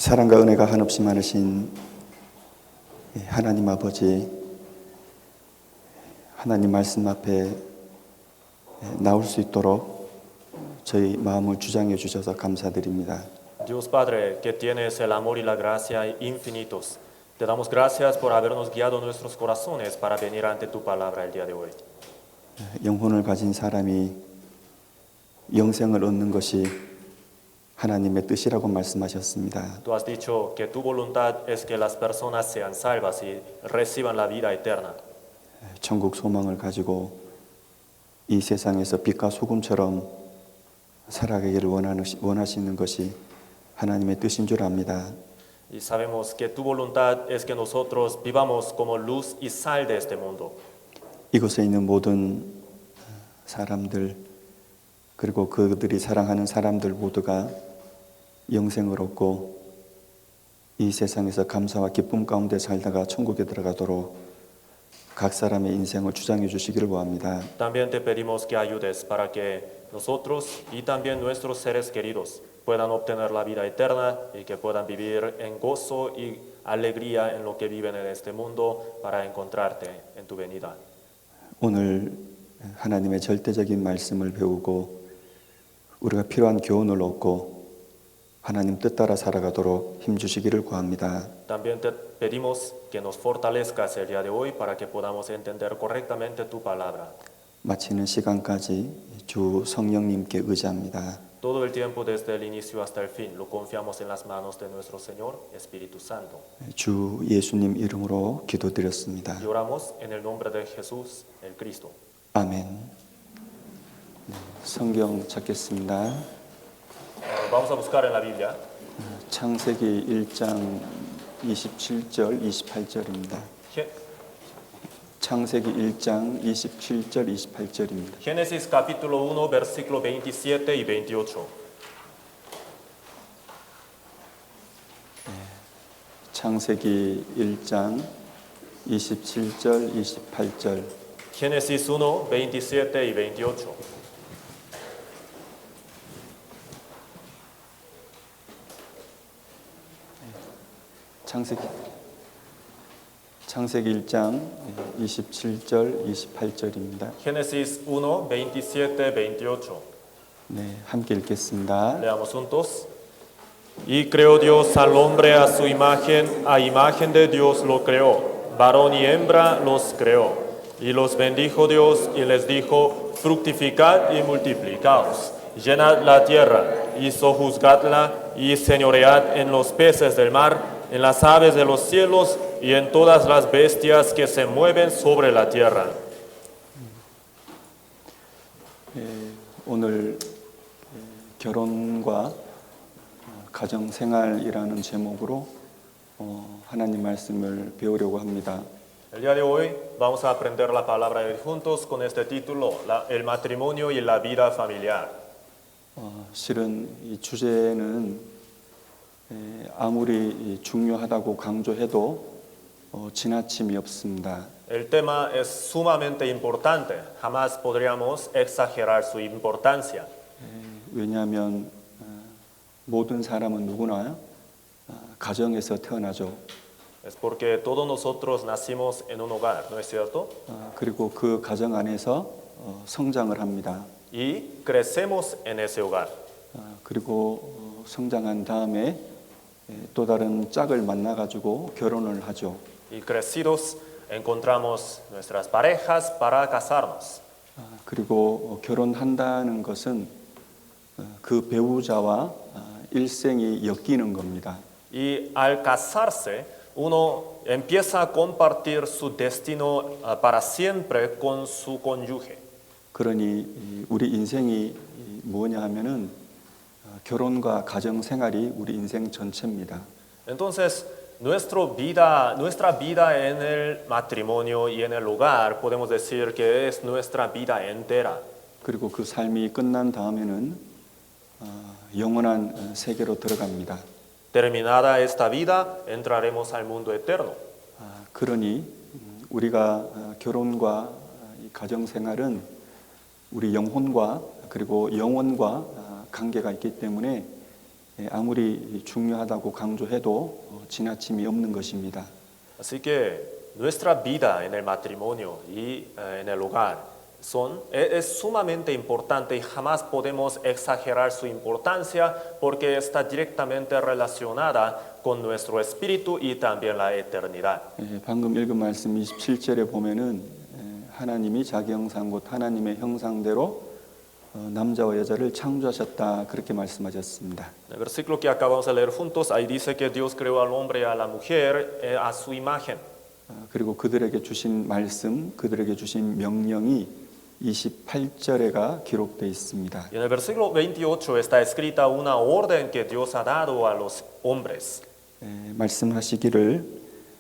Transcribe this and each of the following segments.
사랑과 은혜가 한없이 많으신 하나님 아버지, 하나님 말씀 앞에 나올 수 있도록 저희 마음을 주장해 주셔서 감사드립니다. Dios Padre, que tienes el amor y la gracia infinitos, te damos gracias por habernos guiado nuestros corazones para venir ante tu palabra el día de hoy. 영혼을 가진 사람이 영생을 얻는 것이 하나님의 뜻이라고 말씀하셨습니다. Tú has dicho que tu voluntad es que las personas sean salvas y reciban la vida eterna. 천국 소망을 가지고 이 세상에서 빛과 소금처럼 살아가기를 원하시는 것이 하나님의 뜻인 줄 압니다. Y sabemos que tu voluntad es que nosotros vivamos como luz y sal de este mundo. 이곳에 있는 모든 사람들 그리고 그들이 사랑하는 사람들 모두가 영생을 얻고 이 세상에서 감사와 기쁨 가운데 살다가 천국에 들어가도록 각 사람의 인생을 주장해 주시기를 원합니다. También te pedimos que ayudes para que nosotros y también nuestros seres queridos puedan obtener la vida eterna y que puedan vivir en gozo y alegría en lo que viven en este mundo para encontrarte en tu venida. 오늘 하나님의 절대적인 말씀을 배우고 우리가 필요한 교훈을 얻고 하나님 뜻 따라 살아가도록 힘주시기를 구합니다. También te pedimos que nos fortalezcas el día de hoy para que podamos entender correctamente tu palabra. 마치는 시간까지 주 성령님께 의지합니다. Todo el tiempo desde el inicio hasta el fin lo confiamos en las manos de nuestro Señor Espíritu Santo. 주 예수님 이름으로 기도드렸습니다. Y oramos en el nombre de Jesús, el Cristo. 아멘. 성경 찾겠습니다. Vamos a buscar en la Biblia. 창세기 1장 27절 28절입니다. 창세기 1장 27절 28절입니다. Génesis capítulo 1, versículo 27 y 28. 창세기 1장 27절 28절. Génesis 1, 27 y 28. 창세기 1장 27절 28절입니다. Génesis 1, 27, 28. 네, 함께 읽겠습니다. Leamos juntos. Y creó Dios al hombre a su imagen, a imagen de Dios lo creó, varón y hembra los creó. Y los bendijo Dios y les dijo, fructificad y multiplicaos, llenad la tierra y sojuzgadla y señoread en los peces del mar, en las aves de los cielos y en todas las bestias que se mueven sobre la tierra. 오늘 결혼과 가정생활이라는 제목으로 하나님 말씀을 배우려고 합니다. El día de hoy vamos a aprender la palabra de Dios juntos con este título, el matrimonio y la vida familiar. 실은 이 주제는 아무리 중요하다고 강조해도 지나침이 없습니다. El tema es sumamente importante, jamás podríamos exagerar su importancia. 왜냐하면 모든 사람은 누구나 가정에서 태어나죠. Es porque todos nosotros nacimos en un hogar, ¿no es cierto? 그리고 그 가정 안에서 성장을 합니다. Y crecemos en ese hogar. 그리고 성장한 다음에 또 다른 짝을 만나가지고 결혼을 하죠. Y crecidos encontramos nuestras parejas para casarnos. 그리고 결혼한다는 것은 그 배우자와 일생이 엮이는 겁니다. Y al casarse, uno empieza a compartir su destino para siempre con su cónyuge. 그러니 우리 인생이 뭐냐 하면은 결혼과 가정 생활이 우리 인생 전체입니다. Entonces, nuestra vida en el matrimonio y en el hogar, podemos decir que es nuestra vida entera. 그리고 그 삶이 끝난 다음에는 영원한 세계로 들어갑니다. Terminada esta vida, entraremos al mundo eterno. 그러니 우리가 결혼과 가정 생활은 우리 영혼과 그리고 영혼과 관계가 있기 때문에 아무리 중요하다고 강조해도 지나침이 없는 것입니다. Así que nuestra vida en el matrimonio y en el hogar es sumamente importante y jamás podemos exagerar su importancia porque está directamente relacionada con nuestro espíritu y también la eternidad. 방금 읽은 말씀 27절에 보면은 하나님이 자기 형상 곧 하나님의 형상대로 남자와 여자를 창조하셨다 그렇게 말씀하셨습니다. En el versículo que acabamos de leer juntos, ahí dice que Dios creó al hombre y a la mujer a su imagen. 그리고 그들에게 주신 말씀, 그들에게 주신 명령이 28절에가 기록되어 있습니다. Y en el versículo 28 está escrita una orden que Dios ha dado a los hombres. 말씀하시기를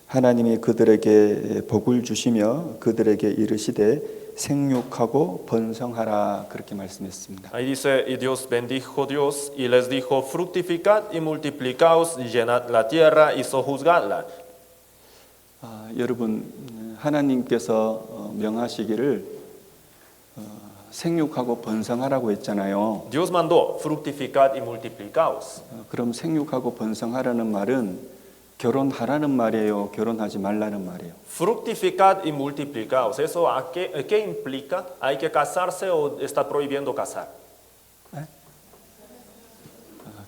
하나님이 그들에게 복을 주시며 그들에게 이르시되 생육하고 번성하라 그렇게 말씀했습니다. Ahí dice, y Dios bendijo Dios y les dijo, fructificad y multiplicaos, llenad la tierra y sojuzgadla. 여러분 하나님께서 명하시기를 생육하고 번성하라고 했잖아요. Dios mandó, fructificad y multiplicaos. 그럼 생육하고 번성하라는 말은 결혼하라는 말이에요, 결혼하지 말라는 말이에요? Fructificad y multiplicaos. ¿Eso qué implica? ¿Hay que casarse o está prohibiendo casar?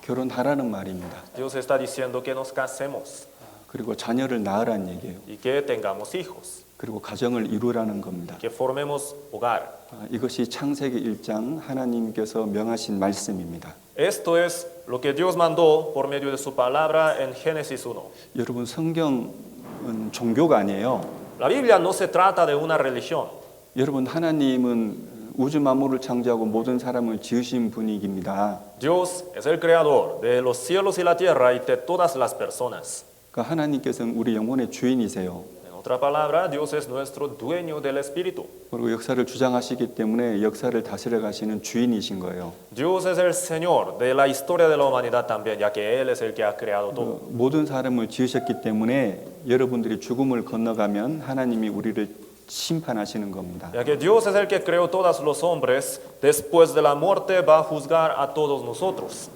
결혼하라는 말입니다. Dios está diciendo que nos casemos 그리고 자녀를 낳으라는 얘기예요. y que tengamos hijos, 그리고 가정을 이루라는 겁니다. que formemos hogar. 이것이 창세기 1장 하나님께서 명하신 말씀입니다. Esto es lo que Dios mandó por medio de su palabra en Génesis 1. 여러분 성경은 종교가 아니에요. La Biblia no se trata de una religión. 여러분 하나님은 우주 만물을 창조하고 모든 사람을 지으신 분이깁니다. Dios es el creador de los cielos y la tierra y de todas las personas. 그러니까 하나님께서는 우리 영혼의 주인이세요. En otra palabra, Dios es nuestro dueño del espíritu. 그리고 역사를 주장하시기 때문에 역사를 다스려 가시는 주인이신 거예요. Dios es el Señor de la historia de la humanidad también, ya que Él es el que ha creado todo. 모든 사람을 지으셨기 때문에 여러분들이 죽음을 건너가면 하나님이 우리를 심판하시는 겁니다. Ya que Dios es el que creó todos los hombres, después de la muerte va a juzgar a todos nosotros.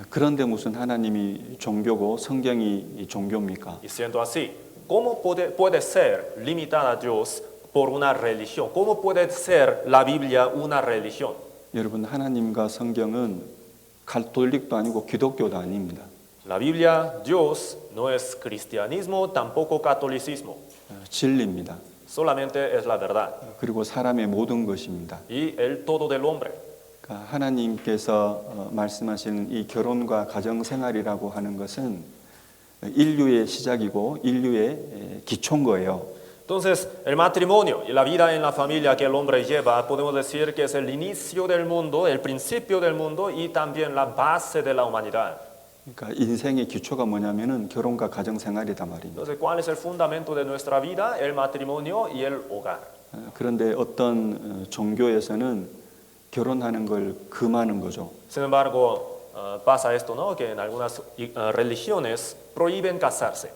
그런데 무슨 하나님이 종교고 성경이 종교입니까? Y siendo así, ¿cómo puede ser limitada a Dios por una religión? ¿Cómo puede ser la Biblia una religión? 여러분 하나님과 성경은 가톨릭도 아니고 기독교도 아닙니다. La Biblia, Dios, no es cristianismo, tampoco catolicismo. 진리입니다. Solamente es la verdad 그리고 사람의 모든 것입니다. y el todo del hombre. 그러니까 하나님께서 말씀하시는 이 결혼과 가정 생활이라고 하는 것은 인류의 시작이고 인류의 기초인 거예요. Entonces, el matrimonio y la vida en la familia que el hombre lleva, podemos decir que es el inicio del mundo, el principio del mundo y también la base de la humanidad. 그러니까 인생의 기초가 뭐냐면은 결혼과 가정 생활이다 말입니다. Entonces, ¿cuál es el fundamento de nuestra vida? El matrimonio y el hogar. 그런데 어떤 종교에서는 결혼하는 걸 금하는 거죠. Sin embargo, pasa esto, ¿no? Que en algunas religiones prohíben casarse.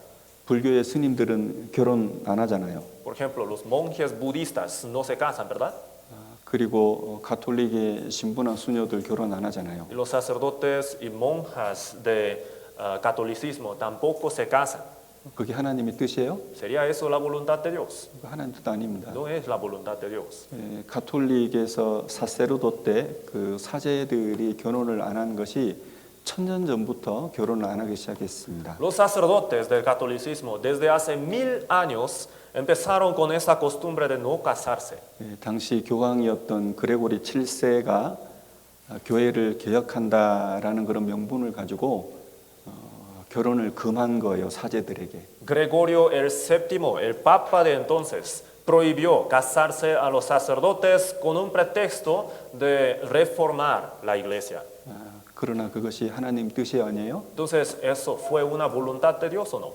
불교의 스님들은 결혼 안 하잖아요. Por ejemplo, los monjes budistas no se casan, ¿verdad? 그리고 가톨릭의 신부나 수녀들 결혼 안 하잖아요. Y los sacerdotes y monjas de catolicismo tampoco se casan. 그게 하나님의 뜻이에요? ¿Sería eso la voluntad de Dios? 하나님 뜻 아닙니다. No es la voluntad de Dios. 가톨릭에서 사세르도 때 그 사제들이 결혼을 안 한 것이 천년 전부터 결혼을 안 하기 시작했습니다. Los sacerdotes del catolicismo desde hace 1000 años empezaron con esa costumbre de no casarse. 당시 교황이었던 그레고리 7세가 교회를 개혁한다라는 그런 명분을 가지고 결혼을 금한 거예요, 사제들에게. Gregorio el VII, el papa de entonces, prohibió casarse a los sacerdotes con un pretexto de reformar la iglesia. 그러나 그것이 하나님 뜻이 아니에요? Entonces, ¿eso fue una voluntad de Dios o no?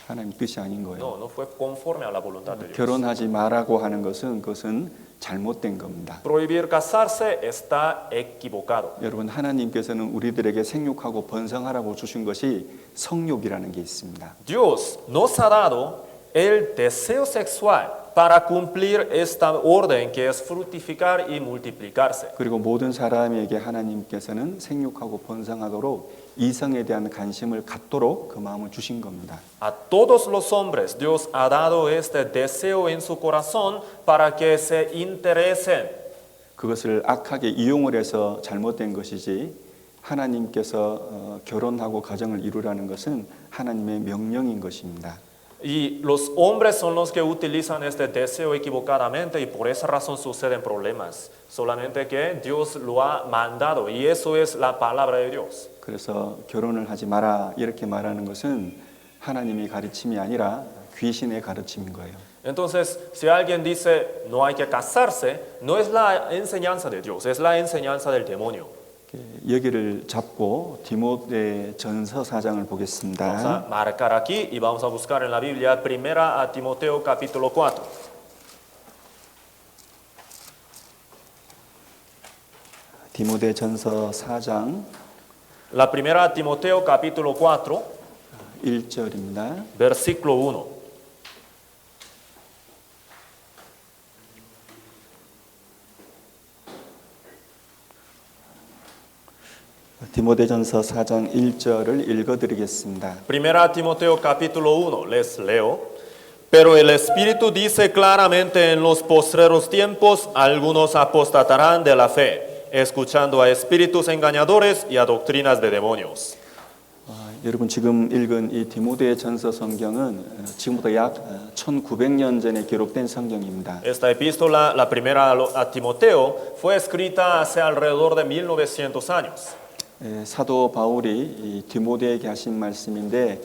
하나님 뜻이 아닌 거예요. No, no fue conforme a la voluntad de Dios. 결혼하지 말라고 하는 것은 그것은 잘못된 겁니다. Prohibir casarse está equivocado. 여러분 하나님께서는 우리들에게 생육하고 번성하라고 주신 것이 성욕이라는 게 있습니다. Dios nos ha dado el deseo sexual para cumplir esta orden que es fructificar y multiplicarse. 그리고 모든 사람에게 하나님께서는 생육하고 번성하도록 이성에 대한 관심을 갖도록 그 마음을 주신 겁니다. A todos los hombres Dios ha dado este deseo en su corazón para que se interesen. 그것을 악하게 이용을 해서 잘못된 것이지 하나님께서 결혼하고 가정을 이루라는 것은 하나님의 명령인 것입니다. Y los hombres son los que utilizan este deseo equivocadamente y por esa razón suceden problemas. Solamente que Dios lo ha mandado y eso es la palabra de Dios. 그래서 결혼을 하지 마라 이렇게 말하는 것은 하나님의 가르침이 아니라 귀신의 가르침인 거예요. Entonces, si alguien dice no hay que casarse, no es la enseñanza de Dios, es la enseñanza del demonio. 여기를 잡고 디모데 전서 4장을 Vamos 보겠습니다. a marcar aquí y vamos a buscar en la Biblia primera a Timoteo capítulo 4. 디모데 전서 4장 La primera a Timoteo capítulo 4, 1절입니다. versículo 1. 디모데전서 4장 1절을 읽어드리겠습니다. Primera a Timoteo capítulo 1, les leo. Pero el Espíritu dice claramente en los postreros tiempos algunos apostatarán de la fe, escuchando a espíritus engañadores y a doctrinas de demonios. 여러분 지금 읽은 이 디모데전서 성경은 지금부터 약 1900년 전에 기록된 성경입니다. Esta epístola, la primera a Timoteo, fue escrita hace alrededor de 1900 años. 사도 바울이 이 디모데에게 하신 말씀인데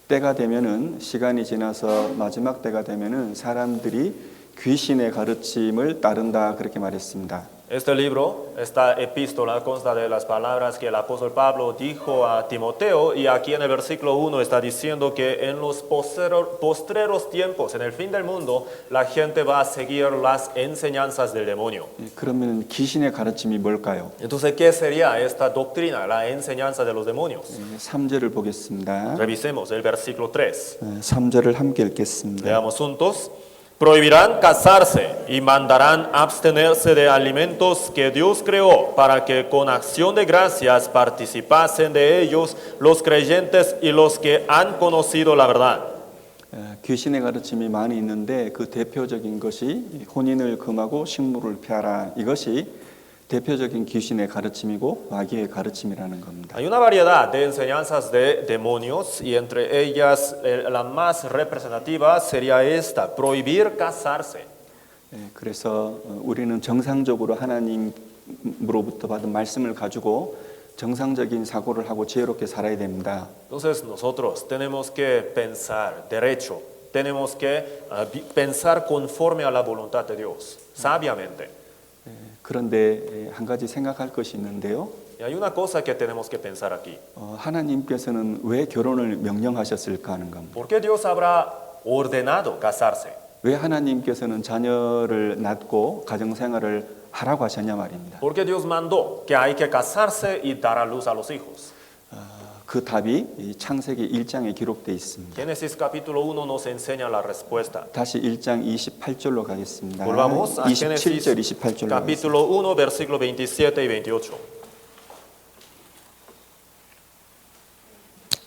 때가 되면은 시간이 지나서 마지막 때가 되면은 사람들이 귀신의 가르침을 따른다 그렇게 말했습니다. Este libro, esta epístola consta de las palabras que el apóstol Pablo dijo a Timoteo y aquí en el versículo 1 está diciendo que en los postreros tiempos, en el fin del mundo, la gente va a seguir las enseñanzas del demonio. 그러면 귀신의 가르침이 뭘까요? Entonces, ¿qué sería esta doctrina, la enseñanza de los demonios? 3절을 보겠습니다. Revisemos el versículo 3. 3절을 함께 읽겠습니다. Veamos juntos. Prohibirán casarse y mandarán abstenerse de alimentos que Dios creó para que con acción de gracias participasen de ellos los creyentes y los que han conocido la verdad. 귀신의 가르침이 많이 있는데 그 대표적인 것이 혼인을 금하고 식물을 피하라 이것이 대표적인 귀신의 가르침이고 마귀의 가르침이라는 겁니다. Hay una variedad de enseñanzas de demonios y entre ellas la más representativa sería esta, prohibir casarse. 그래서 우리는 정상적으로 하나님으로부터 받은 말씀을 가지고 정상적인 사고를 하고 지혜롭게 살아야 됩니다. Entonces nosotros tenemos que pensar derecho, tenemos que pensar conforme a la voluntad de Dios, sabiamente. 그런데 한 가지 생각할 것이 있는데요. Y hay una cosa que tenemos que pensar aquí. 하나님께서는 왜 결혼을 명령하셨을까 하는 겁니다. ¿Por qué Dios habrá ordenado casarse? 왜 하나님께서는 자녀를 낳고 가정생활을 하라고 하셨냐 말입니다. ¿Por qué Dios mandó que hay que casarse y dar a luz a los hijos? 그 답이 이 창세기 1장에 기록되어 있습니다. Génesis capítulo 1 nos enseña la respuesta. 다시 1장 28절로 가겠습니다. Volvamos a Génesis 27절 28절로 가겠습니다. capítulo 1 versículo 27 y 28.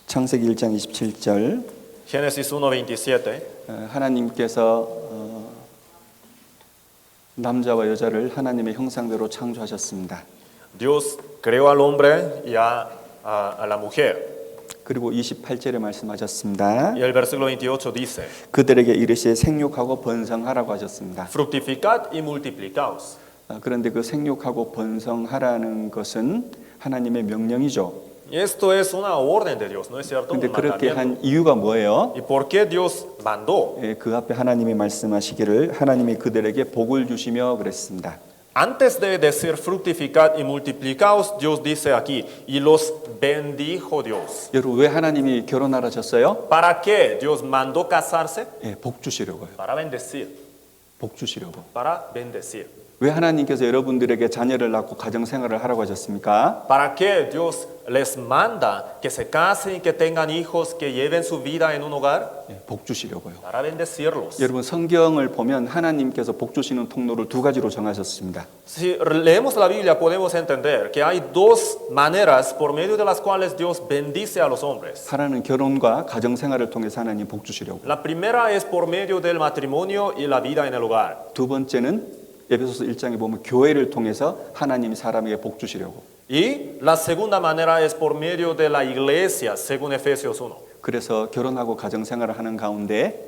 창세기 1장 27절 Génesis 1:27. 하나님께서 남자와 여자를 하나님의 형상대로 창조하셨습니다. Dios creó al hombre y a la mujer. 그리고 28절에 말씀하셨습니다. Y el versículo 28 dice, 그들에게 이르시되 생육하고 번성하라고 하셨습니다. fructificad y multiplicaos. 그런데 그 생육하고 번성하라는 것은 하나님의 명령이죠. Y esto es una orden de Dios, ¿no es cierto? 그런데 Un 그렇게 mandamiento. 한 이유가 뭐예요? ¿Y por qué Dios mandó? 그 앞에 하나님이 말씀하시기를 하나님이 그들에게 복을 주시며 그랬습니다. Antes de decir fructificad y multiplicaos, Dios dice aquí, y los bendijo Dios. 여러분 왜 하나님이 결혼하라 하셨어요? ¿Para qué Dios mandó casarse? 복 주시려고요. Para bendecir, 복 주시려고. para bendecir. 왜 하나님께서 여러분들에게 자녀를 낳고 가정 생활을 하라고 하셨습니까? ¿Para qué Dios les manda que se casen y que tengan hijos, que lleven su vida en un hogar? 복 주시려고요. Para bendecirlos. 여러분 성경을 보면 하나님께서 복 주시는 통로를 두 가지로 정하셨습니다. Si leemos la Biblia podemos entender que hay dos maneras por medio de las cuales Dios bendice a los hombres. 하나는 결혼과 가정 생활을 통해서 하나님 복 주시려고. La primera es por medio del matrimonio y la vida en el hogar. 두 번째는 에베소서 1장에 보면 교회를 통해서 하나님이 사람에게 복 주시려고. Y la segunda manera es por medio de la iglesia, según Efesios 1. 그래서 결혼하고 가정 생활을 하는 가운데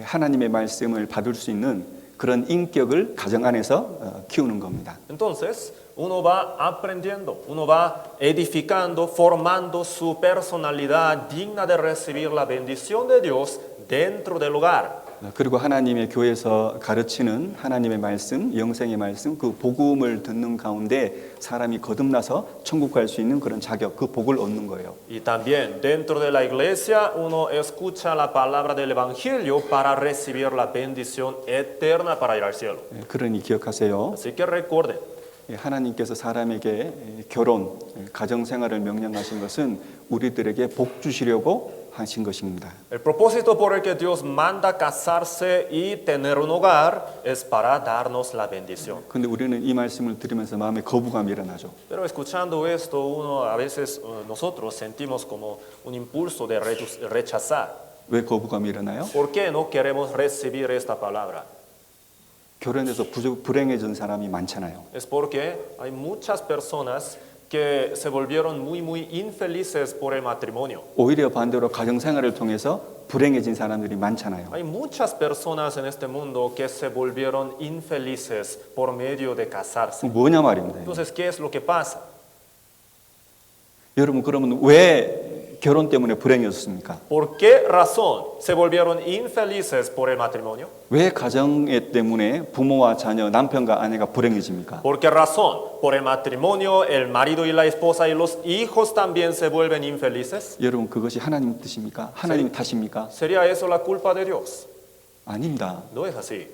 하나님의 말씀을 받을 수 있는 그런 인격을 가정 안에서 키우는 겁니다. Entonces, uno va aprendiendo, uno va edificando, formando su personalidad digna de recibir la bendición de Dios dentro del hogar. 그리고 하나님의 교회에서 가르치는 하나님의 말씀, 영생의 말씀, 그 복음을 듣는 가운데 사람이 거듭나서 천국 갈 수 있는 그런 자격, 그 복을 얻는 거예요. Y también dentro de la iglesia uno escucha la palabra del Evangelio para recibir la bendición eterna para ir al cielo. 그러니 기억하세요. Así que recuerden, 하나님께서 사람에게 결혼, 가정 생활을 명령하신 것은 우리들에게 복 주시려고 하신 것입니다. el propósito por el que Dios manda casarse y tener un hogar es para darnos la bendición. 근데 우리는 이 말씀을 들으면서 마음에 거부감이 일어나죠. Pero escuchando esto, uno a veces nosotros sentimos como un impulso de rechazar. 왜 거부감이 일어나요? ¿Por qué no queremos recibir esta palabra? 결혼해서 불행해진 사람이 많잖아요. Es porque hay muchas personas que se volvieron muy infelices por el matrimonio. 오히려 반대로 가정 생활을 통해서 불행해진 사람들이 많잖아요. Hay muchas personas en este mundo que se volvieron infelices por medio de casarse. 뭐냐 말입니다. Entonces, ¿qué es lo que pasa? 여러분 그러면 왜 결혼 때문에 불행해졌습니까? ¿Por qué razón se volvieron infelices por el matrimonio? 왜 가정 때문에 부모와 자녀, 남편과 아내가 불행해집니까? ¿Por qué razón? Por el matrimonio, el marido y la esposa y los hijos también se vuelven infelices. 여러분 그것이 하나님 뜻입니까? 하나님 탓입니까? ¿Sería eso la culpa de Dios? 아닙니다. No es así.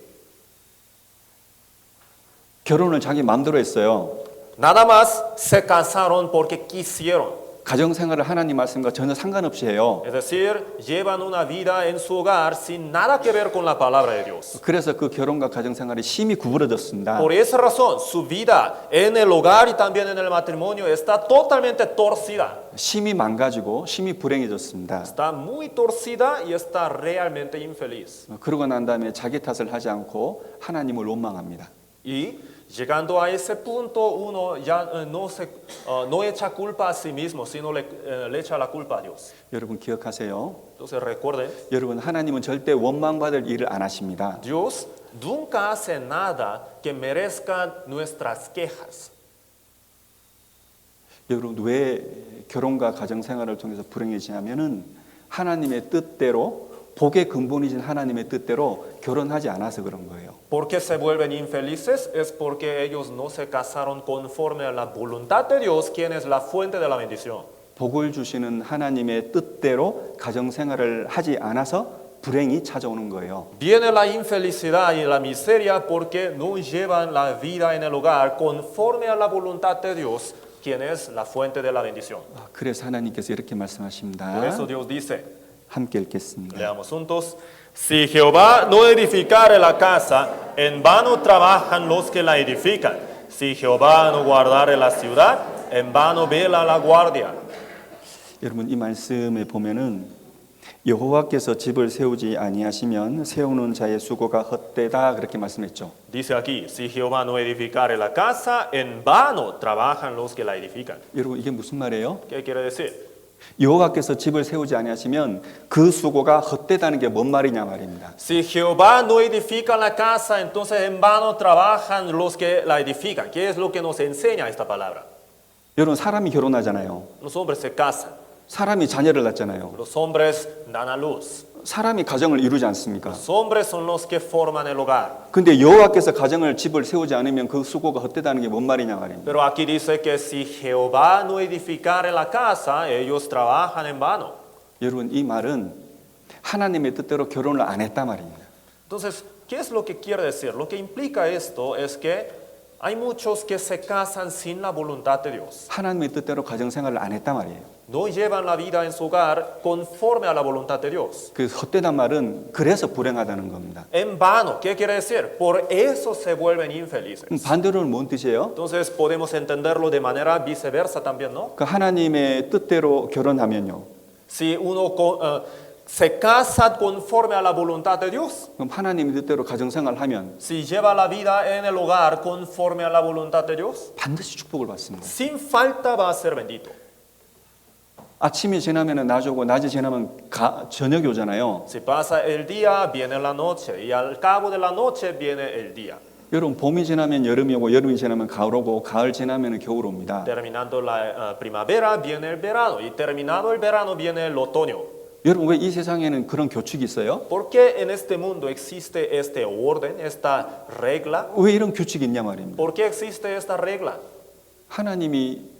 결혼을 자기 마음대로 했어요. Nada más se casaron porque quisieron. 가정 생활을 하나님 말씀과 전혀 상관없이 해요. Es decir, llevan una vida en su hogar sin nada que ver con la palabra de Dios. 그래서 그 결혼과 가정 생활이 심히 구부러졌습니다. Por esa razón, su vida en el hogar y también en el matrimonio está totalmente torcida. 심히 망가지고 심히 불행해졌습니다. Está muy torcida y está realmente infeliz. 그러고 난 다음에 자기 탓을 하지 않고 하나님을 원망합니다. Y llegando a ese punto, uno ya no echa culpa a sí mismo, sino le echa la culpa a Dios. 여러분 기억하세요. Entonces recuerden, 여러분 하나님은 절대 원망받을 일을 안 하십니다. Dios nunca hace nada que merezca nuestras quejas. 여러분 왜 결혼과 가정 생활을 통해서 불행해지냐면은 하나님의 뜻대로 복의 근본이신 하나님의 뜻대로 결혼하지 않아서 그런 거예요. ¿Por qué se vuelven infelices? Es porque ellos no se casaron conforme a la voluntad de Dios, quien es la fuente de la bendición. 복을 주시는 하나님의 뜻대로 가정 생활을 하지 않아서 불행이 찾아오는 거예요. Viene la infelicidad y la miseria porque no llevan la vida en el hogar conforme a la voluntad de Dios, quien es la fuente de la bendición. 그래서 하나님께서 이렇게 Por 말씀하십니다. eso Dios dice, 함께 읽겠습니다. leamos juntos, si Jehová no edificare la casa, en vano trabajan los que la edifican. Si Jehová no guardare la ciudad, en vano vela la guardia. 여러분 이 말씀에 보면은 여호와께서 집을 세우지 아니하시면 세우는 자의 수고가 헛되다 그렇게 말씀했죠. Dice aquí, si Jehová no edificare la casa, en vano trabajan los que la edifican. 여러분 이게 무슨 말이에요? ¿Qué quiere decir? 여호와께서 집을 세우지 아니하시면 그 수고가 헛되다는 게 뭔 말이냐 말입니다. Si Jehová no edifica la casa, entonces en vano trabajan los que la edifican. ¿Qué es lo que nos enseña esta palabra? 여러분 사람이 결혼하잖아요. Los hombres se casan, 사람이 자녀를 낳잖아요. los hombres dan a luz. 사람이 가정을 이루지 않습니까? Los hombres son los que forman el hogar. 근데 여호와께서 가정을 집을 세우지 않으면 그 수고가 헛되다는 게 뭔 말이냐 말입니다. Pero aquí dice que si Jehová no edificare la casa, ellos trabajan en vano. 여러분 이 말은 하나님의 뜻대로 결혼을 안 했단 말입니다. Entonces, ¿qué es lo que quiere decir? Lo que implica esto es que Hay muchos que se casan sin la voluntad de Dios. 하나님의 뜻대로 가정생활을 안 했단 말이에요. No llevan la vida en su hogar conforme a la voluntad de Dios. 그 헛되단 말은 그래서 불행하다는 겁니다. En vano, ¿qué quiere decir? Por eso se vuelven infelices. 반대로는 뭔 뜻이에요? Entonces podemos entenderlo de manera viceversa también, ¿no? 그 하나님의 뜻대로 결혼하면요. Si uno se casa conforme a la voluntad de Dios, 그럼 하나님의 뜻대로 가정생활을 하면 si lleva la vida en el hogar conforme a la voluntad de Dios, 반드시 축복을 받습니다. sin falta va a ser bendito. 아침이 지나면 낮이 오고 낮이 지나면 저녁이 오잖아요. Si pasa el día, viene la noche, y al cabo de la noche viene el día. 여러분 봄이 지나면 여름이 오고 여름이 지나면 가을 오고 가을 지나면 겨울 옵니다. Terminando la primavera, viene el verano, y terminado el verano, viene el otoño. 여러분 왜 이 세상에는 그런 교축이 있어요? ¿Por qué en este mundo existe este orden, esta regla? 왜 이런 규칙이 있냐 말입니다. ¿Por qué existe esta regla? 하나님이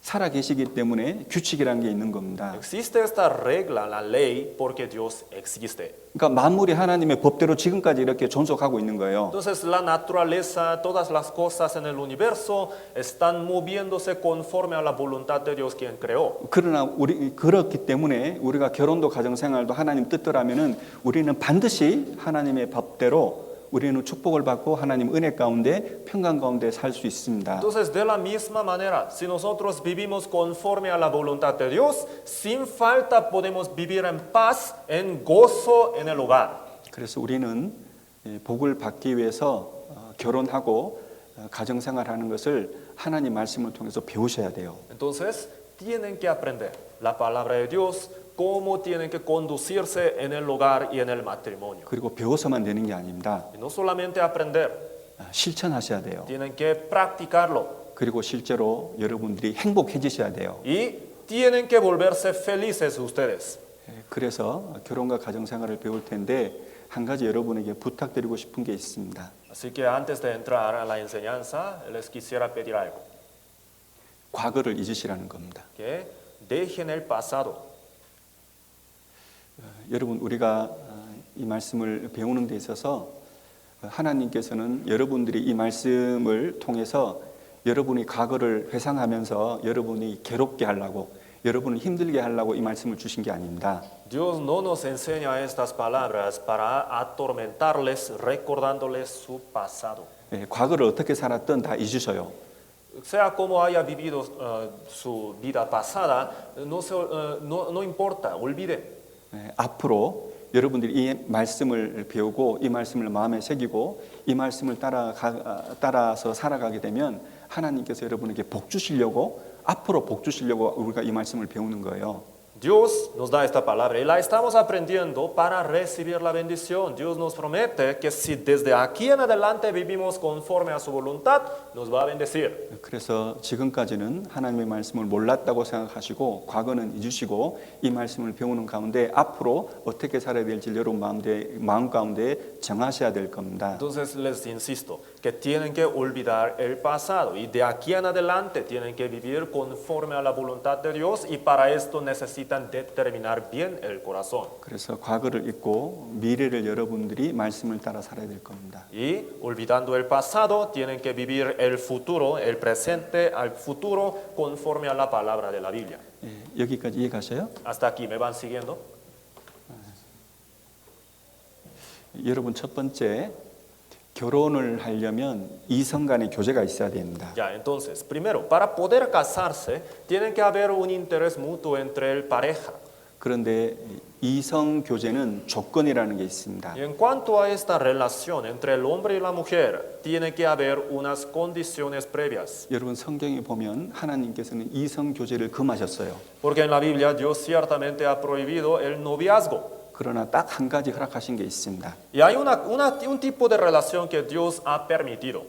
살아 계시기 때문에 규칙이라는 게 있는 겁니다. Existe esta regla, la ley, porque Dios existe. 그러니까 만물이 하나님의 법대로 지금까지 이렇게 존속하고 있는 거예요. Entonces la naturaleza, todas las cosas en el universo están moviéndose conforme a la voluntad de Dios quien creó. 그러나 우리 그렇기 때문에 우리가 결혼도 가정생활도 하나님 뜻대로라면은 우리는 반드시 하나님의 법대로 우리는 축복을 받고 하나님 은혜 가운데 평강 가운데 살 수 있습니다. Entonces de la misma manera, si nosotros vivimos conforme a la voluntad de Dios, sin falta podemos vivir en paz, en gozo en el hogar. 그래서 우리는 복을 받기 위해서 결혼하고 가정생활하는 것을 하나님 말씀을 통해서 배우셔야 돼요. Entonces tienen que aprender la palabra de Dios, cómo tienen que conducirse en el hogar y en el matrimonio. 그리고 배워서만 되는 게 아닙니다. Y no solamente aprender, 실천하셔야 돼요. tienen que practicarlo 그리고 실제로 여러분들이 행복해지셔야 돼요. y tienen que volverse felices ustedes. 그래서 결혼과 가정생활을 배울 텐데 한 가지 여러분에게 부탁드리고 싶은 게 있습니다. Así que antes de entrar a la enseñanza, les quisiera pedir algo, 과거를 잊으시라는 겁니다. que dejen el pasado. 여러분 우리가 이 말씀을 배우는 데 있어서 하나님께서는 여러분들이 이 말씀을 통해서 여러분이 과거를 회상하면서 여러분이 괴롭게 하려고 여러분을 힘들게 하려고 이 말씀을 주신 게 아닙니다. Dios no nos enseña estas palabras para atormentarles recordándoles su pasado. 과거를 어떻게 살았든 다 잊으셔요. Sea como haya vivido su vida pasada, no importa, olvide. 앞으로 여러분들이 이 말씀을 배우고 이 말씀을 마음에 새기고 이 말씀을 따라서 살아가게 되면 하나님께서 여러분에게 복 주시려고 앞으로 복 주시려고 우리가 이 말씀을 배우는 거예요. Dios nos da esta palabra y la estamos aprendiendo para recibir la bendición. Dios nos promete que si desde aquí en adelante vivimos conforme a su voluntad, nos va a bendecir. 그래서 지금까지는 하나님의 말씀을 몰랐다고 생각하시고 과거는 잊으시고 이 말씀을 배우는 가운데 앞으로 어떻게 살아야 될지 여러분 마음 가운데 정하셔야 될 겁니다. Entonces les insisto que tienen que olvidar el pasado y de aquí en adelante tienen que vivir conforme a la voluntad de Dios y para esto necesitan determinar bien el corazón. 그래서 과거를 잊고 미래를 여러분들이 말씀을 따라 살아야 될 겁니다. Y olvidando el pasado, tienen que vivir el futuro, el presente al futuro conforme a la palabra de la Biblia. 여기까지 이해 가셔요? Hasta aquí, ¿me van siguiendo? 여러분 첫 번째 결혼을 하려면 이성 간의 교제가 있어야 됩니다. Ya, entonces, primero, para poder casarse, tiene que haber un interés mutuo entre el pareja. 그런데 이성 교제는 조건이라는 게 있습니다. Y en cuanto a esta relación entre el hombre y la mujer, tiene que haber unas condiciones previas. 여러분 성경에 보면 하나님께서는 이성 교제를 금하셨어요. Porque en la Biblia Dios ciertamente ha prohibido el noviazgo. 그러나 딱 한 가지 허락하신 게 있습니다. Y hay un tipo de relación que Dios ha permitido.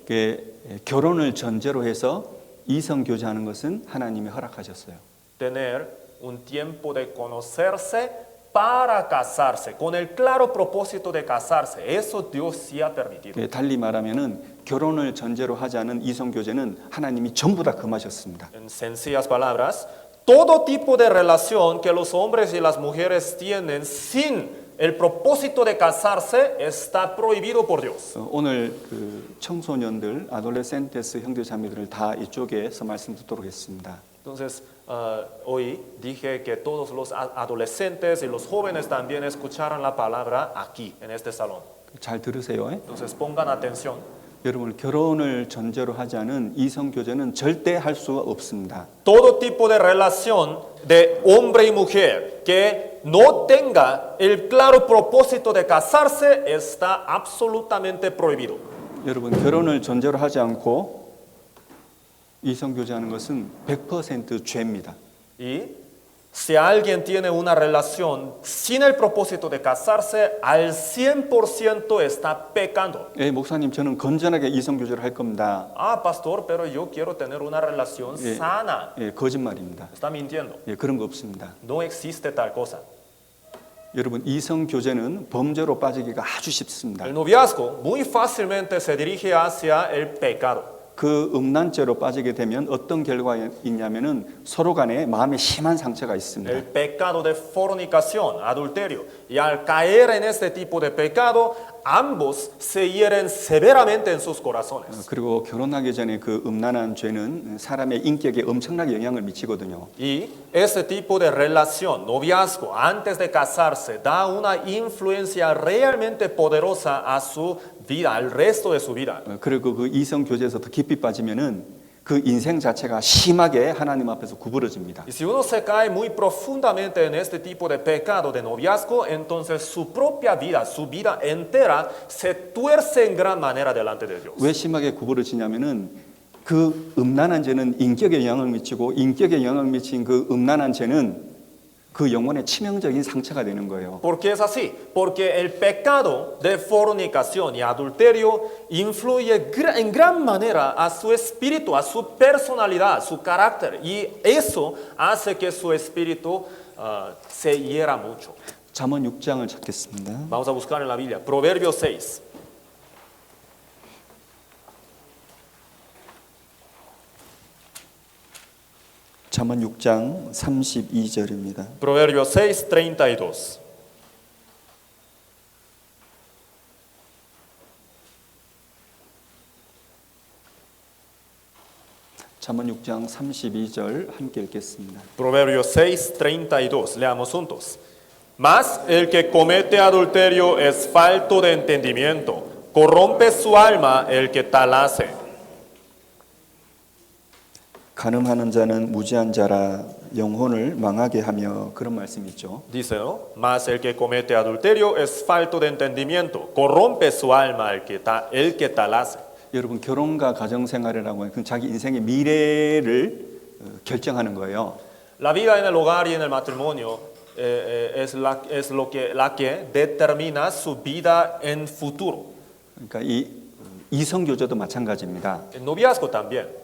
결혼을 전제로 해서 이성 교제하는 것은 하나님이 허락하셨어요. Tener un tiempo de conocerse para casarse, con el claro propósito de casarse. Eso Dios sí ha permitido. 달리 말하면은 결혼을 전제로 하지 않은 이성 교제는 하나님이 전부 다 금하셨습니다. En sencillas palabras, todo tipo de relación que los hombres y las mujeres tienen sin el propósito de casarse está prohibido por Dios. 오늘 그 청소년들, 아돌레센테스 형제자매들을 다 이쪽에서 말씀 듣도록 했습니다. Entonces, hoy dije que todos los adolescentes y los jóvenes también escucharan la palabra aquí, en este salón. 잘 들으세요. Entonces, pongan atención. 여러분, 결혼을 전제로 하지 않은 이성 교제는 절대 할 수가 없습니다. Todo tipo de relación de hombre y mujer que no tenga el claro propósito de casarse está absolutamente prohibido. 여러분, 결혼을 전제로 하지 않고 이성 교제하는 것은 100% 죄입니다. Y si alguien tiene una relación sin el propósito de casarse, al 100% está pecando. 예, 목사님, 저는 건전하게 이성 교제를 할 겁니다. Ah, pastor, pero yo quiero tener una relación sana. 예, 거짓말입니다. Está mintiendo. 예, 그런 거 없습니다. No existe tal cosa. 여러분, 이성 교제는 범죄로 빠지기가 아주 쉽습니다. El noviazgo muy fácilmente se dirige hacia el pecado. 그 음란죄로 빠지게 되면 어떤 결과가 있냐면은 서로 간에 마음에 심한 상처가 있습니다. El pecado de fornicación, adulterio. Y al caer en este tipo de pecado, ambos se hieren severamente en sus corazones. 그리고 결혼하기 전에 그 음란한 죄는 사람의 인격에 엄청나게 영향을 미치거든요. Y este tipo de relación, noviazgo, antes de casarse, da una influencia realmente poderosa a su vida, al resto de su vida. 그리고 그 이성 교제에서 더 깊이 빠지면은 그 인생 자체가 심하게 하나님 앞에서 구부러집니다. Y si uno se cae muy profundamente en este tipo de pecado de noviazgo, entonces su propia vida, su vida entera, se tuerce en gran manera delante de Dios. 왜 심하게 구부러지냐면은 그 음란한 죄는 인격에 영향을 미치고 인격에 영향을 미친 그 음란한 죄는 그 영혼에 치명적인 상처가 되는 거예요. ¿Por qué es así? Porque el pecado de fornicación y adulterio influye en gran manera a su espíritu, a su personalidad, a su carácter. Y eso hace que su espíritu se hiera mucho. 잠언 6장을 찾겠습니다. Vamos a buscar en la Biblia. Proverbios 6. 잠언 6장 32절입니다. Proverbios 6, 32. 잠언 6장 32절 함께 읽겠습니다. Proverbios 6, 32. Leamos juntos. Mas el que comete adulterio es falto de entendimiento. Corrompe su alma el que tal hace. 간음하는 자는 무지한 자라 영혼을 망하게 하며 그런 말씀이 있죠. Dice, ¿no? Mas el que comete adulterio es falto de entendimiento. Corrompe su alma el que tal hace. 여러분, 결혼과 가정 생활이라고 하는 자기 인생의 미래를 결정하는 거예요. La vida en el hogar y en el matrimonio es la que determina su vida en futuro. 그러니까 이 이성 교제도 마찬가지입니다. El noviazgo también.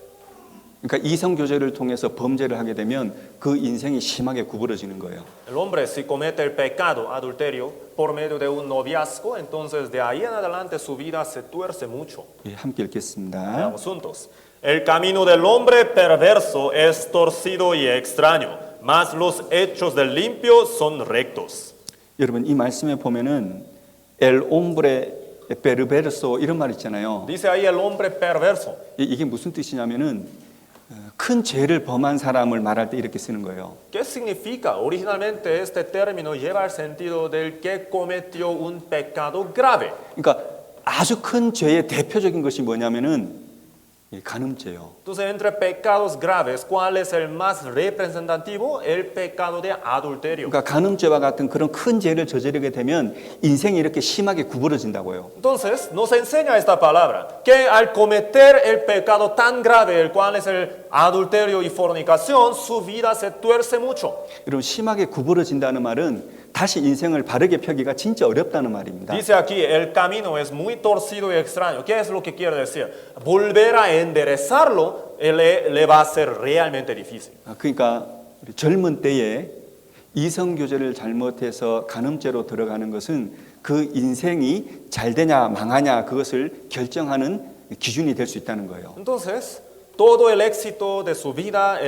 그러니까 이성 교제를 통해서 범죄를 하게 되면 그 인생이 심하게 구부러지는 거예요. El hombre si comete el pecado, adulterio, por medio de un noviazgo, entonces de ahí en adelante su vida se tuerce mucho. 예, 함께 읽겠습니다. Veamos juntos. El camino del hombre perverso es torcido y extraño, mas los hechos del limpio son rectos. 여러분, 이 말씀에 보면은 el hombre perverso 이런 말 있잖아요. Dice ahí el hombre perverso. 이게 무슨 뜻이냐면은 큰 죄를 범한 사람을 말할 때 이렇게 쓰는 거예요. ¿Qué significa? Originalmente este término lleva el sentido del que cometió un pecado grave. 그러니까 아주 큰 죄의 대표적인 것이 뭐냐면은 이 간음죄요. Entonces, entre pecados graves, ¿cuál es el más representativo? El pecado de adulterio. 그러니까 간음죄와 같은 그런 큰 죄를 저지르게 되면 인생이 이렇게 심하게 구부러진다고요. Entonces, nos enseña esta palabra, que al cometer el pecado tan grave, el cual es el adulterio y fornicación, su vida se tuerce mucho. 여러분, 심하게 구부러진다는 말은 다시 인생을 바르게 펴기가 진짜 어렵다는 말입니다. Dice aquí, el camino es muy torcido y extraño. ¿Qué es lo que quiere decir? Volver a enderezarlo le va a ser realmente difícil. 그러니까 우리 젊은 때에 이성 교제를 잘못해서 간음죄로 들어가는 것은 그 인생이 잘 되냐 망하냐 그것을 결정하는 기준이 될 수 있다는 거예요. Entonces, todo el éxito de su vida,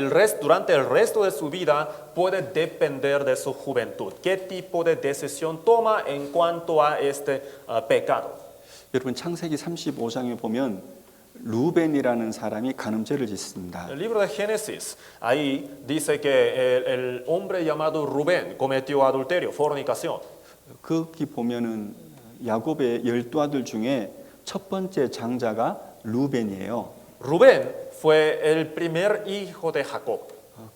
durante el resto de su vida, puede depender de su juventud. ¿Qué tipo de decisión toma en cuanto a este pecado? 여러분 창세기 35장에 보면 루벤이라는 사람이 간음죄를 짓습니다. El libro de Génesis, ahí dice que el hombre llamado Rubén cometió adulterio, fornicación. 거기 보면은 야곱의 12아들 중에 첫 번째 장자가 루벤이에요. Rubén fue el primer hijo de Jacob.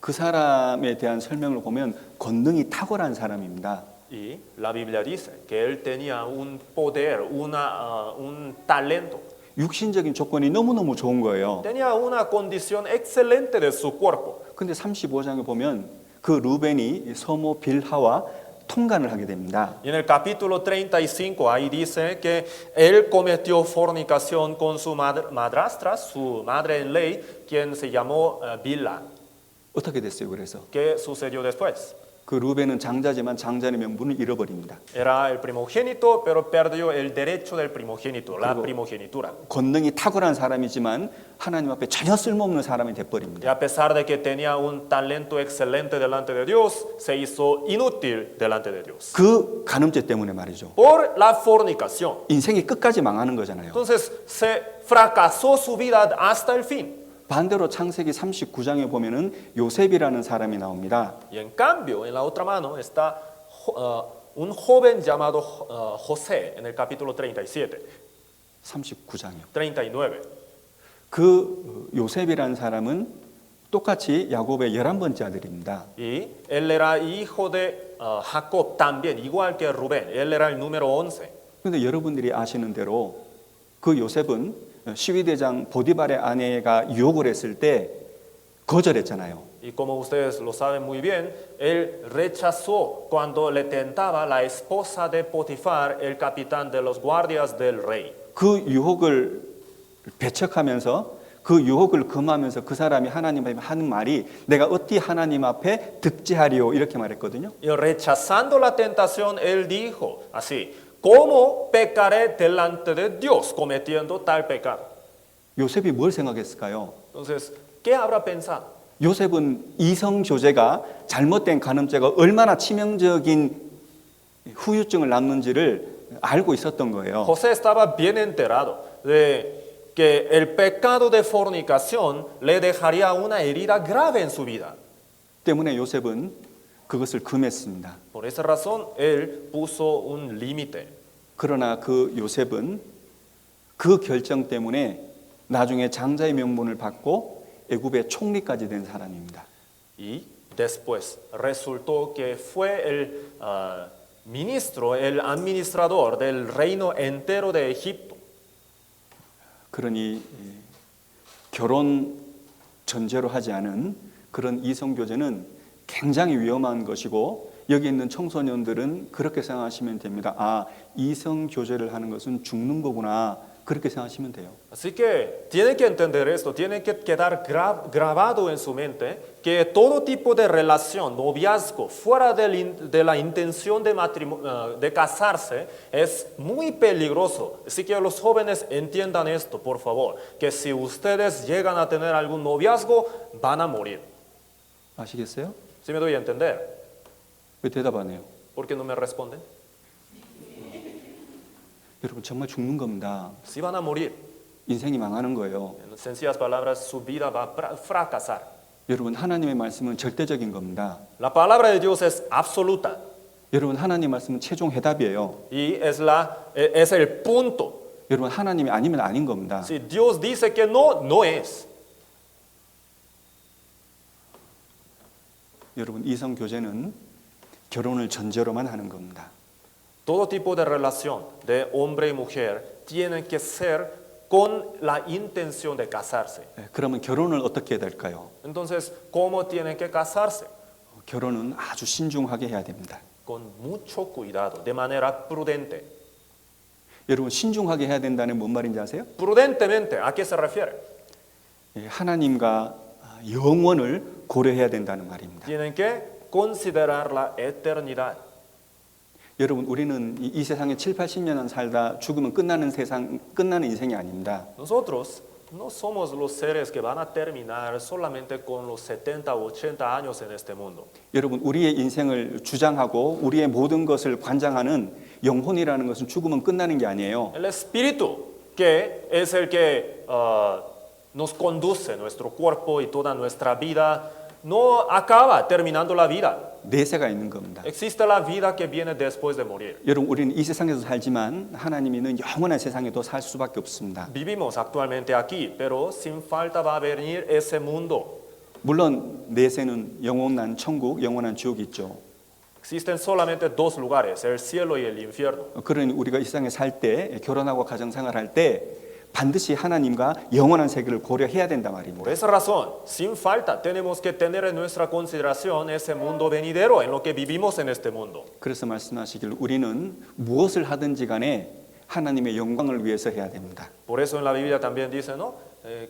그 사람에 대한 설명을 보면 권능이 탁월한 사람입니다. Y la Biblia dice que él tenía un poder, un talento. 육신적인 조건이 너무너무 좋은 거예요. Tenía una condición excelente de su cuerpo. 근데 35장에 보면 그 루벤이 서모 빌하와 통간을 하게 됩니다. Y en el capítulo 35 ahí dice que él cometió fornicación con su madrastra, su madre en ley, quien se llamó Bilha. 어떻게 됐어요? 그래서 ¿Qué sucedió después? 그 루벤은 장자지만 장자의 명분을 잃어버립니다. Era el primogénito, pero perdió el derecho del primogénito, la primogenitura. 권능이 탁월한 사람이지만 하나님 앞에 전혀 쓸모없는 사람이 Y 돼버립니다. a pesar de que tenía un talento excelente delante de Dios, se hizo inútil delante de Dios. 그 간음죄 때문에 말이죠. Por la fornicación. 인생이 끝까지 망하는 거잖아요. Entonces se fracasó su vida hasta el fin. 반대로 창세기 39장에 보면은 요셉이라는 사람이 나옵니다. Y en cambio, en la otra mano está un joven llamado José en el capítulo 37, 39장이요. 39. 그 요셉이라는 사람은 똑같이 야곱의 11번째 아들입니다. Y él era hijo de Jacob también, igual que Rubén. Él era el número 11. 그런데 여러분들이 아시는 대로 그 요셉은 시위대장 보디발의 아내가 유혹을 했을 때 거절했잖아요. Y como ustedes lo saben muy bien, él rechazó cuando le tentaba la esposa de Potifar, el capitán de los guardias del rey. 그 유혹을 배척하면서 그 유혹을 금하면서 그 사람이 하나님 앞에 하는 말이 내가 어찌 하나님 앞에 득지하리요 이렇게 말했거든요. Y rechazando la tentación, él dijo así: ¿Cómo pecaré delante de Dios cometiendo tal pecado? 요셉이 뭘 생각했을까요? Entonces, ¿qué habrá pensado? 요셉은 이성 교제가 잘못된 간음죄가 얼마나 치명적인 후유증을 낳는지를 알고 있었던 거예요. José estaba bien enterado de que el pecado de fornicación le dejaría una herida grave en su vida. 때문에 요셉은 그것을 금했습니다. Por esa razón, él puso un límite. 그러나 그 요셉은 그 결정 때문에 나중에 장자의 명분을 받고 애굽의 총리까지 된 사람입니다. Y después resultó que fue el ministro, el administrador del reino entero de Egipto. 그러니 결혼 전제로 하지 않은 그런 이성 교제는 굉장히 위험한 것이고 여기 있는 청소년들은 그렇게 생각하시면 됩니다. 아, 이성 교제를 하는 것은 죽는 거구나. 그렇게 생각하시면 돼요. Así que tienen que entender esto, tiene que quedar grabado en su mente que todo tipo de relación, noviazgo, fuera de la intención de casarse, es muy peligroso. Así que los jóvenes entiendan esto, por favor, que si ustedes llegan a tener algún noviazgo, van a morir. 아시겠어요? ¿Sí me doy a entender? 왜 대답 안 해요? ¿Por qué no me responden? 여러분 정말 죽는 겁니다. Sí van a morir. 인생이 망하는 거예요. En sencillas palabras, su vida va a fracasar. 여러분 하나님의 말씀은 절대적인 겁니다. La palabra de Dios es absoluta 여러분 하나님 말씀은 최종 해답이에요. y es el punto. 여러분 하나님이 아니면 아닌 겁니다. Si Dios dice que no, no es. 여러분 이성 교제는 결혼을 전제로만 하는 겁니다. Todo tipo de relación de hombre y mujer tiene que ser con la intención de casarse. 그러면 결혼을 어떻게 해야 될까요? Entonces, ¿cómo tienen que casarse? 결혼은 아주 신중하게 해야 됩니다. Con mucho cuidado, de manera prudente. 여러분 신중하게 해야 된다는 뭔 말인지 아세요? Prudentemente, ¿a qué se refiere? 하나님과 영원을 고려해야 된다는 말입니다. Tienen que considerar la eternidad. 여러분 우리는 이 세상에 7, 80년만 살다 죽으면 끝나는 세상, 끝나는 인생이 아닙니다. Nosotros no somos los seres que van a terminar solamente con los 70 o 80 años en este mundo. 여러분, 우리의 인생을 주장하고 우리의 모든 것을 관장하는 영혼이라는 것은 죽으면 끝나는 게 아니에요. El espíritu, que es el que nos conduce nuestro cuerpo y toda nuestra vida, no acaba terminando la vida. 내세가 있는 겁니다. Existe la vida que viene después de morir. 여러분, 우리는 이 세상에서 살지만 하나님이 있는 영원한 세상에도 살 수밖에 없습니다. Vivimos actualmente aquí, pero sin falta va a venir ese mundo. 물론 내세는 영원한 천국, 영원한 지옥이 있죠. Existen solamente dos lugares, el cielo y el infierno. 그러니 우리가 이 세상에 살 때, 결혼하고 가정생활할 때 반드시 하나님과 영원한 세계를 고려해야 된다 말입니다. Por esa razón, sin falta, tenemos que tener en nuestra consideración ese mundo venidero, en lo que vivimos en este mundo. 그래서 말씀하시길 우리는 무엇을 하든지 간에 하나님의 영광을 위해서 해야 됩니다. Por eso en la Biblia también dice, ¿no?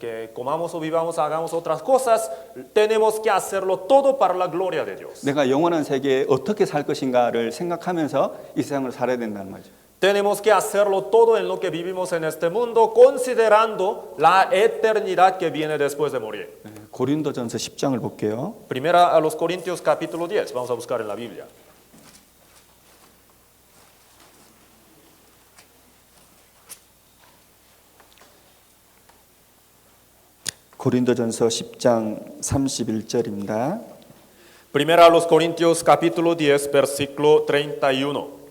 Que comamos o vivamos, hagamos otras cosas, tenemos que hacerlo todo para la gloria de Dios. 내가 영원한 세계에 어떻게 살 것인가를 생각하면서 이 세상을 살아야 된다는 말이죠. Tenemos que hacerlo todo en lo que vivimos en este mundo, considerando la eternidad que viene después de morir. 고린도전서 10장을 볼게요. Primera a los Corintios capítulo 10, vamos a buscar en la Biblia. 고린도전서 10장 31절입니다. Primera a los Corintios capítulo 10, versículo 31.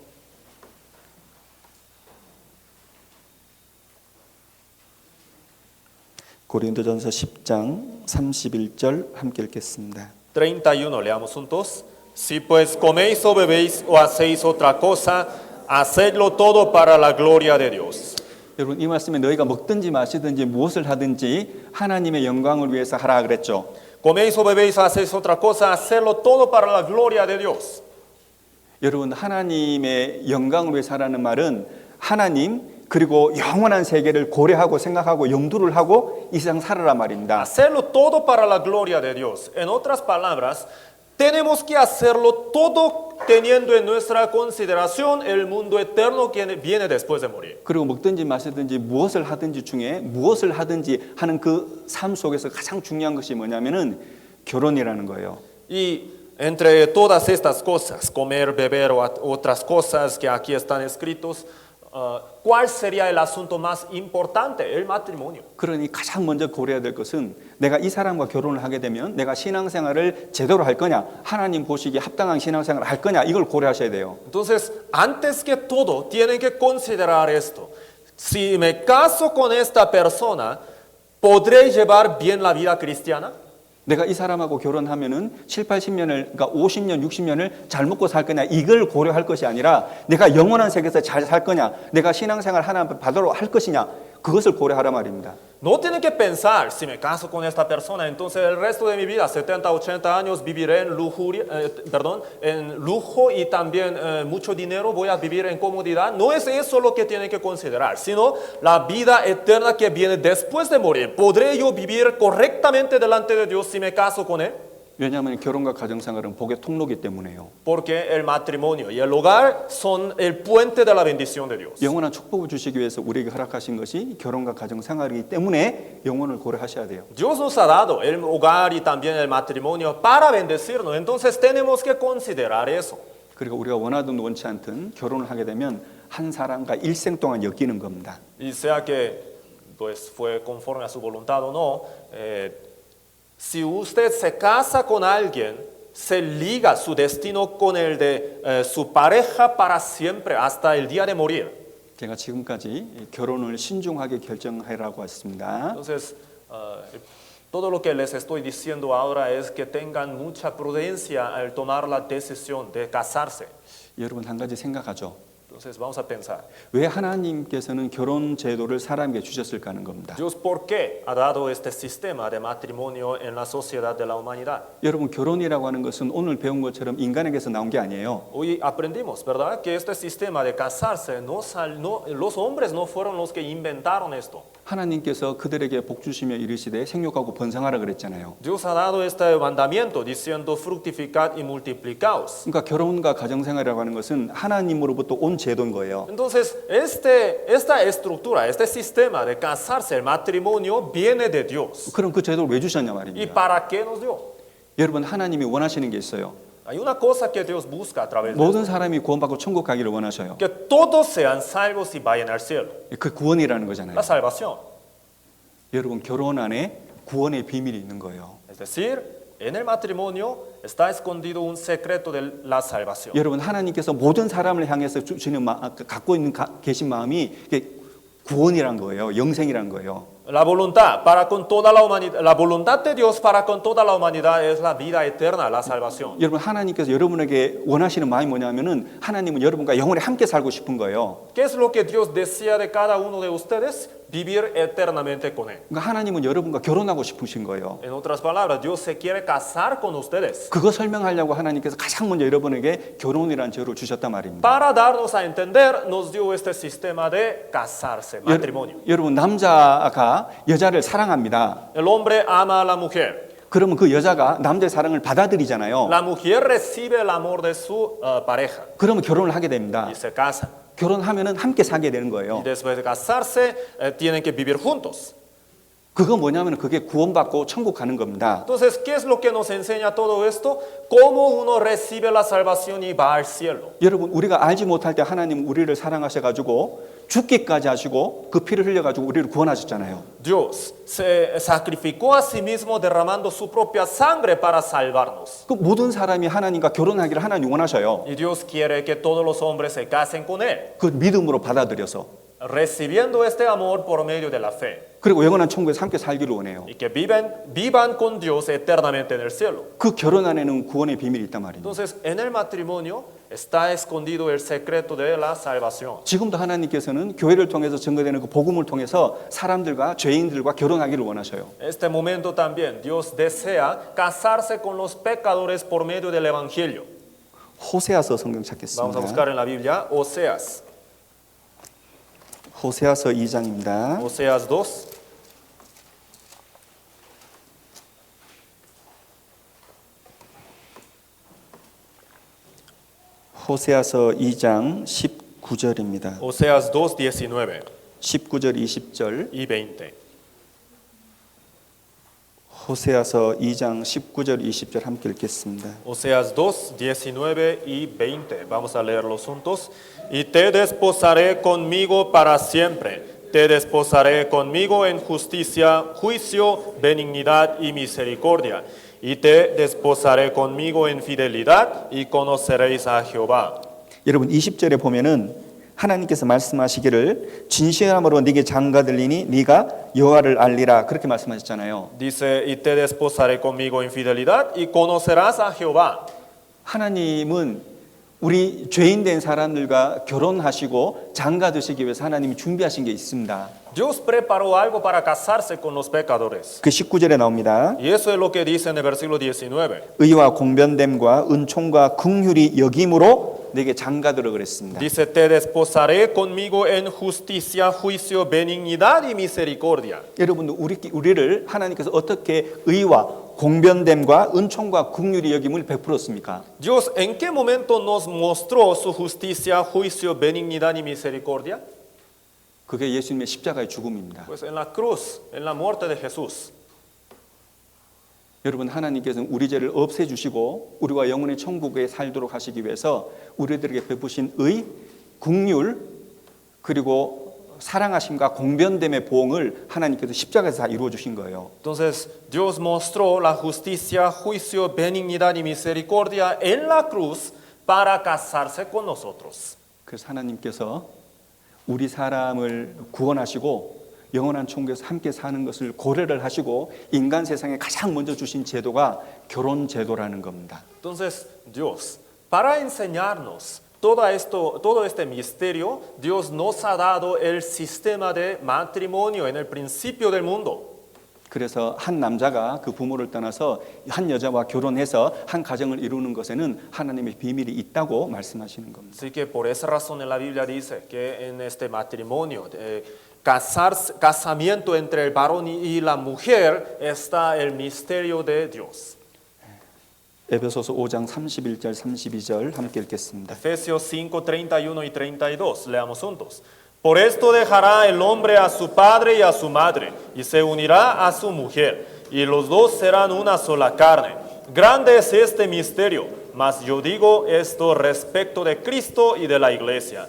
고린도전서 10장 31절 함께 읽겠습니다. 31, leamos juntos. Si pues coméis o bebéis o hacéis otra cosa, hacedlo todo para la gloria de Dios. 여러분, 이 말씀에 너희가 먹든지 마시든지 무엇을 하든지 하나님의 영광을 위해서 하라 그랬죠. Coméis o bebéis o hacéis otra cosa, hacedlo todo para la gloria de Dios. 여러분, 하나님의 영광을 위해서 하라는 말은 하나님 그리고 영원한 세계를 고려하고 생각하고 염두를 하고 이 세상 살아라 말입니다. Hacerlo todo para la gloria de Dios. En otras palabras, tenemos que hacerlo todo teniendo en nuestra consideración el mundo eterno que viene después de morir. 그리고 먹든지 마시든지 무엇을 하든지 중에 무엇을 하든지 하는 그 삶 속에서 가장 중요한 것이 뭐냐면은 결혼이라는 거예요. Y entre todas estas cosas, comer, beber o otras cosas que aquí están escritos, ¿cuál sería el asunto más importante? El matrimonio. 그러니 가장 먼저 고려해야 될 것은 내가 이 사람과 결혼을 하게 되면 내가 신앙생활을 제대로 할 거냐, 하나님 보시기에 합당한 신앙생활을 할 거냐, 이걸 고려하셔야 돼요. Entonces, antes que todo, tienen que considerar esto. Si me caso con esta persona, ¿podré llevar bien la vida cristiana? 내가 이 사람하고 결혼하면은 7, 80년을, 그러니까 50년, 60년을 잘 먹고 살 거냐, 이걸 고려할 것이 아니라 내가 영원한 세계에서 잘 살 거냐, 내가 신앙생활 하나 받도록 할 것이냐, 그것을 고려하라 말입니다. No tienen que pensar, si me caso con esta persona, entonces el resto de mi vida, 70, 80 años, viviré en lujuria, en lujo y también mucho dinero, voy a vivir en comodidad. No es eso lo que tienen que considerar, sino la vida eterna que viene después de morir. ¿Podré yo vivir correctamente delante de Dios si me caso con Él? 왜냐하면 결혼과 가정생활은 복의 통로이기 때문에요. Porque el matrimonio y el hogar son el puente de la bendición de Dios. 영원한 축복을 주시기 위해서 우리에게 허락하신 것이 결혼과 가정생활이기 때문에 영혼을 고려하셔야 돼요. Dios nos ha dado el hogar y también el matrimonio para bendecirnos. Entonces tenemos que considerar eso. 그리고 우리가 원하든 원치 않든 결혼을 하게 되면 한 사람과 일생 동안 엮이는 겁니다. Y sea que pues fue conforme a su voluntad o no, si usted se casa con alguien, se liga su destino con el de su pareja para siempre, hasta el día de morir. 제가 지금까지 결혼을 신중하게 결정하라고 했습니다. Entonces, todo lo que les estoy diciendo ahora es que tengan mucha prudencia al tomar la decisión de casarse. 여러분 한 가지 생각하죠. Entonces, vamos a pensar. 왜 하나님께서는 결혼 제도를 사람에게 주셨을까 하는 겁니다. Dios, ¿por qué ha dado este sistema de matrimonio en la sociedad de la humanidad? 여러분 결혼이라고 하는 것은 오늘 배운 것처럼 인간에게서 나온 게 아니에요. Hoy aprendimos, ¿verdad? Que este sistema de casarse, los hombres no fueron los que inventaron esto. 하나님께서 그들에게 복 주시며 이르시되 생육하고 번성하라 그랬잖아요. Dios ha dado este mandamiento diciendo fructificad y multiplicaos. 그러니까 결혼과 가정생활이라고 하는 것은 하나님으로부터 온 제도인 거예요. Entonces, esta estructura, este sistema de casarse, el matrimonio, viene de Dios. 그럼 그 제도를 왜 주셨냐 ¿Y 말입니다. para qué nos dio? 여러분 하나님이 원하시는 게 있어요. Hay una cosa que Dios busca a través de 모든 사람이 구원받고 천국 가기를 원하셔요. que todos sean salvos y vayan al cielo. 그 구원이라는 거잖아요. La salvación. 여러분 결혼 안에 구원의 비밀이 있는 거예요. Es decir, en el matrimonio está escondido un secreto de la salvación. 여러분 하나님께서 모든 사람을 향해서 주시는 갖고 있는 계신 마음이 이게 구원이란 거예요. 영생이란 거예요. La voluntad para con toda la humanidad, la voluntad de Dios para con toda la humanidad es la vida eterna, la salvación. 여러분 하나님께서 여러분에게 원하시는 마음이 뭐냐면은 하나님은 여러분과 영원히 함께 살고 싶은 거예요. ¿Qué es lo que Dios desea de cada uno de ustedes? Vivir eternamente con Él. 그러니까 하나님은 여러분과 결혼하고 싶으신 거예요. En otras palabras, Dios se quiere casar con ustedes. 그거 설명하려고 하나님께서 가장 먼저 여러분에게 결혼이라는 제도를 주셨단 말입니다. Para darnos a entender, nos dio este sistema de casarse, matrimonio. 여러분 남자가 여자를 사랑합니다. El hombre ama a la mujer. 그러면 그 여자가 남자의 사랑을 받아들이잖아요. La mujer recibe el amor de su pareja 그러면 결혼을 하게 됩니다. y se casan. 결혼하면은 함께 살게 되는 Y 거예요. después de casarse, tienen que vivir juntos. 그거 뭐냐면 그게 구원받고 천국 가는 겁니다. Entonces, ¿qué es lo que nos enseña todo esto? Cómo uno recibe la salvación y va al cielo. 여러분 우리가 알지 못할 때 하나님 우리를 사랑하셔가지고 죽기까지 하시고 그 피를 흘려가지고 우리를 구원하셨잖아요. Dios se sacrificó a sí mismo derramando su propia sangre para salvarnos. 그 모든 사람이 하나님과 결혼하기를 하나님 원하셔요. Y Dios quiere que todos los hombres se casen con Él, 그 믿음으로 받아들여서. recibiendo este amor por medio de la fe. 그리고 영원한 천국에서 함께 살기를 원해요. Y que vivan con Dios eternamente en el cielo. 그 결혼 안에는 구원의 비밀이 있단 말입니다. Entonces, en el matrimonio está escondido el secreto de la salvación. 지금도 하나님께서는 교회를 통해서 증거되는 그 복음을 통해서 사람들과 죄인들과 결혼하기를 원하셔요. Este momento también Dios desea casarse con los pecadores por medio del evangelio. 호세아서 성경 Vamos a 찾겠습니다. buscar en la Biblia Oseas. 호세아서 2장입니다. Oseas 2. 호세아서 2장 19절입니다. Oseas 2, 19 19절 20절. y 20. 호세아서 2장 19절 20절 함께 읽겠습니다. Oseas 2, 19 y 20. Vamos a leerlos juntos. Y te desposaré conmigo para siempre. Te desposaré conmigo en justicia, juicio, benignidad y misericordia. Y te desposaré conmigo en fidelidad y conoceréis a Jehová. 여러분 20절에 보면은 하나님께서 말씀하시기를 진실함으로 네게 장가들리니 네가 여호와를 알리라 그렇게 말씀하셨잖아요. Dice, y te desposaré conmigo en fidelidad y conocerás a Jehová. 하나님은 우리 죄인 된 사람들과 결혼하시고 장가 드시기 위해서 하나님이 준비하신 게 있습니다. Dios preparó algo para casarse con los pecadores. 그 19절에 나옵니다. Y eso es lo que dice en el versículo 19. 의와 공변됨과 은총과 긍휼이 여김으로 내게 장가들어 그랬습니다. Dice, te desposaré conmigo en justicia, juicio, benignidad y misericordia. 여러분들 우리를 하나님께서 어떻게 의와 공변됨과 은총과 긍휼이 여김을 베풀었습니까? Dios, ¿en qué momento nos mostró su justicia, juicio, benignidad y misericordia? 그게 예수님의 십자가의 죽음입니다. Pues en la cruz, en la muerte de Jesús. 여러분 하나님께서는 우리 죄를 없애주시고 우리와 영원의 천국에 살도록 하시기 위해서 우리들에게 베푸신 의, 긍휼 그리고 사랑하심과 공변됨의 보응을 하나님께서 십자가에서 다 이루어 주신 거예요. Entonces, Dios mostró la justicia, juicio, benignidad y misericordia en la cruz para casarse con nosotros. 그래서 하나님께서 우리 사람을 구원하시고 영원한 천국에서 함께 사는 것을 고려를 하시고 인간 세상에 가장 먼저 주신 제도가 결혼 제도라는 겁니다. Entonces, Dios, para enseñarnos todo este misterio, Dios nos ha dado el sistema de matrimonio en el principio del mundo. 그래서 한 남자가 그 부모를 떠나서 한 여자와 결혼해서 한 가정을 이루는 것에는 하나님의 비밀이 있다고 말씀하시는 겁니다. Así que por esa razón en la Biblia dice que en este matrimonio casamiento entre el varón y la mujer está el misterio de Dios. 에베소서 5장 31절 32절 함께 읽겠습니다. Efesios 5, 31 y 32, leamos juntos. Por esto dejará el hombre a su padre y a su madre, y se unirá a su mujer, y los dos serán una sola carne. Grande es este misterio, mas yo digo esto respecto de Cristo y de la iglesia.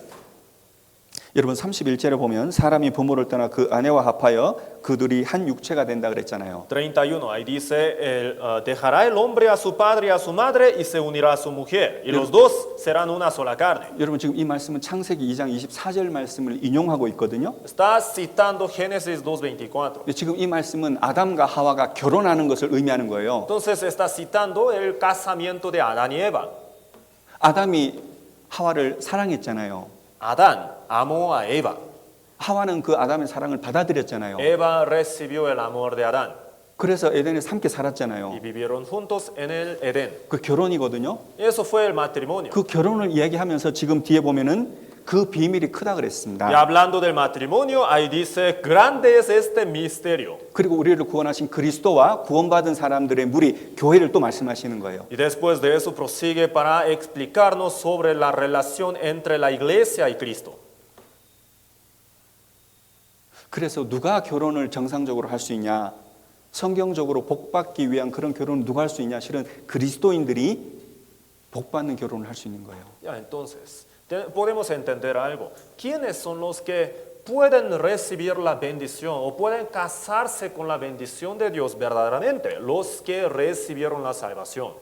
여러분 31절에 보면 사람이 부모를 떠나 그 아내와 합하여 그들이 한 육체가 된다 그랬잖아요. 31, ahí dice, dejará el hombre a su padre y a su madre, y se unirá a su mujer, y los dos serán una sola carne. 여러분 지금 이 말씀은 창세기 2장 24절 말씀을 인용하고 있거든요. Está citando Génesis 2:24. 지금 이 말씀은 아담과 하와가 결혼하는 것을 의미하는 거예요. Entonces está citando el casamiento de Adán y Eva. 아담이 하와를 사랑했잖아요. Adán amó a Eva. 하와는 그 아담의 사랑을 받아들였잖아요. Eva recibió el amor de Adán 그래서 에덴에서 함께 y 살았잖아요. vivieron juntos en el Edén. 그 결혼이거든요. Eso fue el matrimonio. 그 결혼을 이야기하면서 지금 뒤에 보면은 그 비밀이 크다 Y 그랬습니다. hablando del matrimonio, ahí dice, grande es este misterio. 그리고 우리를 구원하신 그리스도와 구원받은 사람들의 무리 교회를 또 말씀하시는 거예요. Y después de eso prosigue para explicarnos sobre la relación entre la iglesia y Cristo. 그래서 누가 결혼을 정상적으로 할 수 있냐? 성경적으로 복받기 위한 그런 결혼을 누가 할 수 있냐? 실은 그리스도인들이 복받는 결혼을 할 수 있는 거예요. Ya, entonces, podemos entender algo. ¿Quiénes son los que pueden recibir la bendición o pueden casarse con la bendición de Dios verdaderamente? Los que recibieron la salvación.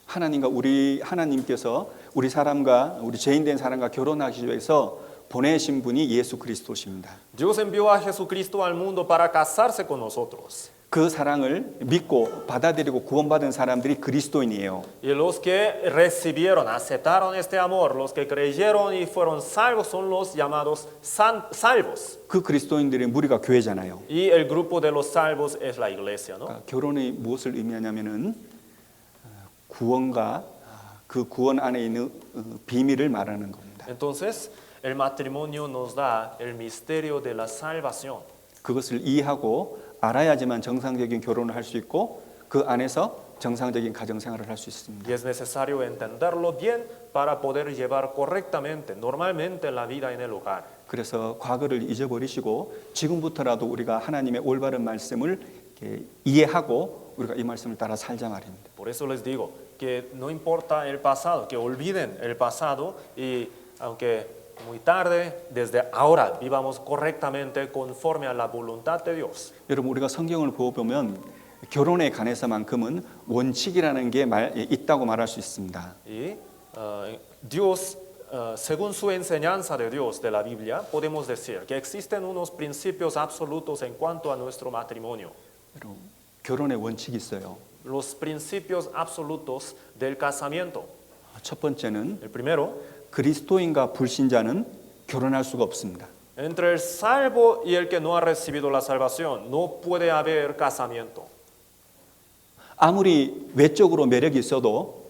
하나님께서 우리 사람과 우리 죄인된 사람과 결혼하기 위해서 보내신 분이 예수 그리스도십니다. Dios envió a Jesucristo al mundo para casarse con nosotros. 그 사랑을 믿고 받아들이고 구원받은 사람들이 그리스도인이에요. Y los que recibieron, aceptaron este amor, los que creyeron y fueron salvos son los llamados salvos. 그 그리스도인들의 무리가 교회잖아요. Y el grupo de los salvos es la iglesia, ¿no? 그러니까 결혼이 무엇을 의미하냐면은 구원과 그 구원 안에 있는 비밀을 말하는 겁니다. Entonces, el matrimonio nos da el misterio de la salvación. 그것을 이해하고 알아야지만 정상적인 결혼을 할 수 있고 그 안에서 정상적인 가정 생활을 할 수 있습니다. Y es necesario entenderlo bien para poder llevar correctamente, normalmente la vida en el hogar. 그래서 과거를 잊어버리시고 지금부터라도 우리가 하나님의 올바른 말씀을 이렇게 이해하고 우리가 이 말씀을 따라 살자 말입니다. Por eso les digo que no importa el pasado, que olviden el pasado y aunque muy tarde, desde ahora vivamos correctamente conforme a la voluntad de Dios. 여러분 우리가 성경을 보면 결혼에 관해서만큼은 원칙이라는 게 있다고 말할 수 있습니다. Y Dios, según su enseñanza de Dios de la Biblia, podemos decir que existen unos principios absolutos en cuanto a nuestro matrimonio. 여러분 결혼의 원칙이 있어요. Los principios absolutos del casamiento. 첫 번째는 El primero, 그리스도인과 불신자는 결혼할 수가 없습니다. entre el salvo y el que no ha recibido la salvación, no puede haber casamiento. 아무리 외적으로 매력이 있어도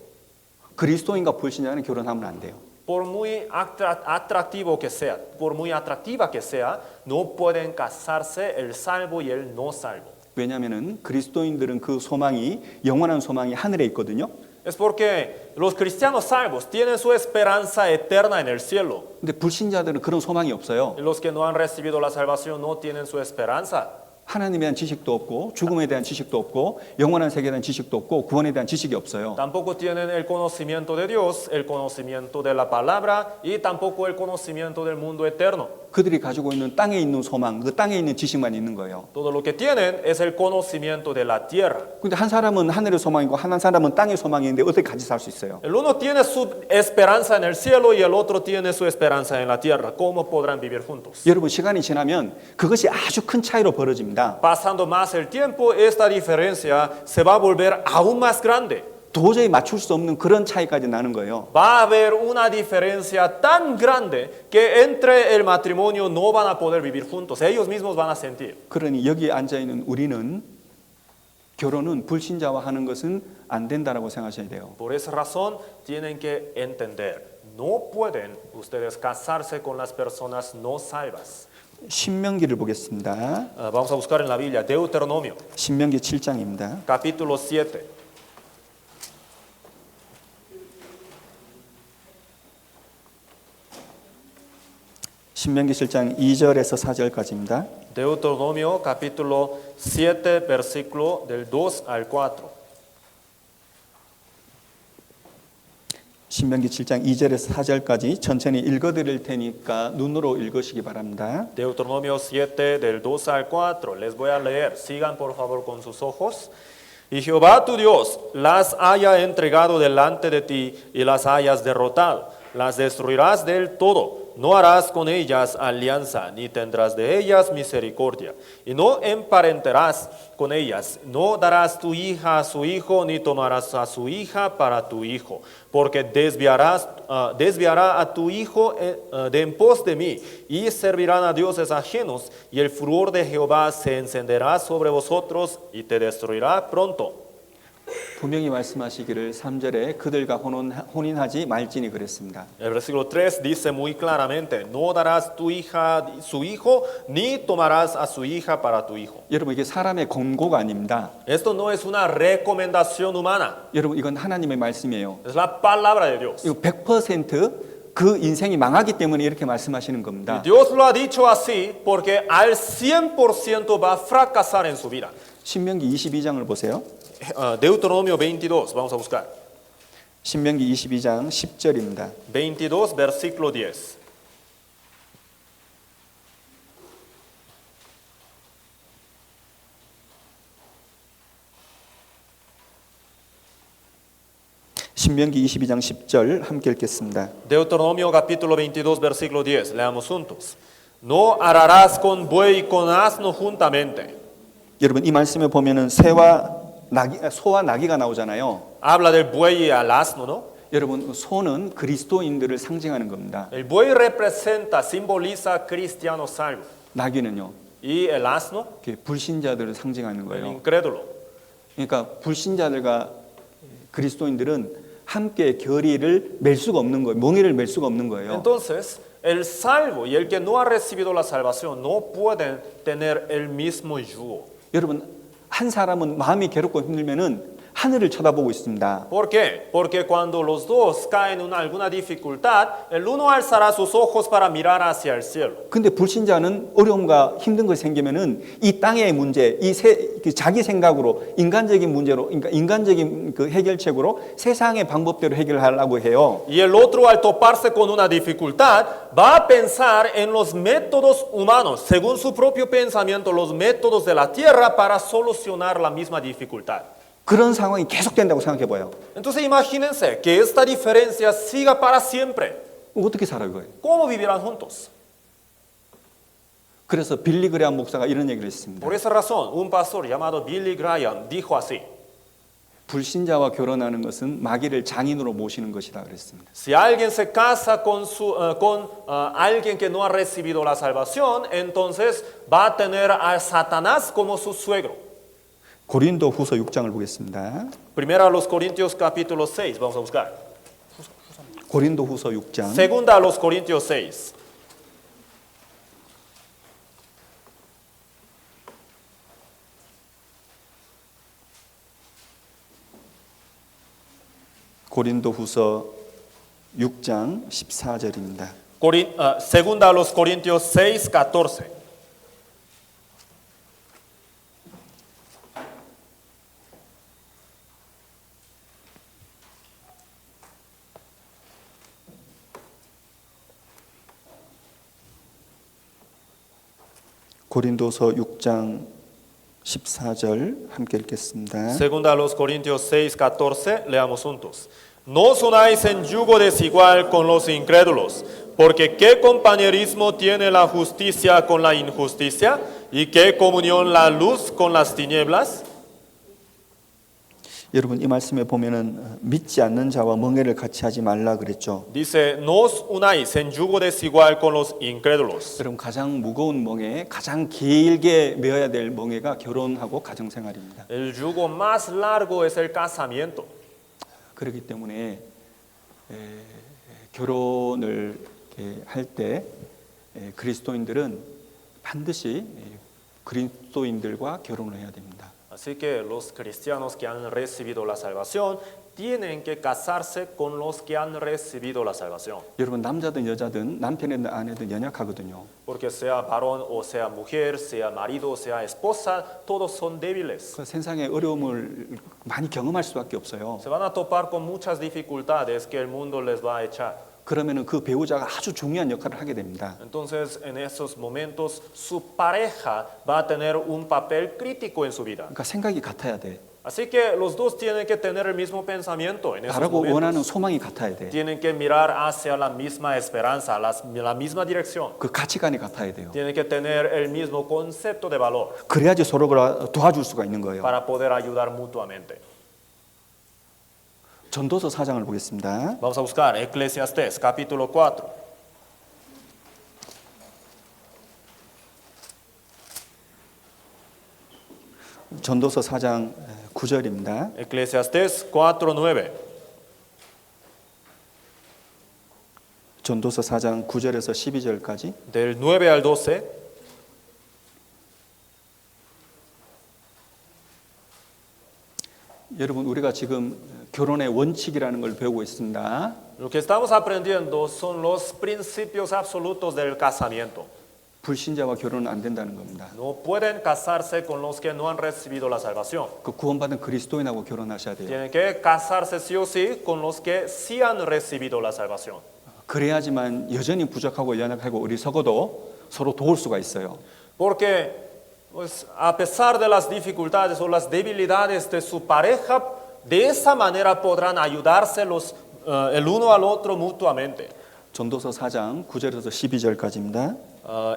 그리스도인과 불신자는 결혼하면 안 돼요. Por muy atractivo que sea, por muy atractiva que sea, no pueden casarse el salvo y el no salvo. 왜냐하면은 그리스도인들은 그 소망이 영원한 소망이 하늘에 있거든요. Es porque los cristianos salvos tienen su esperanza eterna en el cielo. 근데 불신자들은 그런 소망이 없어요. Y los que no han recibido la salvación no tienen su esperanza. 하나님에 대한 지식도 없고 죽음에 대한 지식도 없고 영원한 세계에 대한 지식도 없고 구원에 대한 지식이 없어요. Tampoco tienen el conocimiento de Dios, el conocimiento de la palabra y tampoco el conocimiento del mundo eterno. 그들이 가지고 있는 땅에 있는 소망, 그 땅에 있는 지식만 있는 거예요. Todo lo que tienen es el conocimiento de la tierra. 근데 한 사람은 하늘의 소망이고 한 사람은 땅의 소망이 있는데 어떻게 같이 살 수 있어요? El uno tiene su esperanza en el cielo y el otro tiene su esperanza en la tierra. ¿Cómo podrán vivir juntos? 여러분 시간이 지나면 그것이 아주 큰 차이로 벌어집니다. Pasando más el tiempo, esta diferencia se va a volver aún más grande. 도저히 맞출 수 없는 그런 차이까지 나는 거예요. Va a haber una diferencia tan grande que entre el matrimonio no van a poder vivir juntos. Ellos mismos van a sentir. 그러니 여기 앉아 있는 우리는 결혼은 불신자와 하는 것은 안 된다라고 생각하셔야 돼요. Por esa razón tienen que entender. No pueden ustedes casarse con las personas no salvas. 신명기를 보겠습니다. Vamos a buscar en la Biblia Deuteronomio, 신명기 7장입니다. capítulo 7. 신명기 7장 2절에서 4절까지입니다. Deuteronomio, capítulo 7, versículo del 2 al 4. 신명기 7장 2절에서 4절까지 천천히 읽어드릴 테니까 눈으로 읽으시기 바랍니다. Deuteronomio 7, del 2 al 4. Les voy a leer. Sigan por favor con sus ojos. Y Jehová tu Dios las haya entregado delante de ti y las hayas derrotado. Las destruirás del todo. No harás con ellas alianza, ni tendrás de ellas misericordia. Y no emparentarás con ellas. No darás tu hija a su hijo, ni tomarás a su hija para tu hijo. Porque desviará a tu hijo de en pos de mí, y servirán a dioses ajenos, y el furor de Jehová se encenderá sobre vosotros, y te destruirá pronto. 분명히 말씀하시기를 3절에 그들과 혼인하지 말지니 그랬습니다. El versículo 3 dice muy claramente, no darás tu hija a su hijo, ni tomarás a su hija para tu hijo. 여러분 이게 사람의 권고가 아닙니다. Esto no es una recomendación humana, 여러분 이건 하나님의 말씀이에요. es la palabra de Dios. 이거 100%그 인생이 망하기 때문에 이렇게 말씀하시는 Y 겁니다. Dios lo ha dicho así porque al 100% va a fracasar en su vida. 신명기 22장을 보세요. Deuteronomio 22, vamos a buscar. 신명기 22장 10절입니다. 22, versículo 10. 신명기 22장 10절 함께 읽겠습니다. Deuteronomio capítulo 22, versículo 10. Leamos juntos. No ararás con buey y con asno juntamente. 여러분 이 말씀에 보면은 소와 나귀가 나오잖아요. Habla del buey y al asno, ¿no? 여러분 소는 그리스도인들을 상징하는 겁니다. El buey representa, simboliza cristianos salvos. 나귀는요, Y el asno, 불신자들을 상징하는 el 거예요. incrédulo. 그러니까 불신자들과 그리스도인들은 함께 결의를 맺을 수가 없는 거예요. 멍에를 맬 수가 없는 거예요. Entonces, el salvo y el que no ha recibido la salvación no pueden tener el mismo yugo. 여러분 한 사람은 마음이 괴롭고 힘들면은 하늘을 쳐다보고 있습니다. ¿Por qué? Porque cuando los dos caen en alguna dificultad, el uno alzará sus ojos para mirar hacia el cielo. 근데 불신자는 어려움과 힘든 것이 생기면은 이 땅의 문제, 자기 생각으로 인간적인 문제로, 그러니까 인간적인 그 해결책으로 세상의 방법대로 해결하려고 해요. Y el otro al toparse con una dificultad va a pensar en los métodos humanos, según su propio pensamiento, los métodos de la tierra para solucionar la misma dificultad. 그런 상황이 계속된다고 생각해 봐요. Entonces imagínense que esta diferencia siga para siempre. 어떻게 살아요, 그거예요? ¿Cómo vivirán juntos? 그래서 빌리 그레함 목사가 이런 얘기를 했습니다. Por esa razón, un pastor llamado Billy Graham dijo así: 불신자와 결혼하는 것은 마귀를 장인으로 모시는 것이다 그랬습니다. si alguien se casa con alguien que no ha recibido la salvación, entonces va a tener a Satanás como su suegro. 고린도 후서 6장을 보겠습니다. Primera a los Corintios capítulo 6, vamos a buscar. 고린도 후서 6장. Segunda a los Corintios 6. 고린도 후서 6장 14절입니다. Segunda a los Corintios 6, 14. 고린도서 6장 14절 함께 읽겠습니다. Segunda a los Corintios 6, 14, leamos juntos. No os unáis en yugo desigual con los incrédulos, porque ¿qué compañerismo tiene la justicia con la injusticia? ¿Y qué comunión la luz con las tinieblas? 여러분 이 말씀에 보면은 믿지 않는 자와 멍에를 같이 하지 말라 그랬죠. Dice, no os unáis en yugo desigual con los incrédulos. 여러분 가장 무거운 멍에, 가장 길게 메어야 될 멍에가 결혼하고 가정 생활입니다. El yugo más largo es el casamiento. 그렇기 때문에 결혼을 할 때 그리스도인들은 반드시 그리스도인들과 결혼을 해야 됩니다. Así que los cristianos que han recibido la salvación tienen que casarse con los que han recibido la salvación. 여러분 남자든 여자든 남편이든 아내든 연약하거든요. Porque sea varón o sea mujer, sea marido o sea esposa, todos son débiles. 그 세상의 어려움을 많이 경험할 수밖에 없어요. Se van a topar con muchas dificultades que el mundo les va a echar. 그러면은 그 배우자가 아주 중요한 역할을 하게 됩니다. Entonces, en esos momentos, su pareja va a tener un papel crítico en su vida. 그러니까 생각이 같아야 돼. Así que los dos tienen que tener el mismo pensamiento en esos 바라고 원하는 momentos. 소망이 같아야 돼. Tienen que mirar hacia la misma esperanza, la misma dirección. 그 가치관이 같아야 돼요. Tienen que tener el mismo concepto de valor 그래야지 서로가 도와줄 수가 있는 거예요. para poder ayudar mutuamente. 전도서 4장을 보겠습니다. Vamos a buscar Eclesiastés, capítulo 4. 전도서 4장 9절입니다. Eclesiastés 4:9. 전도서 4장 9절에서 12절까지. Del 9 al 12. 여러분 우리가 지금 결혼의 원칙이라는 걸 배우고 있습니다. Lo que estamos aprendiendo son los principios absolutos del casamiento. 불신자와 결혼은 안 된다는 겁니다. No pueden casarse con los que no han recibido la salvación. 그 구원받은 그리스도인하고 결혼하셔야 돼요. Tienen que casarse sí o sí con los que sí han recibido la salvación. 그래야지만 여전히 부족하고 연약하고 어리석어도 서로 도울 수가 있어요. Porque pues, a pesar de las dificultades o las debilidades de su pareja, de esa manera podrán ayudarse el uno al otro mutuamente. 전도서 4장 9절에서 12절까지입니다.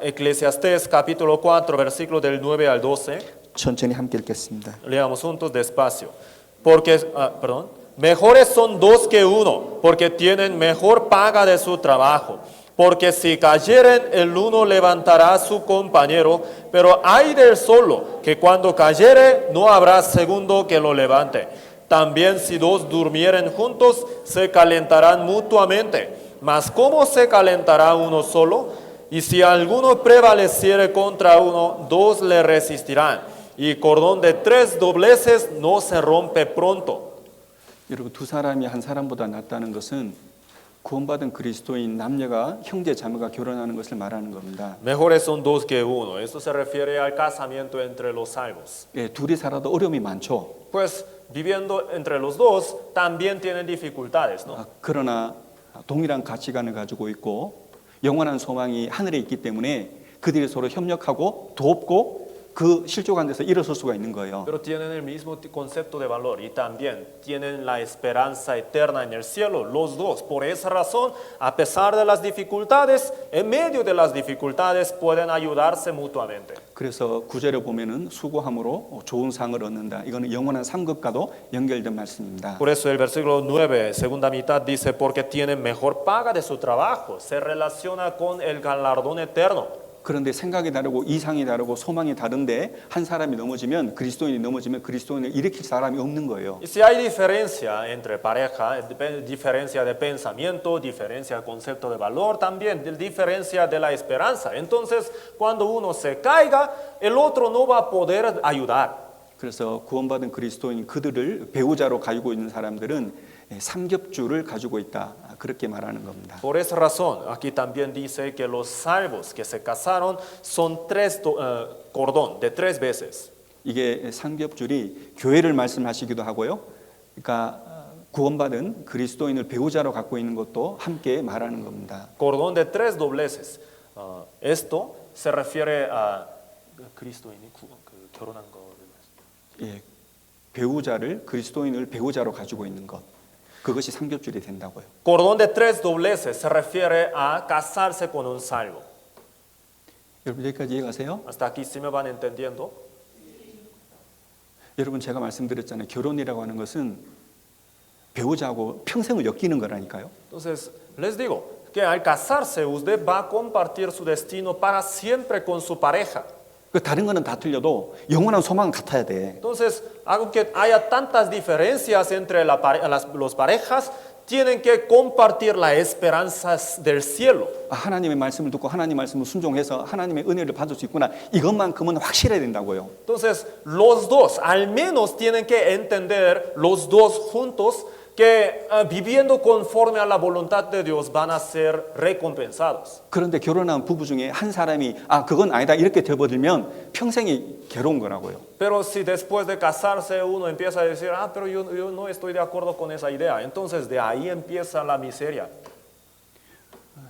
Eclesiastés capítulo 4, versículo del 9 al 12. 천천히 함께 읽겠습니다. Leamos juntos despacio. Mejores son dos que uno, porque tienen mejor paga de su trabajo. Porque si cayeren, el uno levantará a su compañero, pero ay del solo, que cuando cayere no habrá segundo que lo levante. También si dos durmieren juntos, se calentarán mutuamente. Mas ¿cómo se calentará uno solo? Y si alguno prevaleciere contra uno, dos le resistirán. Y cordón de 3 dobleces no se rompe pronto. 여러분 두 사람이 한 사람보다 낫다는 것은 구원받은 그리스도인 남녀가 형제 자매가 결혼하는 것을 말하는 겁니다. Mejores son dos que uno. Esto se refiere al casamiento entre los salvos. 예, 둘이 살아도 어려움이 많죠. Pues viviendo entre los dos también tienen dificultades, ¿no? 그러나 동일한 가치관을 가지고 있고 영원한 소망이 하늘에 있기 때문에 그들이 서로 협력하고 돕고 그 실족한 데서 일어설 수가 있는 거예요. Pero tienen el mismo concepto de valor y también tienen la esperanza eterna en el cielo, los dos. Por esa razón, a pesar de las dificultades, en medio de las dificultades pueden ayudarse mutuamente. 그래서 구절에 보면은 수고함으로 좋은 상을 얻는다. 이거는 영원한 상급과도 연결된 말씀입니다. Por eso el versículo 9, segunda mitad, dice, porque tienen mejor paga de su trabajo. Se relaciona con el galardón eterno. 그런데 생각이 다르고 이상이 다르고 소망이 다른데 한 사람이 넘어지면 그리스도인이 넘어지면 그리스도인을 일으킬 사람이 없는 거예요. Y si hay diferencia entre pareja, diferencia de pensamiento, diferencia de concepto de valor, también diferencia de la esperanza. Entonces, cuando uno se caiga, el otro no va a poder ayudar. 그래서 구원받은 그리스도인 그들을 배우자로 가지고 있는 사람들은 삼겹줄을 가지고 있다. 그렇게 말하는 겁니다. Por esa razón, aquí también dice que los salvos que se casaron son cordón de 3 veces. 이게 삼겹줄이 교회를 말씀하시기도 하고요. 그러니까 구원받은 그리스도인을 배우자로 갖고 있는 것도 함께 말하는 겁니다. Cordón de 3 dobleces. Esto se refiere a 그리스도인이 결혼한 거. 예, 배우자를 그리스도인을 배우자로 가지고 있는 것. 그것이 삼겹줄이 된다고요. Cordón de 3 dobleces se refiere a casarse con un salvo. 여러분 여기까지 이해가세요? Hasta aquí sí me van entendiendo. 여러분 제가 말씀드렸잖아요. 결혼이라고 하는 것은 배우자하고 평생을 엮이는 거라니까요. Entonces, les digo que al casarse usted va a compartir su destino para siempre con su pareja. 그 다른 거는 다 틀려도 영원한 소망은 같아야 돼. Entonces, aunque haya tantas diferencias entre las parejas, tienen que compartir la esperanza del cielo. 하나님의 말씀을 듣고 하나님의 말씀을 순종해서 하나님의 은혜를 받을 수 있구나. 이것만큼은 확실해야 된다고요. Entonces, los dos, al menos tienen que entender, los dos juntos, que viviendo conforme a la voluntad de Dios van a ser recompensados. 그런데 결혼한 부부 중에 한 사람이 그건 아니다 이렇게 되어버리면 평생이 괴로운 거라고요. Pero si después de casarse uno empieza a decir, pero yo no estoy de acuerdo con esa idea, entonces de ahí empieza la miseria.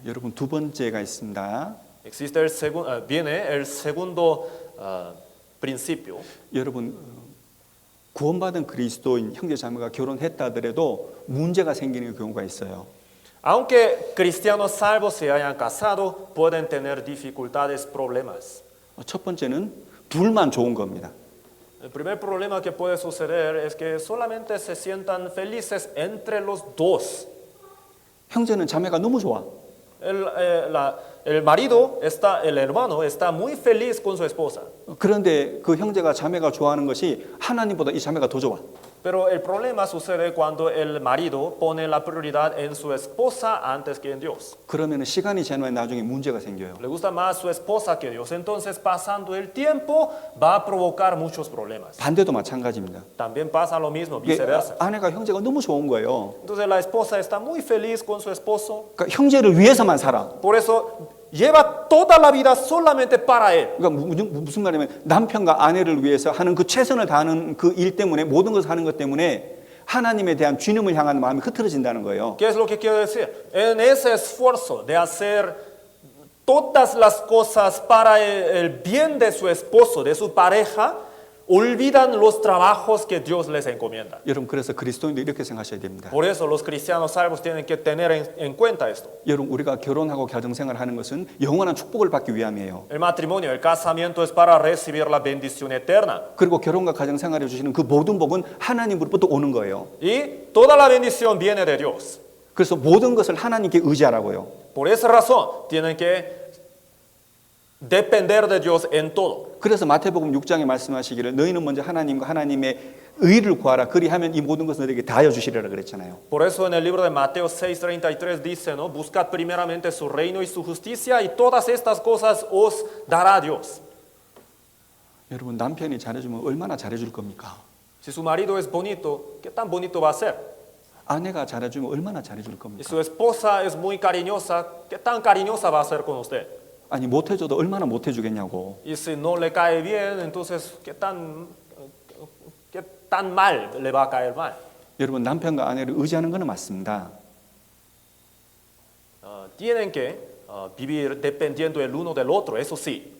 여러분 두 번째가 있습니다. Existe viene el segundo principio. 여러분 구원받은 그리스도인 형제자매가 결혼했다 하더라도 문제가 생기는 경우가 있어요. Aunque cristianos salvos se hayan casado, pueden tener dificultades, problemas. 첫 번째는 둘만 좋은 겁니다. El primer problema que puede suceder es que solamente se sientan felices entre los dos. 형제는 자매가 너무 좋아. El marido el hermano está muy feliz con su esposa. 그런데 그 형제가 자매가 좋아하는 것이 하나님보다 이 자매가 더 좋아. Pero el problema sucede cuando el marido pone la prioridad en su esposa antes que en Dios. 그러면 시간이 지나면 나중에 문제가 생겨요. Le gusta más su esposa que Dios. Entonces, pasando el tiempo, va a provocar muchos problemas. 반대도 마찬가지입니다. También pasa lo mismo, viceversa. 아내가 형제가 너무 좋은 거예요. Entonces, la esposa está muy feliz con su esposo. 그러니까 형제를 위해서만 살아. Por eso, lleva toda la vida solamente para él. 그러니까 무슨 말이냐면 남편과 아내를 위해서 하는 그 최선을 다하는 그 일 때문에 모든 것을 하는 것 때문에 하나님에 대한 주님을 향하는 마음이 흐트러진다는 거예요. ¿Qué es lo que quiero decir? En ese esfuerzo de hacer todas las cosas para el bien de su esposo, de su pareja, olvidan los trabajos que Dios les encomienda. 여러분 그래서 그리스도인도 이렇게 생각하셔야 됩니다. Por eso los cristianos salvos tienen que tener en cuenta esto. 여러분 우리가 결혼하고 가정생활을 하는 것은 영원한 축복을 받기 위함이에요. El matrimonio, el casamiento es para recibir la bendición eterna. 그리고 결혼과 가정생활에 주시는 그 모든 복은 하나님으로부터 오는 거예요. Y toda la bendición viene de Dios. 그래서 모든 것을 하나님께 의지하라고요. Por esa razón tienen que depender de Dios en todo. 그래서 마태복음 6장에 말씀하시기를 너희는 먼저 하나님과 하나님의 의를 구하라. 그리하면 이 모든 것을 너희에게 다하여 주시리라 그랬잖아요. Por eso en el libro de Mateo 6:33 dice, ¿no? Buscad primeramente su reino y su justicia y todas estas cosas os dará Dios. 여러분 남편이 잘해주면 얼마나 잘해줄 겁니까? Si su marido es bonito, ¿qué tan bonito va a ser? 아내가 잘해주면 얼마나 잘해줄 Y 겁니까? su esposa es muy cariñosa, ¿qué tan cariñosa va a ser con usted? 아니 못해줘도 얼마나 못해주겠냐고. Y si no le cae bien, entonces ¿qué tan mal le va a caer mal? 여러분 남편과 아내를 의지하는 것은 맞습니다. Tienen que vivir dependiendo el uno del otro, eso sí,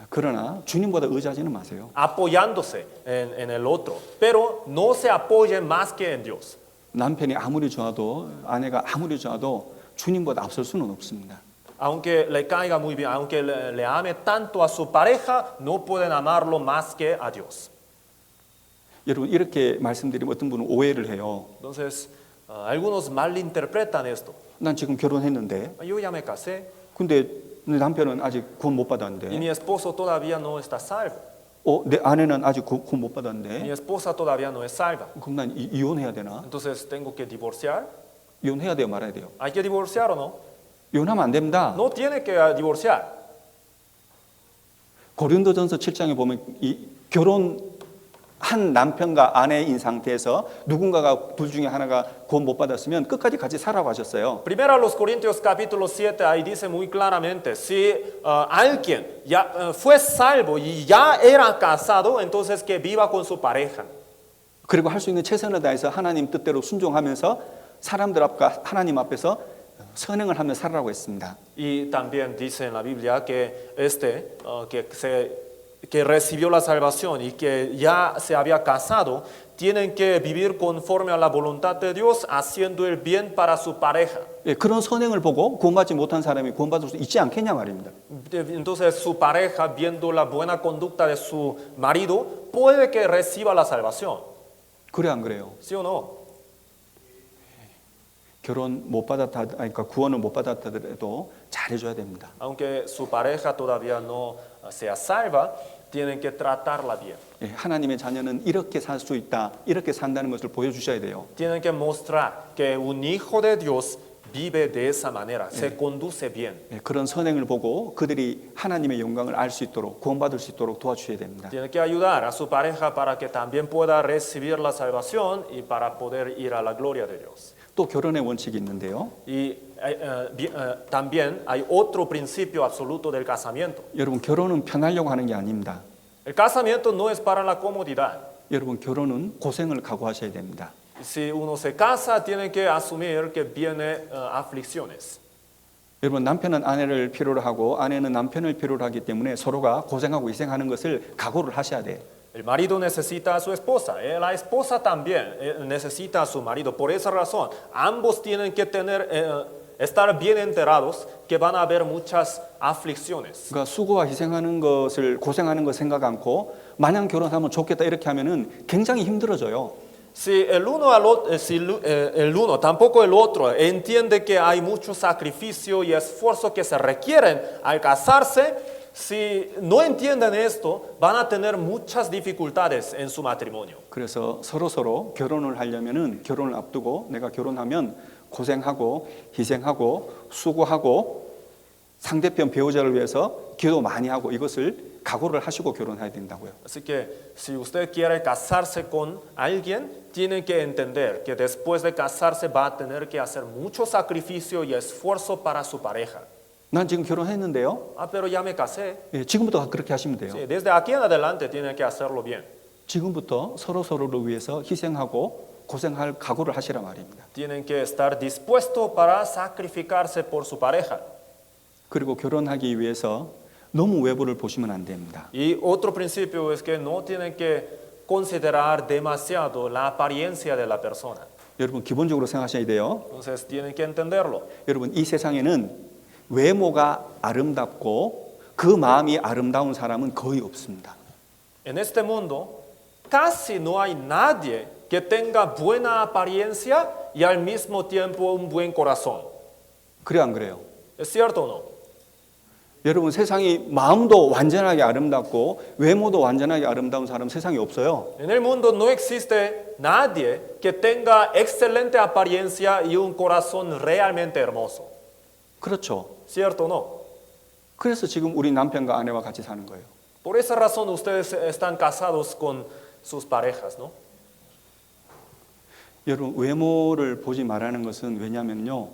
그러나 주님보다 의지하지는 마세요. apoyándose en el otro, pero no se apoyen más que en Dios. 남편이 아무리 좋아도 아내가 아무리 좋아도 주님보다 앞설 수는 없습니다. Aunque le caiga muy bien, aunque le ame tanto a su pareja, no pueden amarlo más que a Dios. 여러분 이렇게 말씀드리면 어떤 분은 오해를 해요. Entonces, algunos malinterpretan esto. 난 지금 결혼했는데 Yo ya me casé 근데 내 남편은 아직 구원 못 y 받았는데 mi esposo todavía no está salvo. 내 아내는 아직 구원 못 Mi 받았는데 esposa todavía no es salva. 그럼 난 이혼해야 되나? Entonces, ¿tengo que divorciar? 이혼해야 돼요 말아야 돼요? ¿Hay que divorciar o no? 이혼하면 안 됩니다. No tiene que divorciar. 고린도전서 7장에 보면 이 결혼한 남편과 아내인 상태에서 누군가가 둘 중에 하나가 구원 못 받았으면 끝까지 같이 살아고 하셨어요. Primero a los Corintios capítulo 7, ahí dice muy claramente, si alguien ya fue salvo y ya era casado, entonces que viva con su pareja. 그리고 할 수 있는 최선을 다해서 하나님 뜻대로 순종하면서 사람들 앞과 하나님 앞에서 선행을 하며 살아라고 했습니다. Y también dice en la Biblia que que recibió la salvación y que ya se había casado, tienen que vivir conforme a la voluntad de Dios, haciendo el bien para su pareja. 예, 그런 선행을 보고 구원받지 못한 사람이 구원받을 수 있지 않겠냐 말입니다. Entonces su pareja, viendo la buena conducta de su marido, puede que reciba la salvación. 그래 안 그래요? ¿Sí o no? 결혼 못 받았다, 그러니까 구원을 못 받았다더라도 잘해줘야 됩니다. Aunque su pareja todavía no sea salva, tienen que tratarla bien. 예, 하나님의 자녀는 이렇게 살 수 있다, 이렇게 산다는 것을 보여주셔야 돼요. Tienen que mostrar que un hijo de Dios vive de esa manera, se conduce bien. 예, 그런 선행을 보고 그들이 하나님의 영광을 알 수 있도록 구원받을 수 있도록 도와주셔야 됩니다. Tiene que ayudar a su pareja para que también pueda recibir la salvación y para poder ir a la gloria de Dios. 또 결혼의 원칙이 있는데요. Y también hay otro principio absoluto del casamiento. 여러분 결혼은 편하려고 하는 게 아닙니다. El casamiento no es para la comodidad. 여러분 결혼은 고생을 각오하셔야 됩니다. Si uno se casa, tiene que asumir que viene aflicciones. 여러분 남편은 아내를 필요로 하고 아내는 남편을 필요로 하기 때문에 서로가 고생하고 희생하는 것을 각오를 하셔야 돼요. El marido necesita a su esposa, la esposa también necesita a su marido. Por esa razón, ambos tienen que estar bien enterados que van a haber muchas aflicciones. 그러니까 수고와 희생하는 것을 고생하는 거 생각 않고 마냥 결혼하면 좋겠다 이렇게 하면은 굉장히 힘들어져요. Si el uno, tampoco el otro, entiende que hay mucho sacrificio y esfuerzo que se requieren al casarse, si no entienden esto, van a tener muchas dificultades en su matrimonio. 그래서 서로 결혼을 하려면은 결혼을 앞두고 내가 결혼하면 고생하고 희생하고 수고하고 상대편 배우자를 위해서 기도 많이 하고 이것을 각오를 하시고 결혼해야 된다고요. Así que si usted quiere casarse con alguien, tiene que entender que después de casarse va a tener que hacer mucho sacrificio y esfuerzo para su pareja. 난 지금 결혼했는데요. Pero ya me casé. 예, 지금부터 그렇게 하시면 돼요. Sí, desde aquí en adelante tiene que hacerlo bien. 지금부터 서로를 위해서 희생하고 고생할 각오를 하시라 말입니다. Tienen que estar dispuestos para sacrificarse por su pareja. 그리고 결혼하기 위해서 너무 외부를 보시면 안 됩니다. Y otro principio es que no tienen que considerar demasiado la apariencia de la persona. 여러분 기본적으로 생각하셔야 돼요. Entonces tienen que entenderlo. 여러분 이 세상에는 외모가 아름답고 그 마음이 아름다운 사람은 거의 없습니다. En este mundo casi no hay nadie que tenga buena apariencia y al mismo tiempo un buen corazón. 그래 안 그래요? ¿Es cierto o no? 여러분 세상이 마음도 완전하게 아름답고 외모도 완전하게 아름다운 사람 세상에 없어요. En el mundo no existe nadie que tenga excelente apariencia y un corazón realmente hermoso. 그렇죠. ¿Cierto o no? 그래서 지금 우리 남편과 아내와 같이 사는 거예요. Por esa razón ustedes están casados con sus parejas, ¿no? 여러분 외모를 보지 말라는 것은 왜냐면요.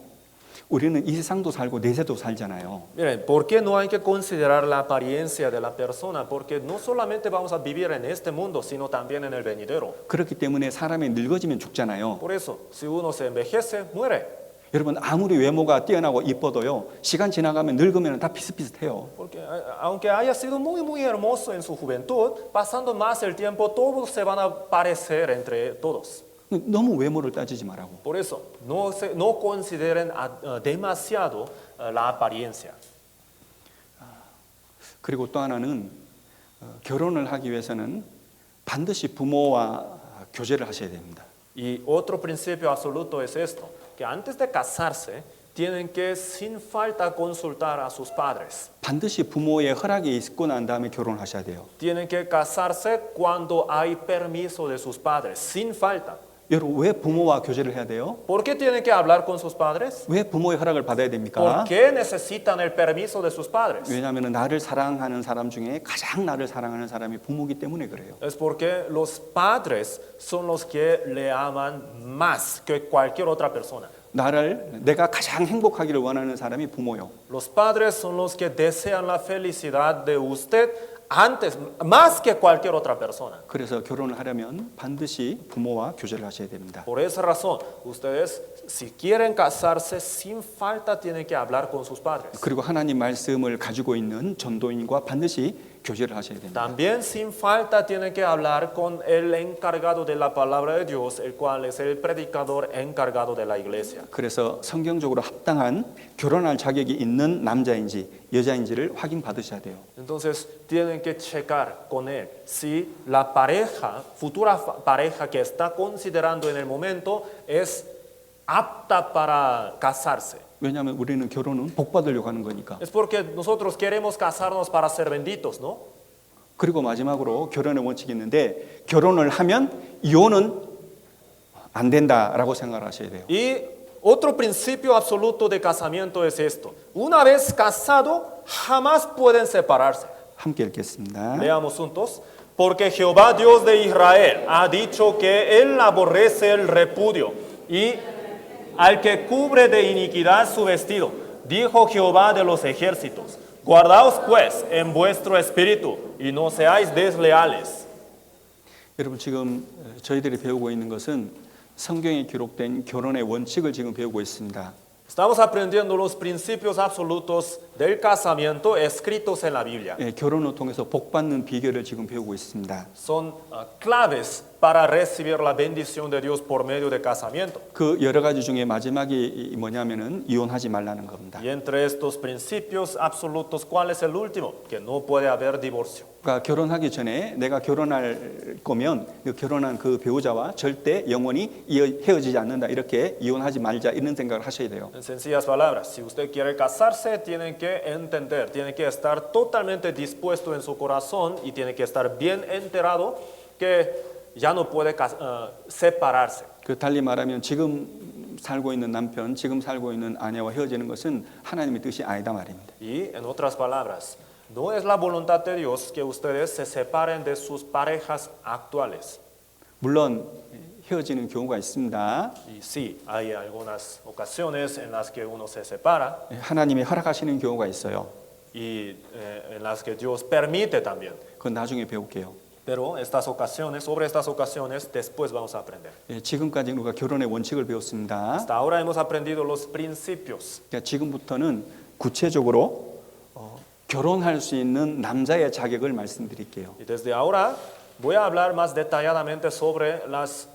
우리는 이 세상도 살고 내세도 살잖아요. Miren, ¿por qué no hay que considerar la apariencia de la persona? Porque no solamente vamos a vivir en este mundo, sino también en el venidero. 그렇기 때문에 사람이 늙어지면 죽잖아요. Por eso, si uno se envejece, muere. 여러분 아무리 외모가 뛰어나고 이뻐도요. 시간 지나가면 늙으면 다 비슷비슷해요. Porque aunque haya sido muy hermoso en su juventud, pasando más el tiempo, todos se van a parecer entre todos. 너무 외모를 따지지 말라고. Por eso, no consideren demasiado la apariencia. 그리고 또 하나는 결혼을 하기 위해서는 반드시 부모와 교제를 하셔야 됩니다. Y otro principio absoluto es esto, que antes de casarse, tienen que sin falta consultar a sus padres. 반드시 부모의 허락이 있고 난 다음에 결혼을 하셔야 돼요. Tienen que casarse cuando hay permiso de sus padres, sin falta. 여러분 왜 부모와 교제를 해야 돼요? ¿Por qué tienen que hablar con sus padres? 왜 부모의 허락을 받아야 ¿Por 됩니까? qué necesitan el permiso de sus padres? 왜냐하면 나를 사랑하는 사람 중에 가장 나를 사랑하는 사람이 부모이기 때문에 그래요. Es porque los padres son los que le aman más que cualquier otra persona. 내가 가장 행복하기를 원하는 사람이 부모요. Los padres son los que desean la felicidad de usted antes, más que cualquier otra persona. 그래서 결혼을 하려면 반드시 부모와 교제를 하셔야 됩니다. Por esa razón, ustedes, si quieren casarse, sin falta tienen que hablar con sus padres. 그리고 하나님 말씀을 가지고 있는 전도인과 반드시 교제를 하셔야 됩니다. También sin falta tienen que hablar con el encargado de la palabra de Dios, el cual es el predicador encargado de la iglesia. 그래서 성경적으로 합당한 결혼할 자격이 있는 남자인지 여자인지를 확인 받으셔야 돼요. Entonces tienen que checar con él si la pareja, futura pareja que está considerando en el momento es apta para casarse. 왜냐하면 우리는 결혼은 복 받으려고 하는 거니까. Es porque nosotros queremos casarnos para ser benditos, ¿no? 그리고 마지막으로 결혼의 원칙이 있는데 결혼을 하면 이혼은 안 된다라고 생각을 하셔야 돼요. Y otro principio absoluto de casamiento es esto. Una vez casado, jamás pueden separarse. 함께 읽겠습니다. Leamos juntos. Porque Jehová Dios de Israel ha dicho que Él aborrece el repudio y al que cubre de iniquidad su vestido. Dijo Jehová de los ejércitos. Guardaos pues en vuestro espíritu y no seáis desleales. 여러분 지금 저희들이 배우고 있는 것은 성경에 기록된 결혼의 원칙을 지금 배우고 있습니다. Estamos aprendiendo los principios absolutos del casamiento escritos en la Biblia. 예, 결혼을 통해서 복 받는 비결을 지금 배우고 있습니다. Son claves para recibir la bendición de Dios por medio de casamiento. 그 여러 가지 중에 마지막이 뭐냐면은 이혼하지 말라는 겁니다. Y entre estos principios absolutos, ¿cuál es el último? Que no puede haber divorcio. 그러니까 결혼하기 전에 내가 결혼할 거면 그 결혼한 그 배우자와 절대 영원히 헤어지지 않는다. 이렇게 이혼하지 말자 이런 생각을 하셔야 돼요. En sencillas palabras, si usted quiere casarse, tiene que entender, tiene que estar totalmente dispuesto en su corazón y tiene que estar bien enterado que ya no puede separarse. 그 달리 말하면 지금 살고 있는 남편, 지금 살고 있는 아내와 헤어지는 것은 하나님의 뜻이 아니다 말입니다. Y en otras palabras, no es la voluntad de Dios que ustedes se separen de sus parejas actuales. 물론 헤어지는 경우가 있습니다. Y sí, hay algunas ocasiones en las que uno se separa 하나님이 허락하시는 경우가 있어요. y en las que Dios permite también. 그건 나중에 배울게요. Pero sobre estas ocasiones, después vamos a aprender. 예, 지금까지 우리가 결혼의 원칙을 배웠습니다. Hasta ahora hemos aprendido los principios. 그러니까 지금부터는 구체적으로 결혼할 수 있는 남자의 자격을 말씀드릴게요. Y desde ahora voy a hablar más detalladamente sobre las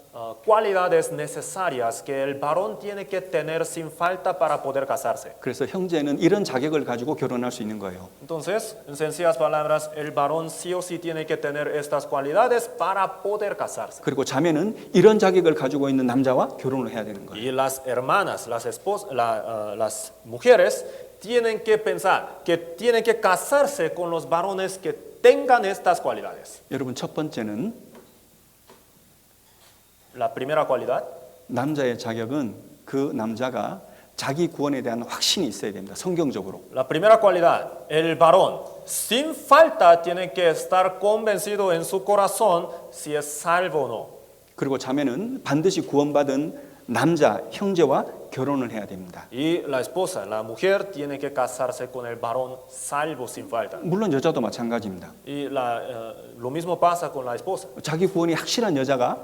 cualidades necesarias que el varón tiene que tener sin falta para poder casarse. 그래서 형제는 이런 자격을 가지고 결혼할 수 있는 거예요. Entonces, en sencillas palabras, el varón sí o sí tiene que tener estas cualidades para poder casarse. 그리고 자매는 이런 자격을 가지고 있는 남자와 결혼을 해야 되는 거예요. Y las hermanas, las esposas, las mujeres tienen que pensar que tienen que casarse con los varones que tengan estas cualidades. 여러분 첫 번째는 La primera cualidad, 남자의 자격은 그 남자가 자기 구원에 대한 확신이 있어야 됩니다. 성경적으로. la primera cualidad, el varón sin falta tiene que estar convencido en su corazón si es salvo o no. 그리고 자매는 반드시 구원받은 남자, 형제와 결혼을 해야 됩니다. Y la esposa, la mujer, tiene que casarse con el varón salvo sin falta. 물론 여자도 마찬가지입니다. Y lo mismo pasa con la esposa. 자기 구원이 확실한 여자가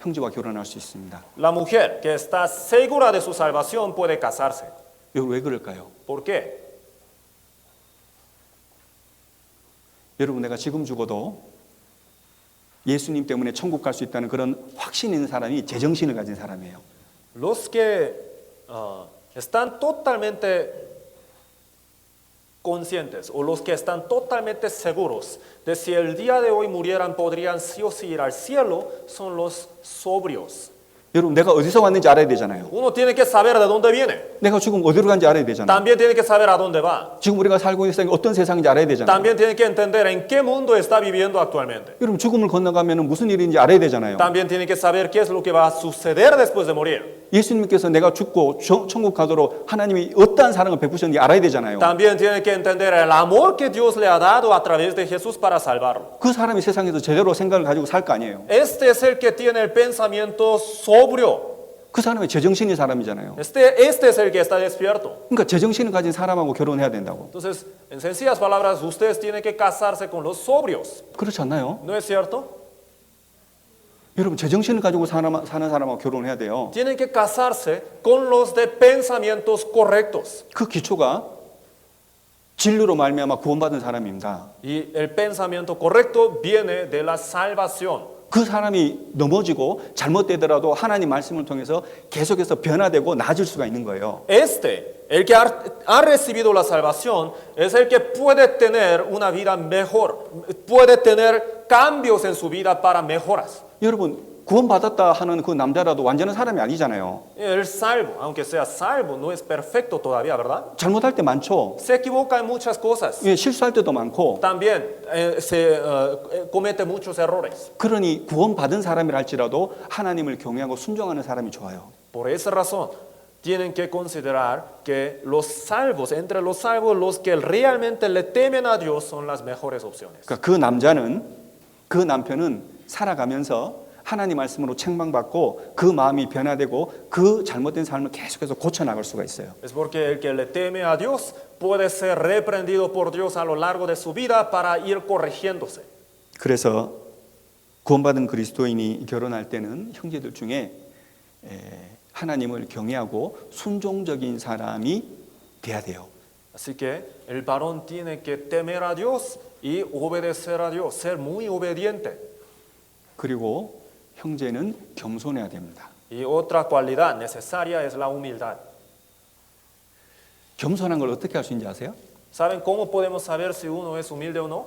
형제와 결혼할 수 있습니다. La mujer que está segura de su salvación puede casarse. 여러분 왜 그럴까요? ¿Por qué? 여러분 내가 지금 죽어도 예수님 때문에 천국 갈 수 있다는 그런 확신 있는 사람이 제정신을 가진 사람이에요. Los que están totalmente conscientes o los que están totalmente seguros de si el día de hoy murieran podrían sí o sí ir al cielo son los sobrios. 여러분 내가 어디서 왔는지 알아야 되잖아요. Uno tiene que saber de dónde viene. 내가 지금 어디로 간지 알아야 되잖아요. También tiene que saber a dónde va. 지금 우리가 살고 있는 세상이 어떤 세상인지 알아야 되잖아요. También tiene que entender en qué mundo está viviendo actualmente. 여러분 죽음을 건너가면 무슨 일인지 알아야 되잖아요. También tiene que saber qué es lo que va a suceder después de morir. 예수님께서 내가 죽고 천국 가도록 하나님이 어떠한 사랑을 베푸셨는지 알아야 되잖아요. También tiene que entender el amor que Dios le ha dado a través de Jesús para salvarlo. 그 사람이 세상에서 제대로 생각을 가지고 살 거 아니에요. Este es el que tiene el pensamiento sobrio. 그 사람이 제정신인 사람이잖아요. Este es el que está despierto. 그러니까 제정신을 가진 사람하고 결혼해야 된다고. Entonces, en sencillas palabras, ustedes tienen que casarse con los sobrios. 그렇지 않나요? ¿No es cierto? 여러분 제정신을 가지고 사는 사람하고 결혼해야 돼요. Tienen que casarse con los de pensamientos correctos. 그 기초가 진리로 말미암아 구원받은 사람입니다. Y el pensamiento correcto viene de la salvación. 그 사람이 넘어지고 잘못되더라도 하나님 말씀을 통해서 계속해서 변화되고 나아질 수가 있는 거예요. El que ha recibido la salvación, es el que puede tener una vida mejor, puede tener cambios en su vida para mejoras. 여러분 구원받았다 하는 그 남자라도 완전한 사람이 아니잖아요. El salvo, aunque sea salvo, no es perfecto todavía, ¿verdad? 잘못할 때 많죠. Se equivoca en muchas cosas. 예, 실수할 때도 많고. También se comete muchos errores. 그러니 구원받은 사람이라 할지라도 하나님을 경외하고 순종하는 사람이 좋아요. Por esa razón, tienen que considerar que los salvos, entre los salvos, los que realmente le temen a Dios son las mejores opciones. 그러니까 그 남자는, 그 남편은 살아가면서 하나님 말씀으로 책망받고 그 마음이 변화되고 그 잘못된 삶을 계속해서 고쳐나갈 수가 있어요. Es porque el que le teme a Dios puede ser reprendido por Dios a lo largo de su vida para ir corrigiéndose. 그래서 구원받은 그리스도인이 결혼할 때는 형제들 중에 하나님을 경외하고 순종적인 사람이 돼야 돼요. Así que el varón tiene que temer a Dios y obedecer a Dios, ser muy obediente. 그리고 형제는 겸손해야 됩니다. Y otra cualidad necesaria es la humildad. 겸손한 걸 어떻게 할 수 있는지 아세요? ¿Saben cómo podemos saber si uno es humilde o no?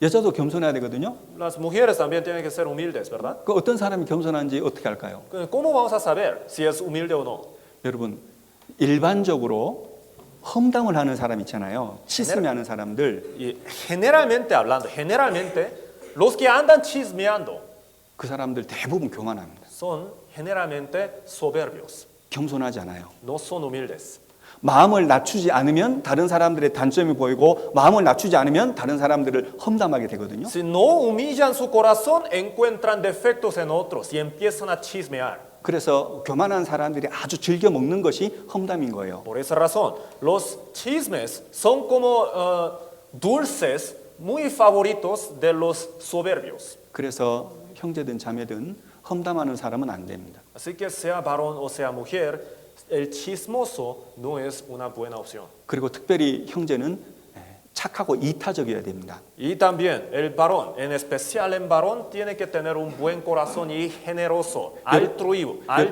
여자도 겸손해야 되거든요. Las mujeres también tienen que ser humildes, ¿verdad? 그 어떤 사람이 겸손한지 어떻게 할까요? ¿Cómo vamos a saber si es humilde o no? 여러분, 일반적으로 험담을 하는 사람 있잖아요. 치스미하는 사람들. Y generalmente hablando, los que andan chismeando 그 사람들 대부분 교만합니다. son generalmente soberbios, 겸손하지 않아요. no son humildes. 마음을 낮추지 않으면 다른 사람들의 단점이 보이고 마음을 낮추지 않으면 다른 사람들을 험담하게 되거든요. Si no humillan su corazón, encuentran defectos en otros y empiezan a chismear. 그래서 교만한 사람들이 아주 즐겨 먹는 것이 험담인 거예요. Por esa razón, los chismes son como dulces muy favoritos de los soberbios. 그래서 형제든 자매든 험담하는 사람은 안 됩니다. Así que sea varón o sea mujer, el chismoso no es una buena opción. 그리고 특별히 형제는 착하고 이타적이어야 됩니다. Y también el varón, en especial el varón, tiene que tener un buen corazón y generoso, altruista.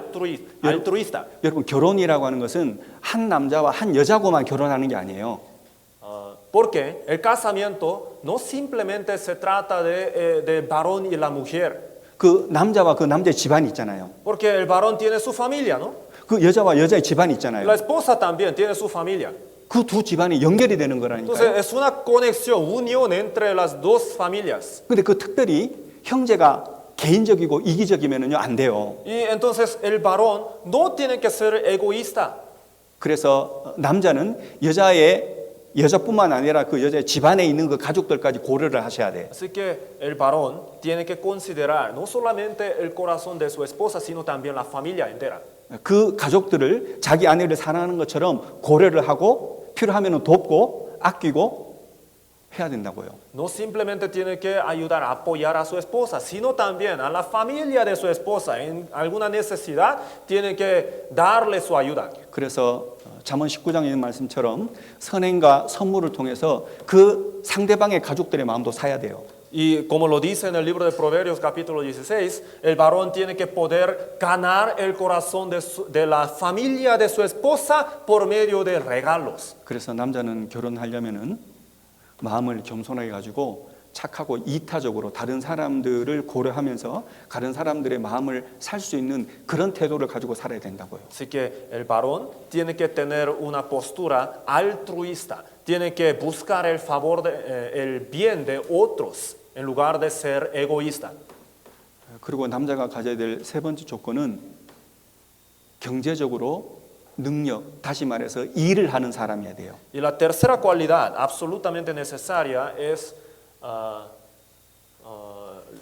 여러분, 결혼이라고 하는 것은 한 남자와 한 여자고만 결혼하는 게 아니에요. Porque el casamiento no simplemente se trata de varón y la mujer. 그 남자와 그 남자의 집안이 있잖아요. Porque el varón tiene su familia, ¿no? 그 여자와 여자의 집안이 있잖아요. La esposa también tiene su familia. 그 두 집안이 연결이 되는 거라니까요. Entonces es una conexión, unión entre las dos familias. 근데 그 특별히 형제가 개인적이고 이기적이면은요 안 돼요. Y entonces el varón no tiene que ser egoísta. 그래서 남자는 여자뿐만 아니라 그 여자의 집안에 있는 그 가족들까지 고려를 하셔야 돼. Así que el varón tiene que considerar no solamente el corazón de su esposa, sino también la familia entera. 그 가족들을 자기 아내를 사랑하는 것처럼 고려를 하고 필요하면 돕고 아끼고 해야 된다고요. No simplemente tiene que ayudar a apoyar a su esposa, sino también a la familia de su esposa. En alguna necesidad tiene que darle su ayuda. 그래서 잠언 19장에 있는 말씀처럼 선행과 선물을 통해서 그 상대방의 가족들의 마음도 사야 돼요. Y como lo dice en el libro de Proverbios capítulo 16, el varón tiene que poder ganar el corazón de la familia de su esposa por medio de regalos. 그래서 남자는 결혼하려면은 마음을 겸손하게 가지고 착하고 이타적으로 다른 사람들을 고려하면서 다른 사람들의 마음을 살 수 있는 그런 태도를 가지고 살아야 된다고요. Así que el varón tiene que tener una postura altruista, tiene que buscar el favor, el bien de otros en lugar de ser egoísta. 그리고 남자가 가져야 될 세 번째 조건은 경제적으로 능력, 다시 말해서 일을 하는 사람이어야 돼요. Y la tercera cualidad absolutamente necesaria es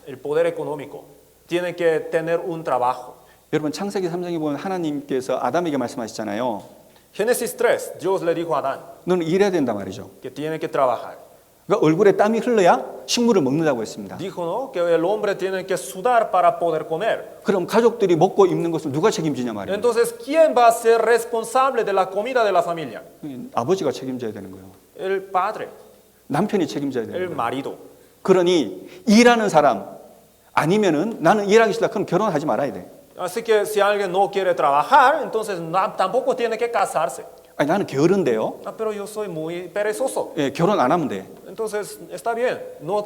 el poder económico. Tiene que tener un trabajo. 여러분 창세기 3장에 보면 하나님께서 아담에게 말씀하시잖아요. Génesis 3, Dios le dijo a Adán 너는 일해야 된다 말이죠. que tiene que trabajar. 그러니까 얼굴에 땀이 흘러야 식물을 먹는다고 했습니다. Dijo, ¿no?, que el hombre tiene que sudar para poder comer. 그럼 가족들이 먹고 입는 것을 누가 책임지냐 말이에요. Entonces, ¿quién va a ser responsable de la comida de la familia? 아버지가 책임져야 되는 거예요. El padre, 남편이 책임져야 되는 el 거예요. marido. 그러니 일하는 사람 아니면은 나는 일하기 싫다. 그럼 결혼하지 말아야 돼. Así que si alguien no quiere trabajar, entonces tampoco tiene que casarse. 아니 나는 게으른데요. Pero yo soy muy perezoso. 예, 결혼 안 하면 돼. Entonces, está bien, no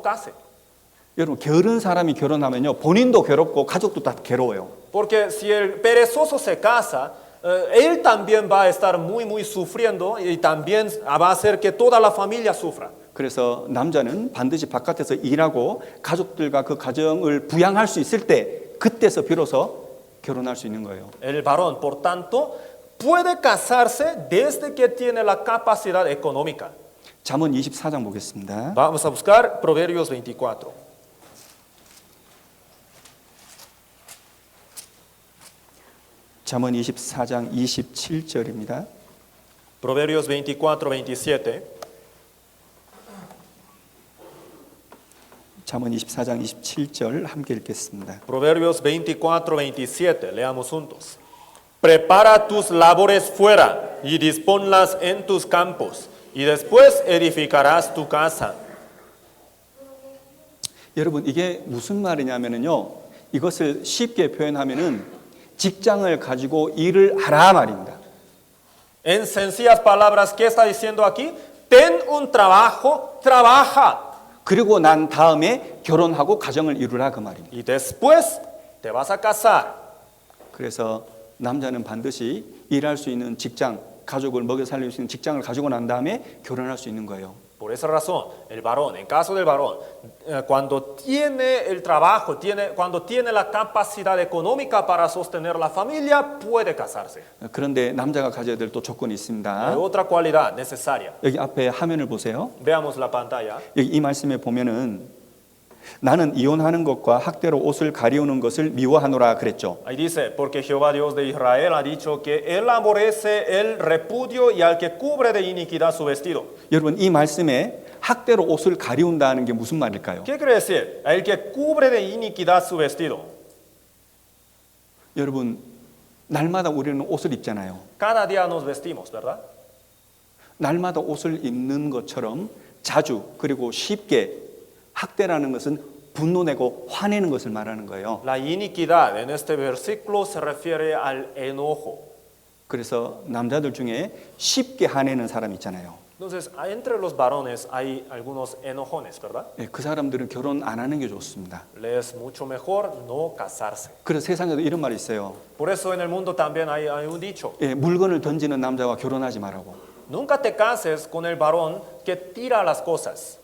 case. 여러분 게으른 사람이 결혼하면요 본인도 괴롭고 가족도 다 괴로워요. Porque si el perezoso se casa, él también va a estar muy sufriendo y también va a hacer que toda la familia sufra. 그래서 남자는 반드시 바깥에서 일하고 가족들과 그 가정을 부양할 수 있을 때 그때서 비로소 결혼할 수 있는 거예요. El varón, por tanto, puede casarse desde que tiene la capacidad económica. 잠언 24장 보겠습니다. Vamos a buscar Proverbios 24. 잠언 24장 27절입니다. Proverbios 24, 27. 잠언 24장 27절 함께 읽겠습니다. Proverbios 24, 27. Leamos juntos. Prepara tus labores fuera y disponlas en tus campos, y después edificarás tu casa. 여러분 이게 무슨 말이냐면요. 이것을 쉽게 표현하면은 직장을 가지고 일을 하라 말입니다. En sencillas palabras, ¿qué está diciendo aquí? Ten un trabajo, trabaja. 그리고 난 다음에 결혼하고 가정을 이루라 그 말입니다. Y después te vas a casar. 그래서 남자는 반드시 일할 수 있는 직장, 가족을 먹여 살릴 수 있는 직장을 가지고 난 다음에 결혼할 수 있는 거예요. Por esa razón, el varón, en caso del varón, cuando tiene el trabajo, cuando tiene la capacidad económica para sostener la familia, puede casarse. 그런데 남자가 가져야 될 또 조건이 있습니다. Hay otra cualidad necesaria. 여기 앞에 화면을 보세요. Veamos la pantalla. 여기 이 말씀에 보면은 나는 이혼하는 것과 학대로 옷을 가리우는 것을 미워하노라 그랬죠. Ahí dice, porque Jehová Dios de Israel ha dicho que él aborrece el repudio y al que cubre de iniquidad su vestido. 여러분 이 말씀에 학대로 옷을 가리운다는 게 무슨 말일까요? ¿Qué quiere decir? El que cubre de iniquidad su vestido. 여러분 날마다 우리는 옷을 입잖아요. Cada día nos vestimos, ¿verdad? 날마다 옷을 입는 것처럼 자주 그리고 쉽게 학대라는 것은 분노내고 화내는 것을 말하는 거예요. La iniquidad en este versículo se refiere al enojo. 그래서 남자들 중에 쉽게 화내는 사람 있잖아요. Entonces, entre los varones hay algunos enojones, ¿verdad? 그 사람들은 결혼 안 하는 게 좋습니다. Les es mucho mejor no casarse. 그래서 세상에도 이런 말이 있어요. Por eso en el mundo también hay un dicho. 물건을 던지는 남자와 결혼하지 말라고. Nunca te cases con el varón que tira las cosas.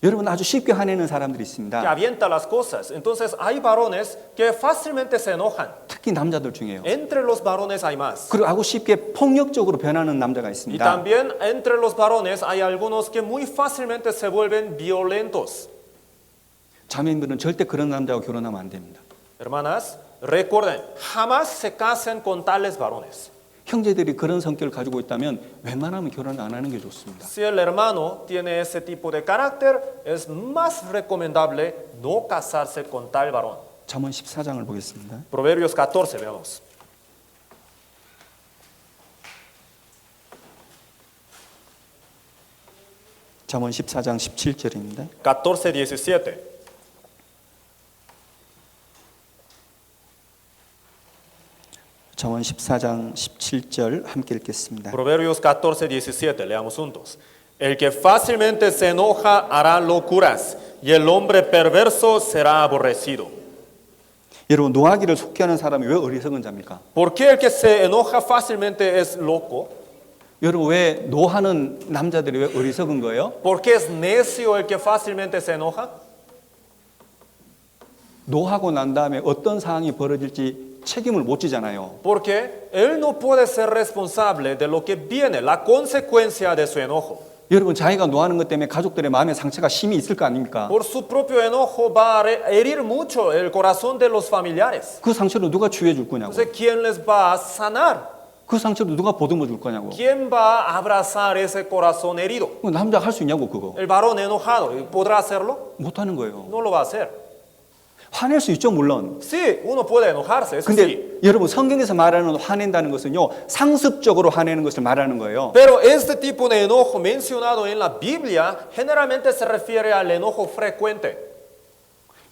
여러분 아주 쉽게 화내는 사람들이 Que 있습니다. avienta las cosas. Entonces hay varones que fácilmente se enojan. 특히 남자들 중에요. Entre los varones hay más. 그리고 아주 쉽게 폭력적으로 변하는 남자가 Y 있습니다. también entre los varones hay algunos que muy fácilmente se vuelven violentos. 자매님들은 절대 그런 남자와 결혼하면 안 됩니다. Hermanas, recuerden, jamás se casen con tales varones. 형제들이 그런 성격을 가지고 있다면 웬만하면 결혼 안 하는 게 좋습니다. Si el hermano tiene ese tipo de carácter, es más recomendable no casarse con tal varón. 잠언 14장을 보겠습니다. Proverbios 14, veamos. 잠언 14장 17절입니다. 14, 17. 잠언 14장 17절 함께 읽겠습니다. Proverbios 14, 17, leamos juntos. El que fácilmente se enoja hará locuras, y el hombre perverso será aborrecido. 여러분 노하기를 속기하는 사람이 왜 어리석은 자입니까? ¿Por qué el que se enoja fácilmente es loco? 여러분 왜 노하는 남자들이 왜 어리석은 거예요? ¿Por qué es necio el que fácilmente se enoja? 노하고 난 다음에 어떤 상황이 벌어질지 책임을 못 지잖아요. Porque él no puede ser responsable de lo que viene, la consecuencia de su enojo. 여러분 자기가 노하는 것 때문에 가족들의 마음에 상처가 심히 있을 거 아닙니까? Por su propio enojo va a herir mucho el corazón de los familiares. 그 상처를 누가 치유해 줄 거냐고. Entonces, ¿quién les va a sanar? 그 상처를 누가 보듬어 줄 거냐고. ¿Quién va a abrazar ese corazón herido? 남자가 할 수 있냐고 그거. El varón enojado, ¿podrá hacerlo? 못 하는 거예요. No lo va a hacer. 화낼 수 있죠 물론. Sí, uno puede enojarse, eso 근데 sí. 여러분 성경에서 말하는 화낸다는 것은요 상습적으로 화내는 것을 말하는 거예요. Pero este tipo de enojo mencionado en la Biblia generalmente se refiere al enojo frecuente,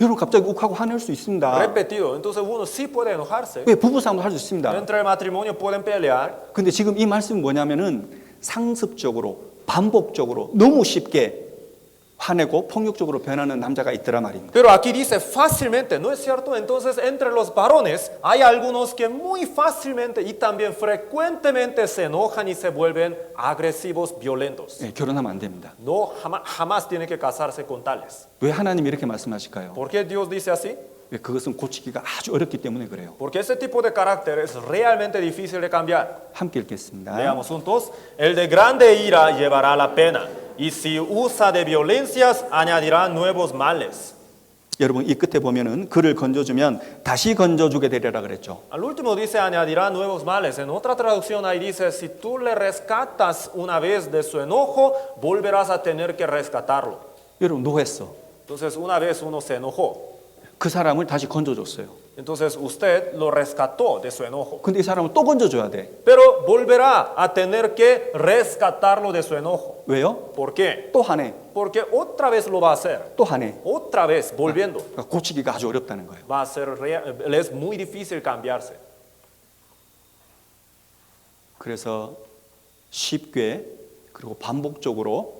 여러분 갑자기 욱하고 화낼 수 있습니다. repetido. Entonces uno sí puede enojarse. 왜 부부싸움도 할 수 있습니다. Entre el matrimonio pueden pelear. 근데 지금 이 말씀은 뭐냐면은 상습적으로 반복적으로 너무 쉽게 화내고 폭력적으로 변하는 남자가 있더라 말입니다. Pero aquí dice fácilmente, ¿no es cierto? Entonces entre los varones hay algunos que muy fácilmente y también frecuentemente se enojan y se vuelven agresivos, violentos. 예, 결혼하면 안 됩니다. No, jamás tiene que casarse con tales. 왜 하나님이 이렇게 말씀하실까요? ¿Por qué Dios dice así? 예, 그것은 고치기가 아주 어렵기 때문에 그래요. Porque ese tipo de carácter es realmente difícil de cambiar. 함께 읽겠습니다. Leamos juntos. El de grande ira llevará la pena, y si usa de violencias añadirá nuevos males. 여러분 이 끝에 보면은 그를 건져주면 다시 건져주게 되리라 그랬죠. Al último dice añadirá nuevos males. En otra traducción ahí dice si tú le rescatas una vez de su enojo, volverás a tener que rescatarlo. 여러분 노했어. Entonces una vez uno se enojó. 그 사람을 다시 건져줬어요. Entonces usted lo rescató de su enojo. 근데 이 사람을 또 건져줘야 돼. Pero volverá a tener que rescatarlo de su enojo. 왜요? ¿Por qué? 또 하네. Porque otra vez lo va a hacer. 또 하네. Otra vez, volviendo. 그러니까 고치기가 아주 어렵다는 거예요. Va a ser le es muy difícil cambiarse. 그래서 쉽게 그리고 반복적으로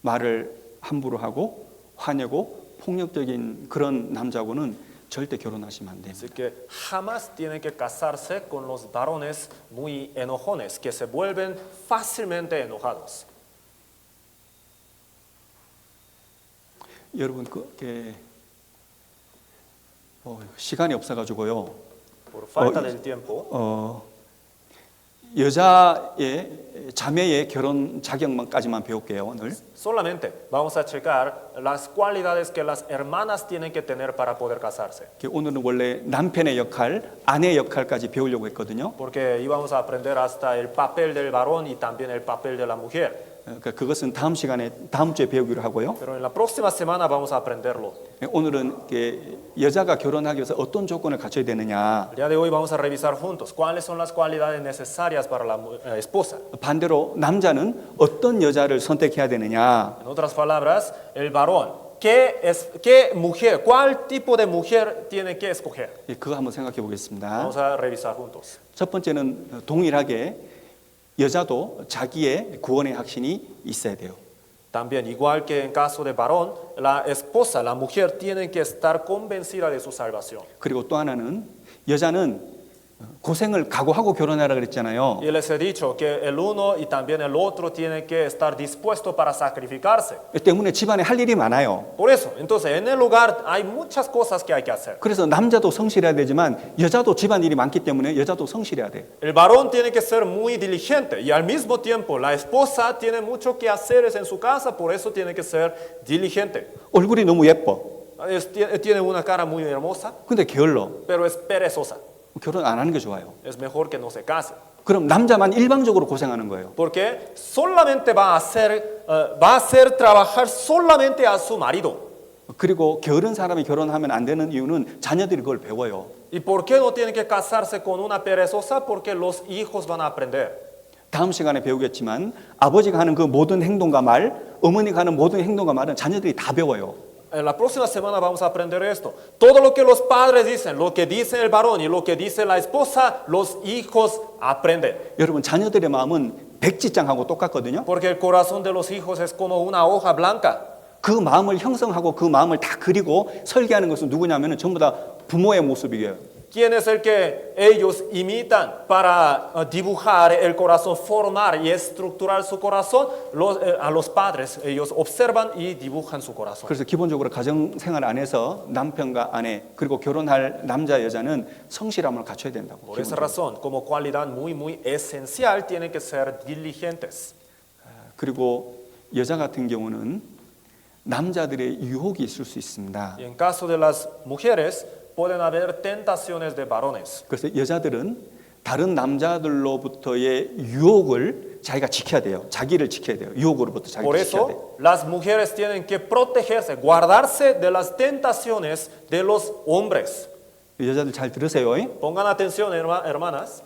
말을 함부로 하고 화내고 폭력적인 그런 남자하고는 절대 결혼하시면 안 됩니다. Así que jamás tiene que casarse con los varones muy enojones, que se vuelven fácilmente enojados. 여러분 시간이 없어가지고요. Por falta del tiempo, 여자의 자매의 결혼 자격만까지만 배울게요 오늘. solamente vamos a checar las cualidades que las hermanas tienen que tener para poder casarse. 오늘은 원래 남편의 역할, 아내의 역할까지 배우려고 했거든요. Porque íbamos a aprender hasta el papel del varón y también el papel de la mujer. 그것은 다음 시간에 다음 주에 배우기로 하고요. Pero en la próxima semana vamos a aprenderlo. 오늘은 여자가 결혼하기 위해서 어떤 조건을 갖춰야 되느냐. El día de hoy vamos a revisar juntos cuáles son las cualidades necesarias para la esposa. 반대로 남자는 어떤 여자를 선택해야 되느냐. En otras palabras, el varón, ¿qué mujer, cuál tipo de mujer tiene que escoger? 그거 한번 생각해 보겠습니다. Vamos a revisar juntos. 첫 번째는 동일하게 여자도 자기의 구원의 확신이 있어야 돼요. También, igual que en caso de varón, la esposa, la mujer, tiene que estar convencida de su salvación. 그리고 또 하나는 여자는 고생을 각오하고 결혼하라 그랬잖아요. Y les he dicho que el uno y también el otro tienen que estar dispuestos para sacrificarse. 때문에 집안에 할 일이 많아요. Por eso, entonces, en el hogar hay muchas cosas que hay que hacer. 그래서 남자도 성실해야 되지만 여자도 집안 일이 많기 때문에 여자도 성실해야 돼. El varón tiene que ser muy diligente y al mismo tiempo la esposa tiene mucho que hacer en su casa, por eso tiene que ser diligente. 얼굴이 너무 예뻐. Tiene una cara muy hermosa, 근데 게을러. pero es perezosa. 결혼 안 하는 게 좋아요. Es mejor que no se case. 그럼 남자만 일방적으로 고생하는 거예요. Porque solamente va a hacer trabajar solamente a su marido. 그리고 게으른 사람이 결혼하면 안 되는 이유는 자녀들이 그걸 배워요. ¿Y por qué no tiene que casarse con una perezosa? Porque los hijos van a aprender. 다음 시간에 배우겠지만 아버지가 하는 그 모든 행동과 말, 어머니가 하는 모든 행동과 말은 자녀들이 다 배워요. En la próxima semana vamos a aprender esto. Todo lo que los padres dicen, lo que dice el varón y lo que dice la esposa, los hijos aprenden. 여러분 자녀들의 마음은 백지장하고 똑같거든요. Porque el corazón de los hijos es como una hoja blanca. 그 마음을 형성하고 그 마음을 다 그리고 설계하는 것은 누구냐면 전부 다 부모의 모습이에요. ¿Quién es el que ellos imitan para dibujar el corazón, formar y estructurar su corazón? A los padres, ellos observan y dibujan su corazón. 그래서 기본적으로 가정 생활 안에서 남편과 아내 그리고 결혼할 남자 여자는 성실함을 갖춰야 된다고. Por esa razón, como cualidad muy esencial, tienen que ser diligentes. 그리고 여자 같은 경우는 남자들의 유혹이 있을 수 있습니다. Y en caso de las mujeres, pueden haber tentaciones de varones. 그래서 여자들은 다른 남자들로부터의 유혹을 자기가 지켜야 돼요. 자기를 지켜야 돼요. 유혹으로부터 Por 자기를 지켜야 돼요. eso, las mujeres tienen que protegerse, guardarse de las tentaciones de los hombres. 여자들 잘 들으세요. Pongan atención, hermanas.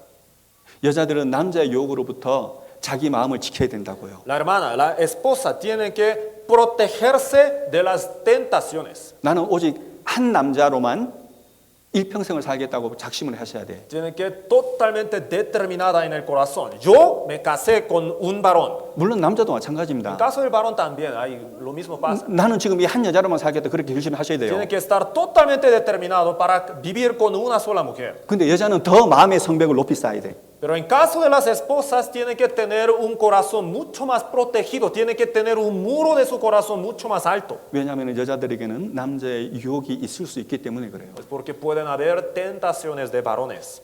여자들은 남자의 유혹으로부터 자기 마음을 지켜야 된다고요. La hermana, la esposa, tiene que protegerse de las tentaciones. 나는 오직 한 남자로만 일평생을 살겠다고 작심을 하셔야 돼. Tiene que totalmente determinada en el corazón. Yo me casé con un varón. 물론 남자도 En 마찬가지입니다. caso del varón también, hay, lo mismo pasa. 나는 지금 이 한 여자로만 살겠다 그렇게 결심하셔야 돼요. Tiene que estar totalmente determinado para vivir con una sola mujer. 근데 여자는 더 마음의 성벽을 높이 쌓아야 돼. Pero en caso de las esposas, tiene que tener un corazón mucho más protegido, tiene que tener un muro de su corazón mucho más alto. 왜냐하면 여자들에게는 남자의 유혹이 있을 수 있기 때문에 그래요. Es porque pueden haber tentaciones de varones.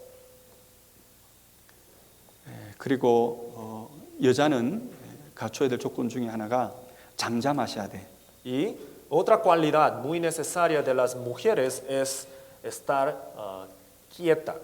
그리고 여자는 갖춰야 될 조건 중에 하나가 잠잠하셔야 돼. Y otra cualidad muy necesaria de las mujeres es estar quieta.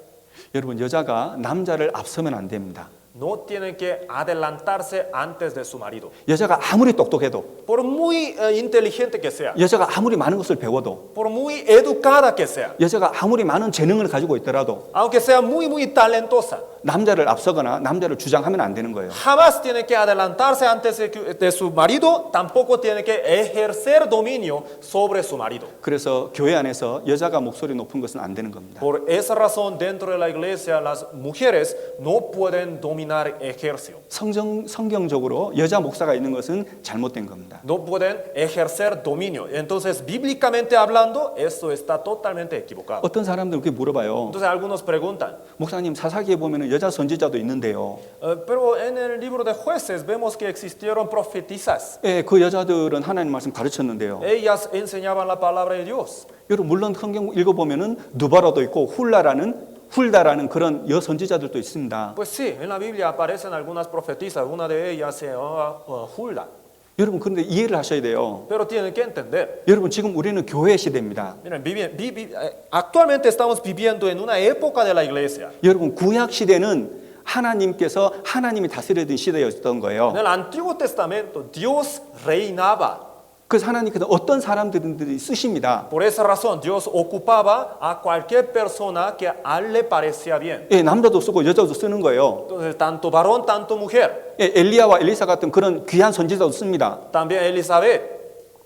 여러분 여자가 남자를 앞서면 안 됩니다. No tienen que adelantarse antes de su marido. 여자가 아무리 똑똑해도, Por muy inteligente que sea, 여자가 아무리 많은 것을 배워도, por muy educada que sea, 여자가 아무리 많은 재능을 가지고 있더라도 aunque sea muy talentosa, 남자를 앞서거나 남자를 주장하면 안 되는 거예요. jamás tiene que adelantarse antes de su marido, tampoco tiene que ejercer dominio sobre su marido. 그래서 교회 안에서 여자가 목소리 높은 것은 안 되는 겁니다. Por esa razón, dentro de la iglesia, las mujeres no pueden dominar ejército. 성경적으로 여자 목사가 있는 것은 잘못된 겁니다. No pueden ejercer dominio. Entonces, bíblicamente hablando, eso está totalmente equivocado. 어떤 사람들은 그렇게 물어봐요. Entonces, algunos preguntan, 목사님 사사기에 보면 여자 선지자도 있는데요. pero en el libro de jueces vemos que existieron profetisas. 예, 그 여자들은 하나님 말씀 가르쳤는데요. Ellas enseñaban la palabra de Dios. 여러분 물론 성경 읽어보면은 누바라도 있고 훌다라는 그런 여 선지자들도 있습니다. Pues sí, en la Biblia aparecen algunas profetisas. Una de ellas se llama Hulda. 여러분 그런데 이해를 하셔야 돼요. Pero tienen que entender. 여러분 지금 우리는 교회 시대입니다. Miren, actualmente estamos viviendo en una época de la iglesia. 여러분 구약 시대는 하나님이 다스리던 시대였던 En 거예요. el Antiguo Testamento, Dios reinaba. 그래서 하나님께서 어떤 사람들이 쓰십니다. Por esa razón, Dios ocupaba a cualquier persona que a él le parecía bien. 예, 남자도 쓰고 여자도 쓰는 거예요. Entonces, tanto varón, tanto mujer. 예, 엘리야와 엘리사 같은 그런 귀한 선지자도 씁니다. También Elizabeth,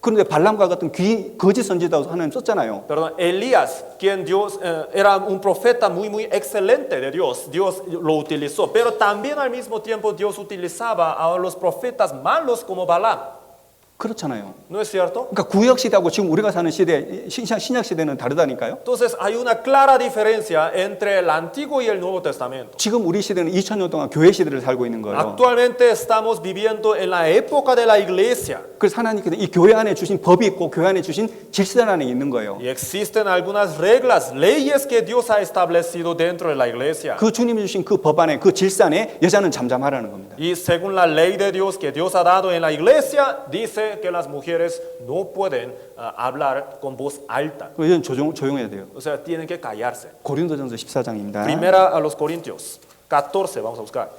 그런데 발람과 같은 거짓 선지자도 하나님 썼잖아요. perdón, Elías, quien Dios era un profeta muy excelente de Dios. Dios lo utilizó. Pero también al mismo tiempo Dios utilizaba a los profetas malos como Balaam. 그렇잖아요. ¿No es cierto? 그러니까 구약 시대하고 지금 우리가 사는 시대, 신약 시대는 다르다니까요. Entonces hay una clara diferencia entre el Antiguo y el Nuevo Testamento. 지금 우리 시대는 2000년 동안 교회 시대를 살고 있는 거예요. Actualmente estamos viviendo en la época de la iglesia. 그래서 하나님께서 이 교회 안에 주신 법이 있고 교회 안에 주신 질서 안에 있는 거예요. Y existen algunas reglas, leyes que Dios ha establecido dentro de la iglesia. 그 주님이 주신 그 법 안에, 그 질서 안에 여자는 잠잠하라는 겁니다. Y según la ley de Dios que Dios ha dado en la iglesia, dice que las mujeres no pueden hablar con voz alta. 여자는 조용해야 돼요. O sea, tienen que callarse. 고린도전서 14장입니다. Primera a los Corintios 14, vamos a buscar.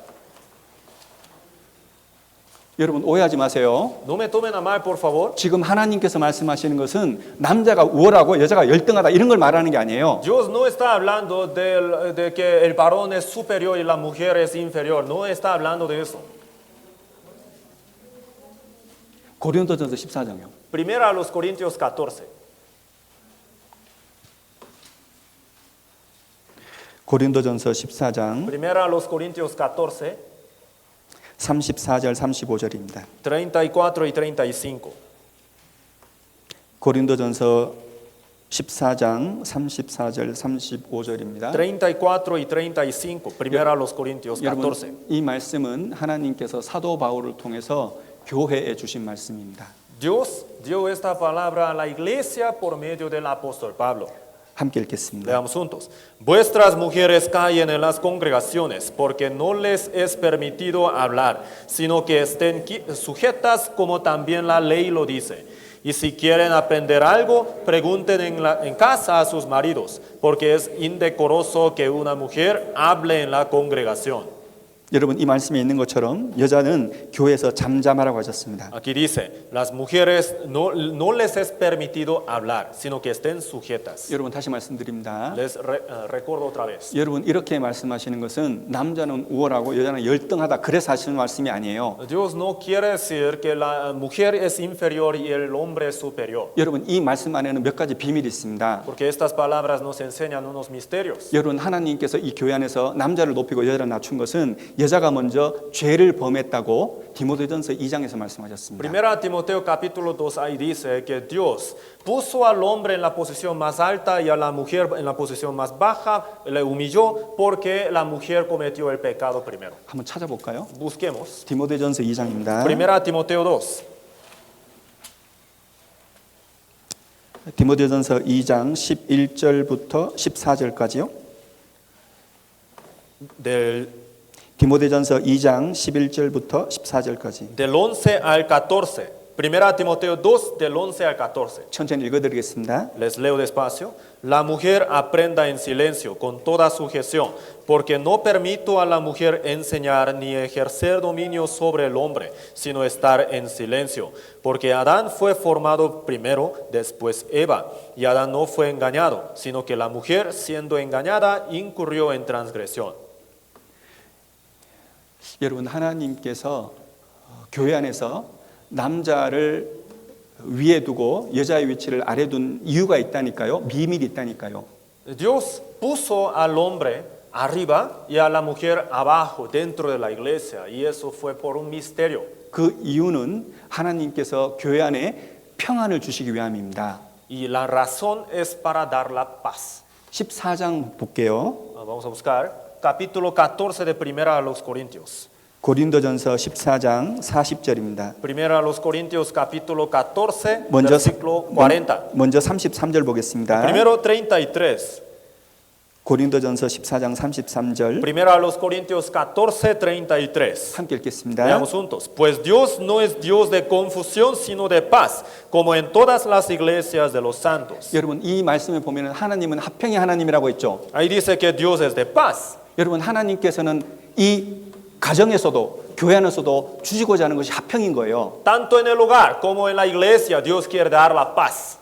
여러분 오해하지 마세요. No me tomen a mal, por favor. 지금 하나님께서 말씀하시는 것은 남자가 우월하고 여자가 열등하다 이런 걸 말하는 게 아니에요. Dios no está hablando de que el varón es superior y la mujer es inferior. No está hablando de eso. 고린도전서 14장이요. Primera a los Corintios 14. 고린도전서 14장 Primera a los Corintios 14, 34절 35절입니다. 34 y 35. 고린도전서 14장 34절 35절입니다. 34 y 35. Primera a los Corintios 14. 여러분 이 말씀은 하나님께서 사도 바울을 통해서 교회에 주신 말씀입니다. Dios dio esta palabra a la iglesia por medio del apóstol Pablo. 함께 읽겠습니다. Leamos juntos. Vuestras mujeres callen en las congregaciones, porque no les es permitido hablar, sino que estén sujetas como también la ley lo dice. Y si quieren aprender algo, pregunten en casa a sus maridos, porque es indecoroso que una mujer hable en la congregación. 여러분 이 말씀에 있는 것처럼 여자는 교회에서 잠잠하라고 하셨습니다. Aquí dice, las mujeres no les es permitido hablar, sino que estén sujetas. 여러분 다시 말씀드립니다. Les recuerdo otra vez. 여러분 이렇게 말씀하시는 것은 남자는 우월하고 여자는 열등하다 그래서 하시는 말씀이 아니에요. Dios no quiere decir que la mujer es inferior y el hombre es superior, 여러분 이 말씀 안에는 몇 가지 비밀이 있습니다. porque estas palabras nos enseñan unos misterios. 여러분 하나님께서 이 교회 안에서 남자를 높이고 여자를 낮춘 것은 여자가 먼저 죄를 범했다고 디모데전서 2장에서 말씀하셨습니다. Primera Timoteo capítulo 2 ahí dice que Dios puso al hombre en la posición más alta y a la mujer en la posición más baja, le humilló porque la mujer cometió el pecado primero. 한번 찾아볼까요? Busquemos. 디모데전서 2장입니다. Primera Timoteo 2. 디모데전서 2장 11절부터 14절까지요. 디모데전서 2장 11절부터 14절까지. Del 11 al 14. Primera Timoteo 2 del 11 al 14. 천천히 읽어드리겠습니다. Les leo despacio. La mujer aprenda en silencio, con toda sujeción, porque no permito a la mujer enseñar ni ejercer dominio sobre el hombre, sino estar en silencio. Porque Adán fue formado primero, después Eva, y Adán no fue engañado, sino que la mujer, siendo engañada, incurrió en transgresión. 여러분 하나님께서 교회 안에서 남자를 위에 두고 여자의 위치를 아래 둔 이유가 있다니까요. 비밀이 있다니까요. Dios puso al hombre arriba y a la mujer abajo dentro de la iglesia, y eso fue por un misterio. 그 이유는 하나님께서 교회 안에 평안을 주시기 위함입니다. Y la razón es para dar la paz. 14장 볼게요. Vamos a buscar capítulo 14 de Primera a los Corintios. 고린도전서 14장 40절입니다. Primera a los Corintios capítulo 14 먼저 versículo 40. 먼저 33절 보겠습니다. Primero 33. 고린도전서 14장 33절 Primera a los Corintios 14, 33. 함께 읽겠습니다. Leamos juntos. Pues Dios no es Dios de confusión, sino de paz, como en todas las iglesias de los santos. 여러분 이 말씀에 보면 하나님은 합평의 하나님이라고 했죠. Ahí dice que Dios es de paz. 여러분 하나님께서는 이 가정에서도 교회 안에서도 주시고자 하는 것이 합평인 거예요. Tanto en el hogar como en la iglesia, Dios quiere dar la paz.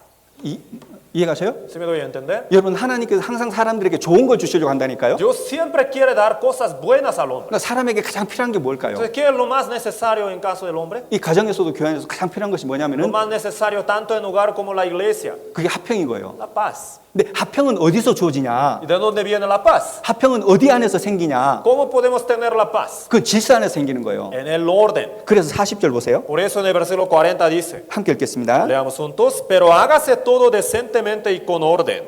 이해가세요? ¿Sí me doy a entender? 여러분 하나님께서 항상 사람들에게 좋은 걸 주시려고 한다니까요. Dios siempre quiere dar cosas buenas al hombre. 그러니까 사람에게 가장 필요한 게 뭘까요? Entonces, ¿qué es lo más necesario en caso del hombre? 이 가정에서도 교회 안에서 가장 필요한 것이 Lo 뭐냐면은 más necesario tanto en hogar como en la iglesia, 그게 합평인 거예요. la paz. 근데 합평은 어디서 주어지냐? ¿Y de dónde viene la paz? 합평은 어디 안에서 생기냐? ¿Cómo podemos tener la paz? 그 질서 안에서 생기는 거예요. En el orden. 그래서 40절 보세요. Por eso en el versículo 40 dice, 함께 읽겠습니다. leamos juntos, pero hágase todo decentemente y con orden.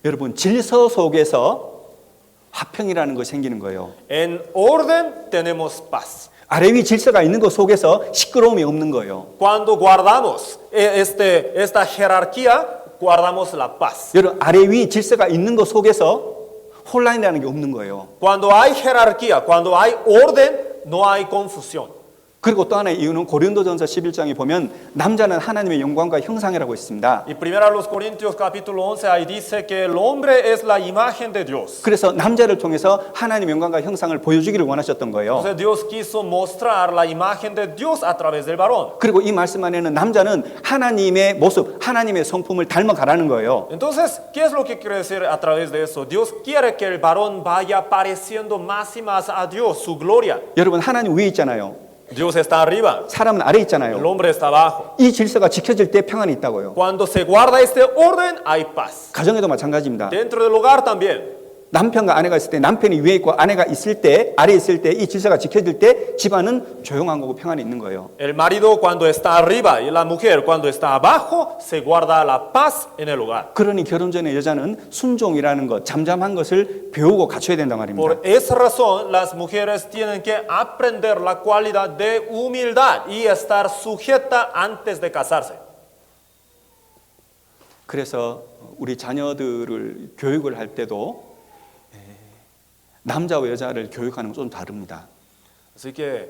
여러분 질서 속에서 화평이라는 것이 생기는 거예요. En orden tenemos paz. 아래 위 질서가 있는 것 속에서 시끄러움이 없는 거예요. Cuando guardamos esta jerarquía, guardamos la paz. 여러분 아래 위 질서가 있는 것 속에서 혼란이라는 게 없는 거예요. Cuando hay jerarquía, cuando hay orden, no hay confusión. 그리고 또 하나의 이유는 고린도전서 11장에 보면 남자는 하나님의 영광과 형상이라고 있습니다. Y primero a los Corintios capítulo 11 ahí dice que el hombre es la imagen de Dios. 그래서 남자를 통해서 하나님의 영광과 형상을 보여주기를 원하셨던 거예요. Entonces Dios quiso mostrar la imagen de Dios a través del varón. 그리고 이 말씀 안에는 남자는 하나님의 모습, 하나님의 성품을 닮아가라는 거예요. Entonces, ¿qué es lo que quiere decir a través de eso? Dios quiere que el varón vaya pareciendo más y más a Dios, su gloria. 여러분 하나님 위에 있잖아요. Dios está arriba, 사람은 아래 el 있잖아요. hombre está abajo. 이 질서가 지켜질 때 평안이 있다고요. Cuando se guarda este orden, hay paz. 가정에도 마찬가지입니다. Dentro del hogar también. 남편과 아내가 있을 때 남편이 위에 있고 아내가 있을 때 아래 있을 때 이 질서가 지켜질 때 집안은 조용한 거고 평안이 있는 거예요. El marido cuando está arriba y la mujer cuando está abajo, se guarda la paz en el hogar. 그러니 결혼 전에 여자는 순종이라는 것, 잠잠한 것을 배우고 갖춰야 된단 말입니다. Por esa razón, las mujeres tienen que aprender la cualidad de humildad y estar sujeta antes de casarse. 그래서 우리 자녀들을 교육을 할 때도 남자와 여자를 교육하는 건 좀 다릅니다. Así que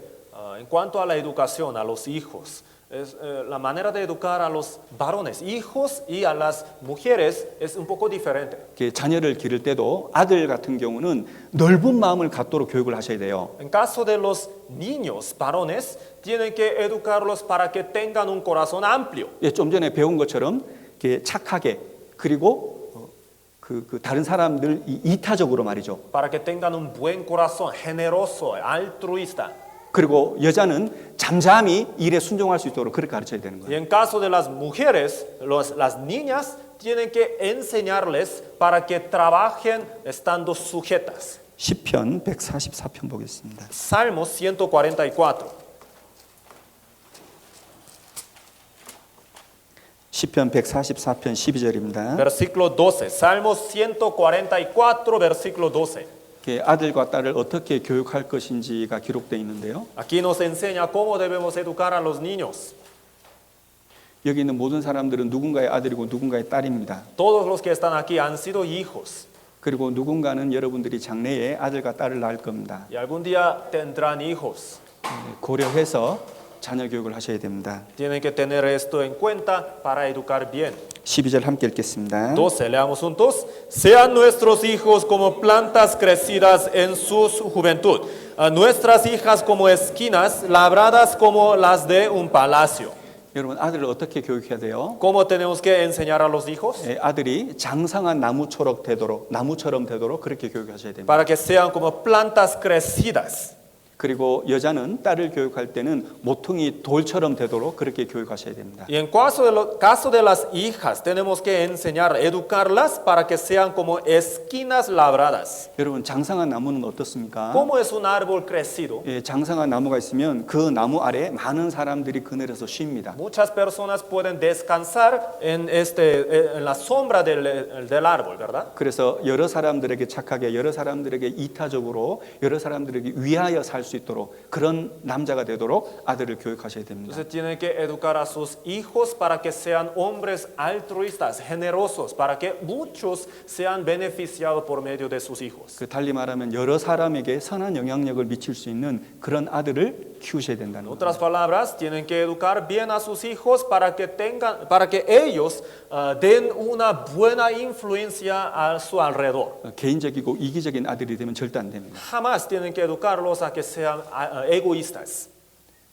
en cuanto a la educación a los hijos, La manera de educar a los varones, hijos y a las mujeres es un poco diferente. 이렇게 자녀를 기를 때도 아들 같은 경우는 넓은 마음을 갖도록 교육을 하셔야 돼요. En caso de los niños varones, tienen que educarlos para que tengan un corazón amplio. 예, 좀 전에 배운 것처럼 이렇게 착하게 그리고 다른 사람들 이타적으로 말이죠. Para que tengan un buen corazón, generoso, altruista. 그리고 여자는 잠잠히 일에 순종할 수 있도록 그렇게 가르쳐야 되는 Y 거예요. en caso de las mujeres, las niñas tienen que enseñarles para que trabajen estando sujetas. 시편 144편 보겠습니다. Salmos 144. 시편 144편 12절입니다. Versículo 12. Salmos 144, versículo 12. 아들과 딸을 어떻게 교육할 것인지가 기록되어 있는데요. Aquí nos enseña cómo debemos educar a los niños. 여기 있는 모든 사람들은 누군가의 아들이고 누군가의 딸입니다. Todos los que están aquí han sido hijos. 그리고 누군가는 여러분들이 장래에 아들과 딸을 낳을 겁니다. Y algún día tendrán hijos. 고려해서 자녀 교육을 하셔야 됩니다. Tienen que tener esto en cuenta para educar bien. 12절 함께 읽겠습니다. 12, leamos juntos. Sean nuestros hijos como plantas crecidas en su juventud, nuestras hijas como esquinas labradas como las de un palacio. 여러분 아들을 어떻게 교육해야 돼요? ¿Cómo tenemos que enseñar a los hijos? 아들이 장성한 나무처럼 되도록 그렇게 교육하셔야 됩니다. Para que sean como plantas crecidas. 그리고 여자는 딸을 교육할 때는 모퉁이 돌처럼 되도록 그렇게 교육하셔야 됩니다. Y en caso de las hijas, tenemos que enseñar, educarlas para que sean como esquinas labradas. 여러분 장성한 나무는 어떻습니까? ¿Cómo es un árbol crecido? 장성한 나무가 있으면 그 나무 아래 많은 사람들이 그늘에서 쉽니다. Muchas personas pueden descansar en la sombra del árbol, ¿verdad? 그래서 여러 사람들에게 착하게, 여러 사람들에게 이타적으로, 여러 사람들에게 위하여 살 수 있도록 그런 남자가 되도록 아들을 교육하셔야 됩니다. Entonces tienen que educar a sus hijos para que sean hombres altruistas, generosos, para que muchos sean beneficiados por medio de sus hijos. 달리 말하면 여러 사람에게 선한 영향력을 미칠 수 있는 그런 아들을 키우셔야 된다는 En 거예요. otras palabras, tienen que educar bien a sus hijos para que ellos den una buena influencia a su alrededor. 개인적이고 이기적인 아들이 되면 절대 안 됩니다. Jamás tienen que educarlos a que sean egoístas.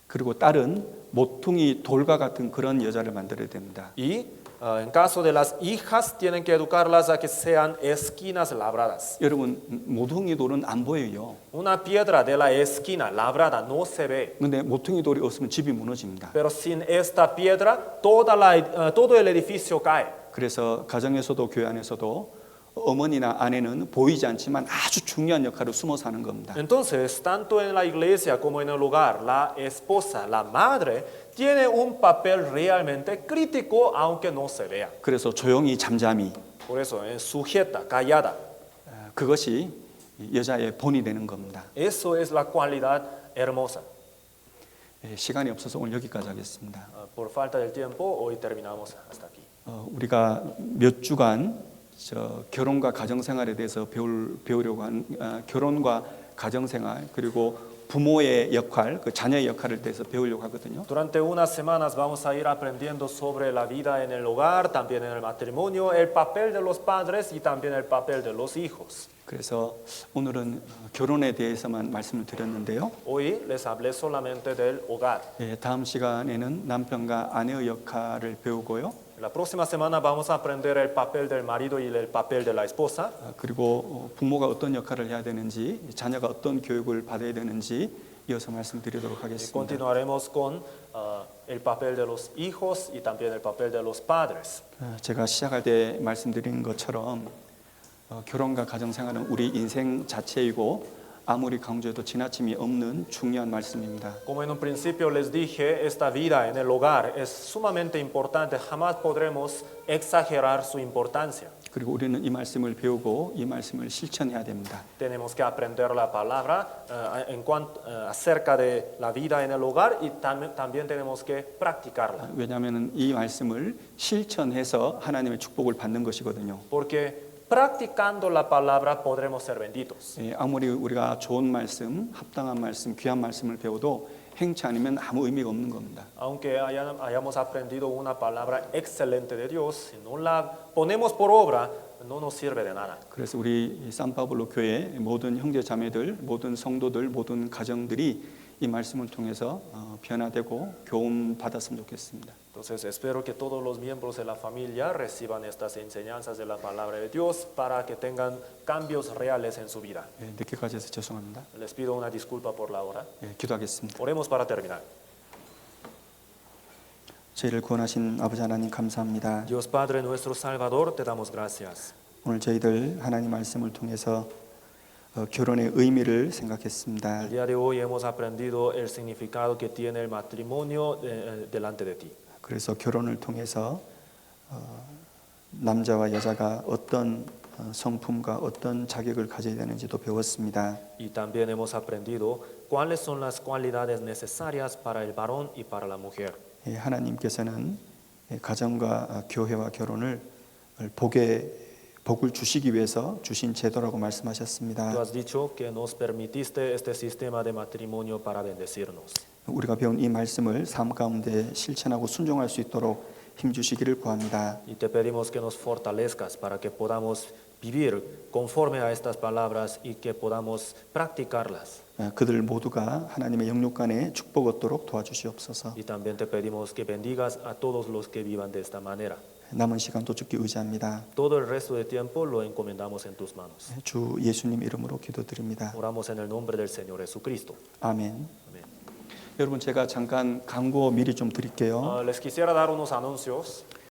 그리고 딸은 모퉁이 돌과 같은 그런 여자를 만들어야 됩니다. Y en caso de las hijas, tienen que educarlas a que sean esquinas labradas. 여러분 모퉁이 돌은 안 보여요. Una piedra de la esquina labrada no se ve. 근데 모퉁이 돌이 없으면 집이 무너집니다. Pero sin esta piedra, todo el edificio cae. 그래서 가정에서도 교회 안에서도 어머니나 아내는 보이지 않지만 아주 중요한 역할을 숨어 사는 겁니다. Entonces, tanto en la iglesia como en el hogar, la esposa, la madre, tiene un papel realmente crítico, aunque no se vea. 그래서 조용히 잠잠히 Por eso, sujeta, callada. 그것이 여자의 본이 되는 겁니다. Eso es la cualidad hermosa. 시간이 없어서 오늘 여기까지 하겠습니다. Por falta del tiempo, hoy terminamos hasta aquí. 우리가 몇 주간 결혼과 가정생활에 대해서 배우려고 한 결혼과 가정생활 그리고 부모의 역할, 그 자녀의 역할을 대해서 배우려고 하거든요. Durante unas semanas vamos a ir aprendiendo sobre la vida en el hogar, también en el matrimonio, el papel de los padres y también el papel de los hijos. 그래서 오늘은 결혼에 대해서만 말씀을 드렸는데요. Hoy les hablé solamente del hogar. 다음 시간에는 남편과 아내의 역할을 배우고요. La próxima semana vamos a aprender el papel del marido y el papel de la esposa. 그리고 부모가 어떤 역할을 해야 되는지, 자녀가 어떤 교육을 받아야 되는지 이어서 말씀드리도록 Y 하겠습니다. continuaremos con el papel de los hijos y también el papel de los padres. 제가 시작할 때 말씀드린 것처럼 결혼과 가정생활은 우리 인생 자체이고 아무리 강조해도 지나침이 없는 중요한 말씀입니다. Como en un principio les dije, esta vida en el hogar es sumamente importante. Jamás podremos exagerar su importancia. 그리고 우리는 이 말씀을 배우고 이 말씀을 실천해야 됩니다. Tenemos que aprender la palabra acerca de la vida en el hogar y también tenemos que practicarla. 왜냐하면 이 말씀을 실천해서 하나님의 축복을 받는 것이거든요. Porque practicando la palabra podremos ser benditos. 아무리 우리가 좋은 말씀, 합당한 말씀, 귀한 말씀을 배워도 행치 않으면 아무 의미가 없는 겁니다. Aunque hayamos aprendido una palabra excelente de Dios, si no la ponemos por obra, no nos sirve de nada. 그래서 우리 산파울로 교회 모든 형제 자매들, 모든 성도들, 모든 가정들이 이 말씀을 통해서 변화되고 교훈 받았으면 좋겠습니다. Entonces espero que todos los miembros de la familia reciban estas enseñanzas de la palabra de Dios para que tengan cambios reales en su vida. 예, 늦게까지 해서 죄송합니다. Les pido una disculpa por la hora. 예, 기도하겠습니다. Oremos para terminar. 저희를 구원하신 아버지 하나님 감사합니다. Dios Padre nuestro Salvador, te damos gracias. 오늘 저희들 하나님 말씀을 통해서 결혼의 의미를 생각했습니다. El día de hoy hemos aprendido el significado que tiene el matrimonio delante de ti. 그래서 결혼을 통해서 남자와 여자가 어떤 성품과 어떤 자격을 가져야 되는지도 배웠습니다. Y también hemos aprendido cuáles son las cualidades necesarias para el varón y para la mujer. 예, 하나님께서는 가정과 교회와 결혼을 복을 주시기 위해서 주신 제도라고 Tú 말씀하셨습니다. has dicho que nos permitiste este sistema de matrimonio para bendecirnos. 우리가 배운 이 말씀을 삶 가운데 실천하고 순종할 수 있도록 힘 주시기를 구합니다. Y te pedimos que nos fortalezcas para que podamos vivir conforme a estas palabras y que podamos practicarlas. 그들 모두가 하나님의 영육간에 축복 얻도록 도와주시옵소서. Y también te pedimos que bendigas a todos los que vivan de esta manera. 남은 시간도 주께 의지합니다. Todo el resto de tiempo lo encomendamos en tus manos. 주 예수님 이름으로 기도드립니다. Oramos en el nombre del Señor Jesucristo. 아멘. Amén. 여러분 제가 잠깐 광고 미리 좀 드릴게요. Les quisiera dar unos anuncios.